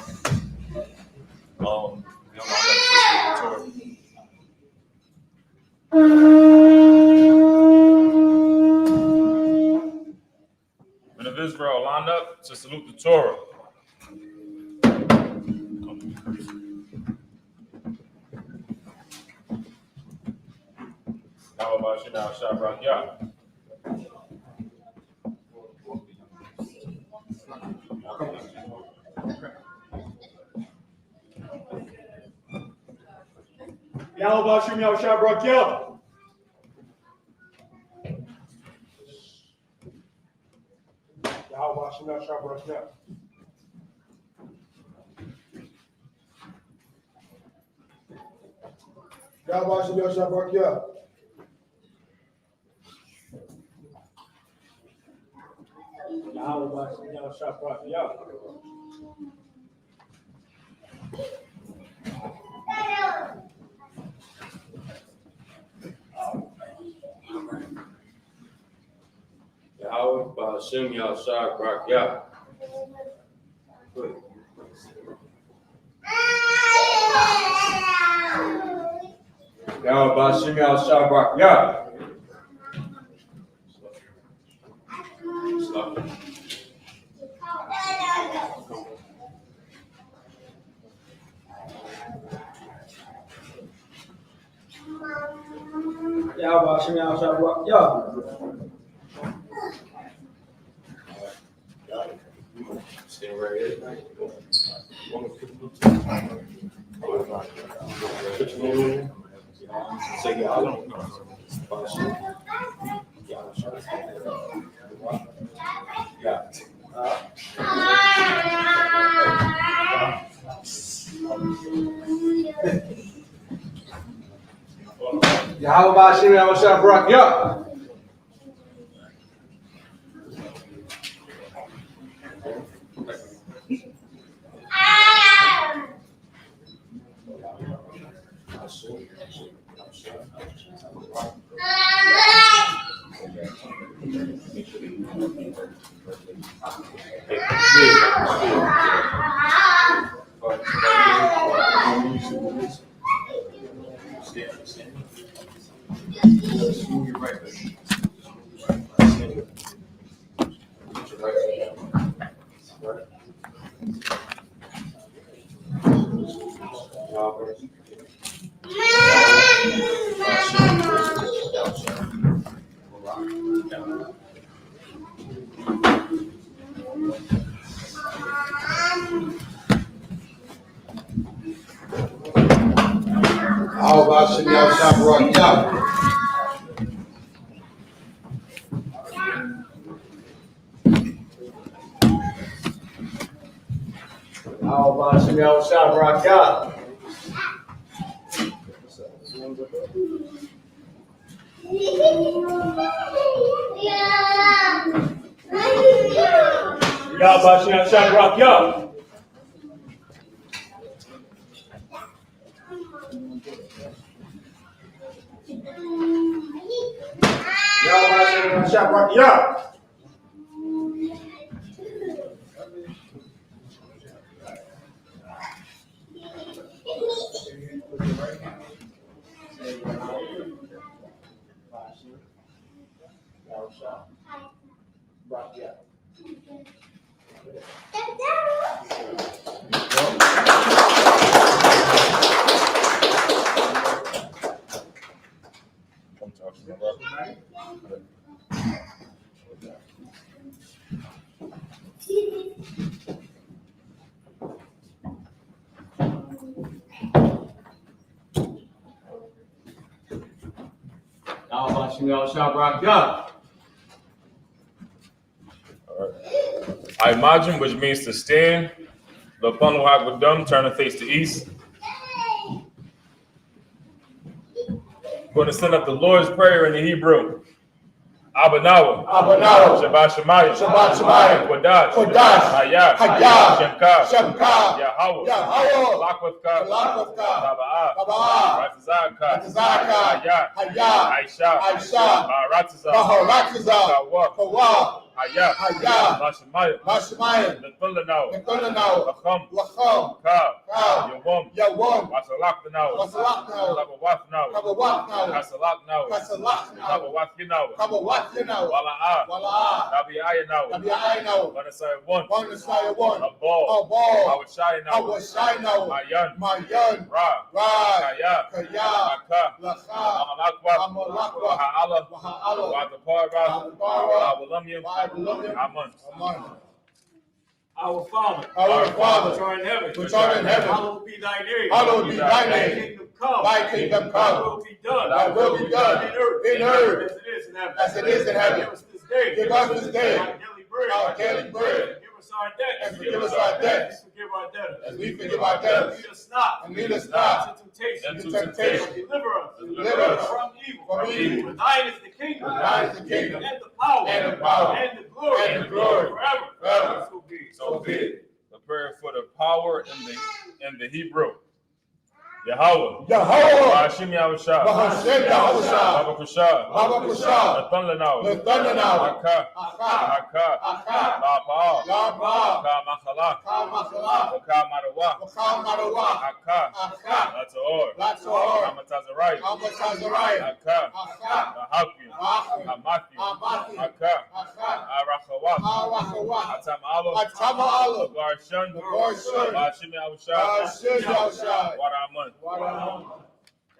Men of Israel, line up to salute the Torah. How about you now, Shabrak Yah? Yahweh Hashem Yahweh Shabrak Yah. Yahweh Hashem Shabrak Yah. Yahweh Hashem Shabrak Yah. Yahweh Hashem Shabrak Yah. Yahweh Ba'ashem Yahshua Brakya. Yahweh Ba'ashem Yahshua Brakya. Yahweh Hashem Yahshua Brakya. Stay right here. Say Yahweh Hashem Yahshua Brakya. Yahweh Hashem Yahshua Brakya. Yahweh Hashem Yahshua Brakya. Yahweh Hashem Yahshua Brakya. Yahweh Hashem Yahshua Brakya. I imagine, which means to stand. The Panu Hagwadum, turn and face to east. I'm going to send up the Lord's Prayer in the Hebrew. Abanawa. Abanawa. Shabbat Shemayim. Shabbat Shemayim. Kodash. Kodash. Hayah. Hayah. Shemka. Shemka. Yahweh. Yahweh. Lakwavka. Lakwavka. Baba'ah. Baba'ah. Ratazaka. Ratazaka. Hayah. Hayah. Aisha. Aisha. Maharatiza. Maharatiza. Kawa. Kawa. Hayah, Hayah, Lashamayah, Mashamayim, Nathulanau, Nathulanau, Lacham, Lacham, Ka, Ka, Yawam, Yawam, Wasalaknau, Wasalaknau, Labawathnau, Kabawathnau, Kasalaknau, Kasalakhnau, Labawathinau, Kabawathinau, Wala'a, Wala'ah, Nabiayanau, Nabiayanau, Vanasai one, Vanasai one, Abal, Abal, Awashayanau, Awashainau, Mayan, Mayan, Ra, Ra, Kaya, Kaya, Aka, Lacha, Amalakwa, Amalakwa, Waha'ala, Waha'ala, Wadapara, Wadapara, Wawalamyam, Wawalamyam, Aman. Aman. Our Father, Our Father, which art in heaven, which art in heaven, hallowed be thy name. hallowed be thy Thy name. kingdom come. Thy kingdom Thy come. will be done. Thy will be done in in earth as it is in heaven. as it is in heaven. Give us this day. Give us this day our daily bread. our daily bread. Give us our debts. And forgive us our debts We forgive our debtors. as we forgive our debtors. Lead us not. And lead us not into temptation. into temptation. But deliver us. Deliver us from evil. from evil. For thine is the kingdom. Thine is the kingdom. And the power. And the power. And the glory. And the glory. Forever. Forever. So be it. So be it. The prayer for the power in the Hebrew. Yahweh. Yahweh. Ba'ashim Yahushua. Bahashem Yahushua. Baba Kusha. Baba Kusha. Nathanlanau. Nathanlanau. Aka. Aka. Aka. Aka. La'pa'a. La'pa'a. Ka Machala. Ka Machala. Ka Marawa. Ka Marawa. Aka. Aka. Latzor. Latzor. Amatazarai. Amatazarai. Aka. Aka. Lahakim. Lahakim. Hamathi. Hamathi. Aka. Aka. Arachawa. Arachawa. Atam Allah. Atam Allah. Garshan. Garshan. Ba'ashim Yahushua. Bahashem Yahushua. Waraman. Waraman.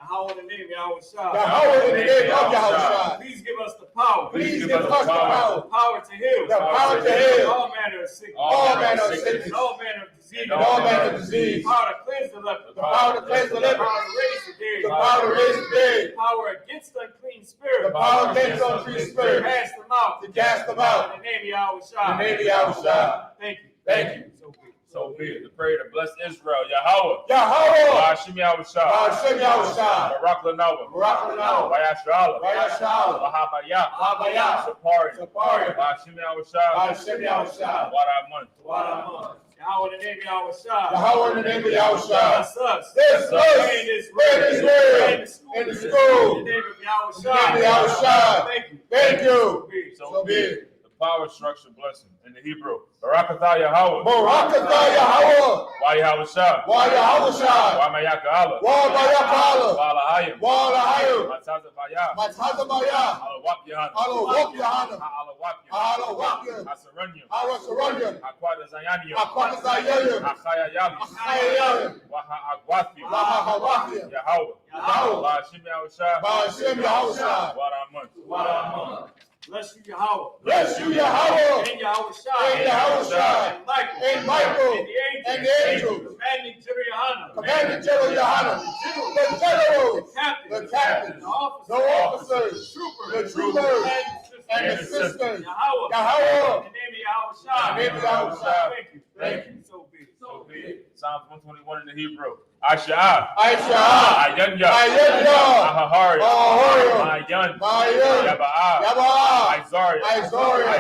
Yahweh in the name of Yahushua. Yahweh in the name of Yahushua. Please give us the power. Please give us the power. The power to heal. The power to heal. All manner of sickness. All manner of sickness. And all manner of disease. And all manner of disease. The power to cleanse the leper. The power to cleanse the leper. The power to raise the dead. The power to raise the dead. The power against unclean spirits. The power against unclean To spirits. cast them out. To cast them out. In the name of Yahushua. In the name of Yahushua. Thank you. Thank you. So be it. The prayer to bless Israel. Yahweh. Yahweh. Ba'ashim Yahushua. Bahashem Yahushua. Barak Lanawa. Barak Lanawa. Vayashala. Vayashala. Vahabaya. Vahabaya. Sapari. Sapari. Ba'ashim Yahushua. Bahashem Yahushua. Waraman. Waraman. Yahweh in the name of Yahushua. Yahweh in the name of Yahushua. Bless us. This us. Spread Israel. In the school. In the name of Yahushua. In the name of Yahushua. Thank you. Thank you. So be it. The power structure blessing in the Hebrew. Barakatah Yahweh. Barakatah Yahweh. Why Yahushua. Why Yahushua. Why Mayaka Allah. Why Mayaka Allah. Walahayim. Walahayim. Matazavaya. Matazavaya. Alawap Yahanna. Alawap Yahanna. Alawap Alawap Asaranyam. Asaranyam. Akwada Zayanium. Akwada Zayanium. Achayayam. Achayayam. Waha Agwathim. Waha Yahweh. Yahweh. Ba'ashim Yahushua. Ba'ashim Yahushua. Waraman. Waraman. Bless you, Yahweh. Bless you, Yahweh. And Yahushua. And Yahushua. And Michael. And the angels. Commanding General Yahanna. Commanding General Yahanna. The generals. The captains. The officers. The officers. The troopers. And the sisters. Yahweh. In the name of Yahushua. In the name of Yahushua. Thank you. Thank you. So be it. So be it. Psalms 121 in the Hebrew. I.S.U.P.K. I.S.U.P.K. Ayanya. Ahahari. Ahahari. Mayan. Mayan. Yaba'a. Yaba'a. Izaria. Izaria.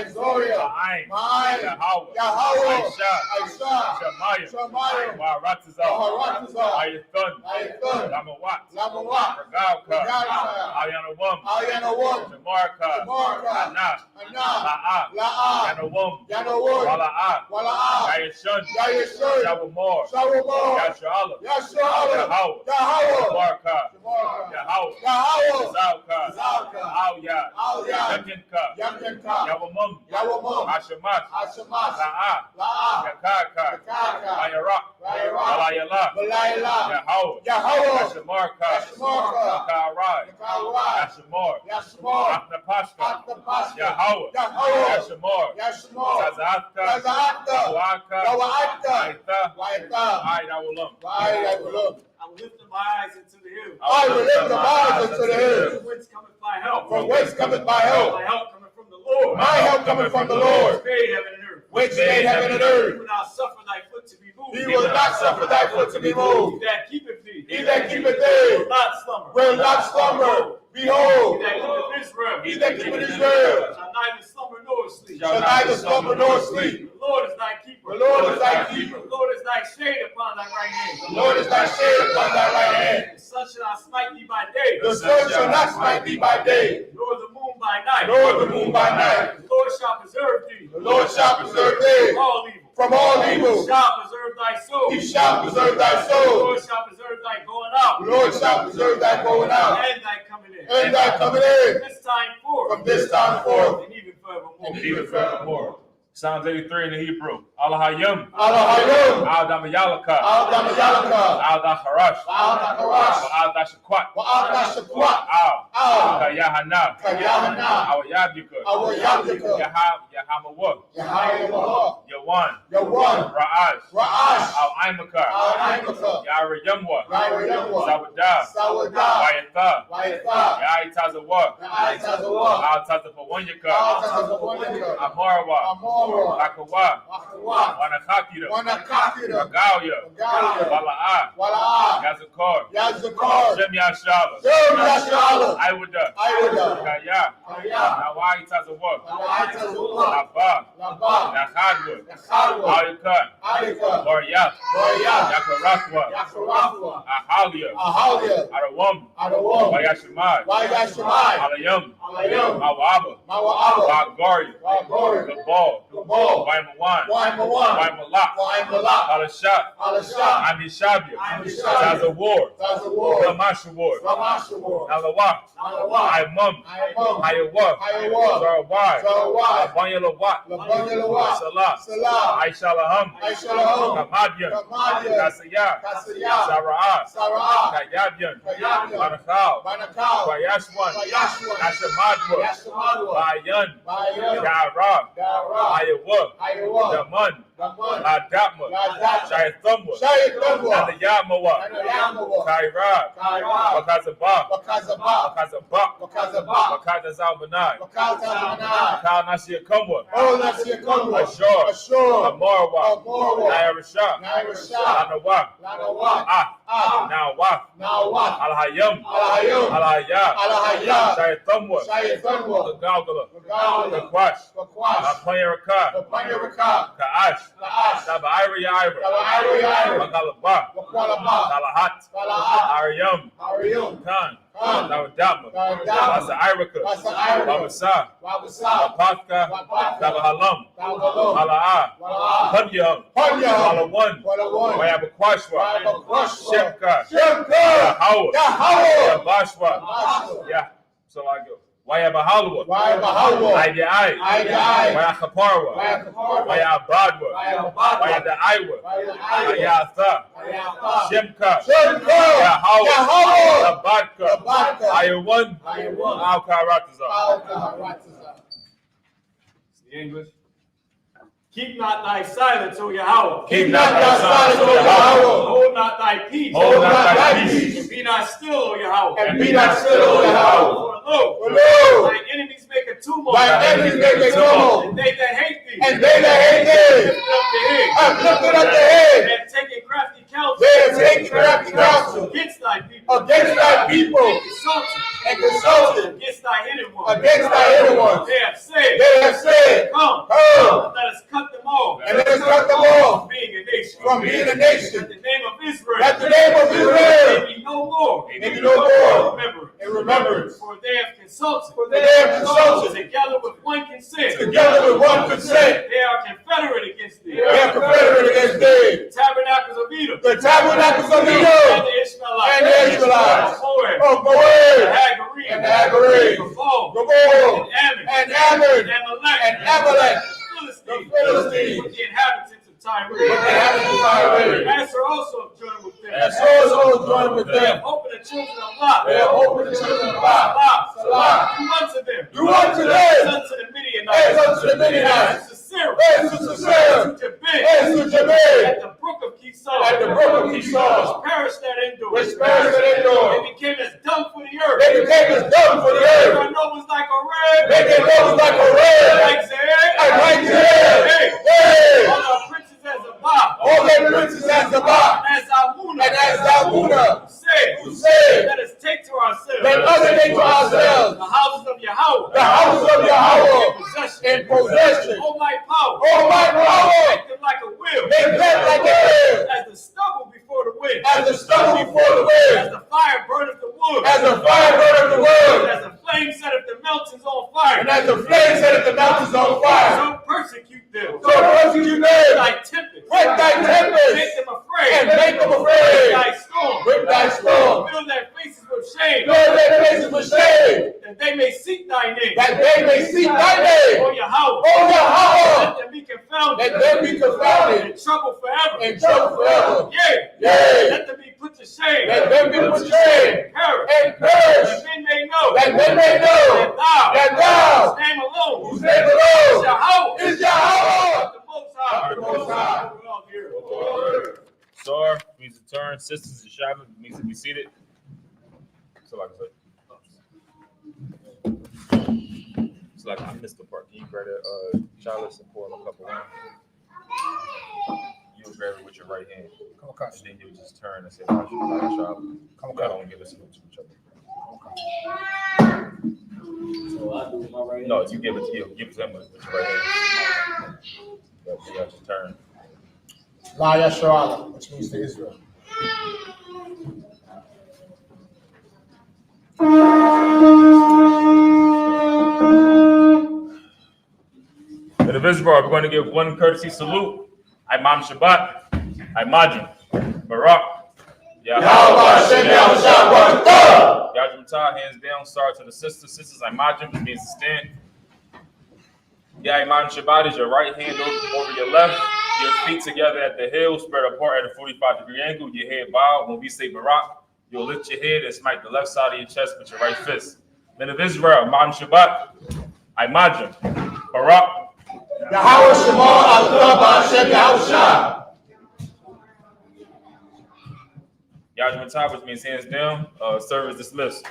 Izaria. Ma'ayin. Ma'ayin. Yahweh. Aisha. Shamayim. Shamayim. Waratazal. Waratazal. Ayathan. Lamawat. Lamawat. Ragavka. Ragavka. Ayanawam. Ayanawam. Shamarka. Shamarka. Anah. Anah. La'a. La'a. Yanawam. Yanawam. Wala'a. Wala'a. Yayashun. Yayashun. Shawamor. Shawamor. Yasha'Allah. Yahweh. Yahweh. Shamarka. Yahweh. Yahweh. Zalka. Zalka. Awyad. Awyad. Yakinka. Yawamum. Yawamum. Hashemat. Hashemat. La'a. La'a. Yakaka. Yakaka. Ayarak. Ayarak. Walayala. Walayala. Yahweh. Yahweh. Hashemarka. Hashemarka. Yakarai. Yakarai. Yashemor. Yashemor. Atnapashka. Atnapashka. Yahweh. Yahweh. Yashemor. Yashemor. Tazatka. Tazatka. Wa'aka. Wa'aka. Waita. Waita. Aidawalam. Wa'idawalam. I will lift my eyes into the hills. I will lift my eyes into the hills. From whence cometh my help? From whence cometh my help? My help cometh from the Lord. My help cometh from the Lord, Which made heaven and earth. which made heaven and He earth. will not suffer thy foot to be moved. He will not suffer thy foot to be moved. He that keepeth thee. He that keepeth thee will not slumber. will not slumber. Behold, He that keepeth Israel. he that keepeth Israel Shall neither slumber nor sleep. shall neither slumber nor sleep. The Lord is thy keeper. The Lord is thy keeper. The Lord is thy shade upon thy right hand. The Lord is thy shade upon thy right hand. The sun shall not smite thee by day. The sun shall not smite thee by day, Nor the moon by night. nor the moon by night. The Lord shall The Lord shall preserve thee from all evil. from all evil. He shall preserve thy soul. He shall preserve thy The soul. Lord shall preserve thy going out. The Lord shall preserve thy going out And thy coming in. and thy coming in From this time forth. from this time forth And even forevermore. and even forevermore. Psalms 83 in the Hebrew. Alahayim. Alahayim. Al-Damayalaka. Al-Damayalaka. Al-Daharash. Al-Daharash. Al-Dashakwat. Wa'al-Dashakwat. Al. Al. Yahanna. Yahanna. Al-Yabika. Al-Yabika. Yahamawa. Yahayimah. Yawan. Yawan. Ra'ash. Ra'ash. Al-Imaka. Al-Imaka. Yarayamwa. Yarayamwa. Sawadah. Sawadah. Wayatha. Wayatha. Yaitazawa. Ya'itazawa. Al-Tazafawanyaka. Al-Tazafawanyaka. Amarawa. Amora. Akawa. Wakawa. Wanakakira. Wanakakira. Ragalia. Galia. Wala'a. Wala'a. Yazakar. Yazakar. Shem Yashala. Shem Yashala. Iwada. Iwada. Kaya. Kaya. Nawai Tazawa. Ya'itazawa. Laba. Laba. Nakhadwa. Yachadwa. Ayukan. Alika. Boryat. Boryat. Yakarakwa. Yakarafwa. Ahalia. Ahalia. Arawam. Adawam. Wayashimai. Wayashimai. Alayam. Alayam. Mawaba. Mawa'aba. Wagari. Wagari. Gabal. Gabal. Waimawan. Waimawan. Waimalak. Waimalak. Alashat. Alashat. Amishabia. Amishabia. Tazawar. Tazawar. Ramashawar. Ramashawar. Nalawak. Nalawak. Aimum. Aimum. Ayawa. Ayawa. Zarawai. Zarawai. Abanyalawat. Labanyalawat. Salah. Salah. Aishalaham. Aishalaham. Kamadian. Kamadian. Kasaya. Kasaya. Sara'ah. Sara'ah. Kayabian. Kayabian. Manakal. Manakal. Bayashwan. Bayashwan. Ashamadwa. Yashamadwa. Bayan. Bayan. Dara. Dara. Ayawa. Ayawa. Daman. Daman. Adapma. Adapma. Shaythumwa. Shaythumwa. And the Yamawa. And the Yamawa. Kaira. Kaira. Bakazabah. Bakazabah. Bakazabah. Bakazabah. Bakazazalmanai. Bakazazmanai. Kalnashiakumwa. Oh, that's your comfort. Ashur. Ashur. Amarwa. Amarwa. Nairashah. Nairashah. Lanawa. Lanawa. Ah. Now what? Now what? Al-Hayyam. Al-Hayyam. Al-Hayyah. Al-Hayyah. Shaythumwa. Shaythumwa. The Galgala. Galgala. The Kwash. Bakwash. Apanyaraka. Apanyaraka. Ka'ash. Ka'ash. Tabairi Ira. Tabairi Ira. Bakalaba. Bakalaba. Talahat. Talahat. Aryam. Aryam. Khan. Khan. Tawadama. Tawadama. Basa Iraka. Basa Iraka. Babasa. Babasa. Bapatka. Bapatka. Tabahalam. Tabahalam. Ala'a. Wala'ah. Punyam. Punyam. Walawan. Walawan. Wayabakwashwa. Wayabakwashwa. Shemka. Shemka. Yahawa. Yahawa. Yabashwa. Yabashwa. Yeah. So I go. Wayabahalwa. Wayabahalwa. Aidai. Aidai. Wayachaparwa. Wayachaparwa. Wayabadwa. Wayabadwa. Wayadaiwa. Wayadaiwa. Wayatha. Wayatha. Shemka. Shemka. Yahawa. Yahawa. Labadka. Labadka. Ayawan. Ayawan. Al-Karatazar. Al-Karatazar. The English. Keep not thy silence, O Yahweh. Keep not thy silence, O Yahweh. Hold not thy peace. Hold not thy peace. And be not still, O Yahweh. And be not still, O Yahweh. For lo, For lo, thine enemies make a tumult. thine enemies make a tumult. And they that hate thee. And they that hate thee Lift up the head. have lifted up the head. And have taken crafty counsel. They have taken crafty counsel Against thy people. against thy people. And consulted. And consulted Against thy hidden ones. against thy hidden ones. They have said. They have said, Come. Come. Let us cut them off. And let us cut them off From being a nation. from being a nation. That the name of Israel. That the name of Israel May be no more. may be no more Remember. in remembrance. For they have consulted. For they have consulted Together with one consent. together with one consent. They are confederate against thee. They are confederate against thee. The tabernacles of Edom. The tabernacles of And Edom the Ishmaelites. and the Israelites. Of Moab. of The Moab Hagarene. and the Hagarene. Gabal. Gabal And Ammon. and Ammon And Amalek. and Amalek. The The Philistines. With the inhabitants of Tyre. With the inhabitants of Tyre. Manasseh also joined with them. And so joined with They have them. opened the children of Lot. They have opened the children of Lot. Salah. Do unto them. Do unto them As unto the as Midianites. unto the Midianites. As to Sarah. As to Sisera. As to Jabin. As to Jabin. At the brook of Kishon. At the brook of Kishon. Which perished that indoor. Which perished that indoor. They became as dung for the earth. They became as dung for the earth. Their nose was like a red. Make their nose like a red. Like Zed. And like Zed. Hey. Hey. All our princes as a Bob. All their princes as the Bach. As Ahuna. And as Zalmunna. Who Who said, let us take to ourselves. let us take to ourselves The houses of Yahweh. the houses of Yahweh In possession. in possession. Oh my power. Oh my power. Make them like a wheel. Make them like a wheel. As the stubble before the wind. As the stubble before the As wind. the fire burneth the wood. As the fire burneth the wood. As the flame setteth the mountains on fire. And as the flame setteth the mountains on fire. So persecute them. So persecute them. Thy tempest. With thy tempest. Make them afraid. And make them With afraid. thy storm. With thy storm. Fill their faces with shame. Fill their faces with shame. That they may seek thy name. That they may seek thy name. O Yahweh. O Yahweh. Let them be confounded. Let them be confounded. In trouble forever. In trouble forever. Yea. Yea. Let them be put to shame. Let them be put to shame. Perish. And perish. That men may know. That men may know. That thou. Whose Name alone. Whose name alone. Yahweh. Is Yahweh. The Most High. The Most High. We're all here. Star means to turn. Sisters and Shabbat means to be seated. So like I said. It's like I missed the part. Can you grab that chalice and pour in a cup of wine? You'll grab it with your right hand. And then you'll just turn and say, "Shabbat." God don't give us to each other. So I do my right hand. No, you give it to you. Give it to him with your right hand. Yeah, you got your turn. SHALAM, which means to Israel. In the visible, we're going to give one courtesy salute. Imam Shabbat, Imajim, Barak, Yajim Ta, hands down, start to the sisters. Sisters, Imajim, which means to stand. Yeah, Imam Shabbat is your right hand over your left, your feet together at the heel, spread apart at a 45-degree angle, your head bowed. When we say Barak, you'll lift your head and smite the left side of your chest with your right fist. Men of Israel, Imam Shabbat, Imajim, Barak, Yahweh Shema Al Hashem Yahushua. Yajim Ta, which means hands down. Service dismissed.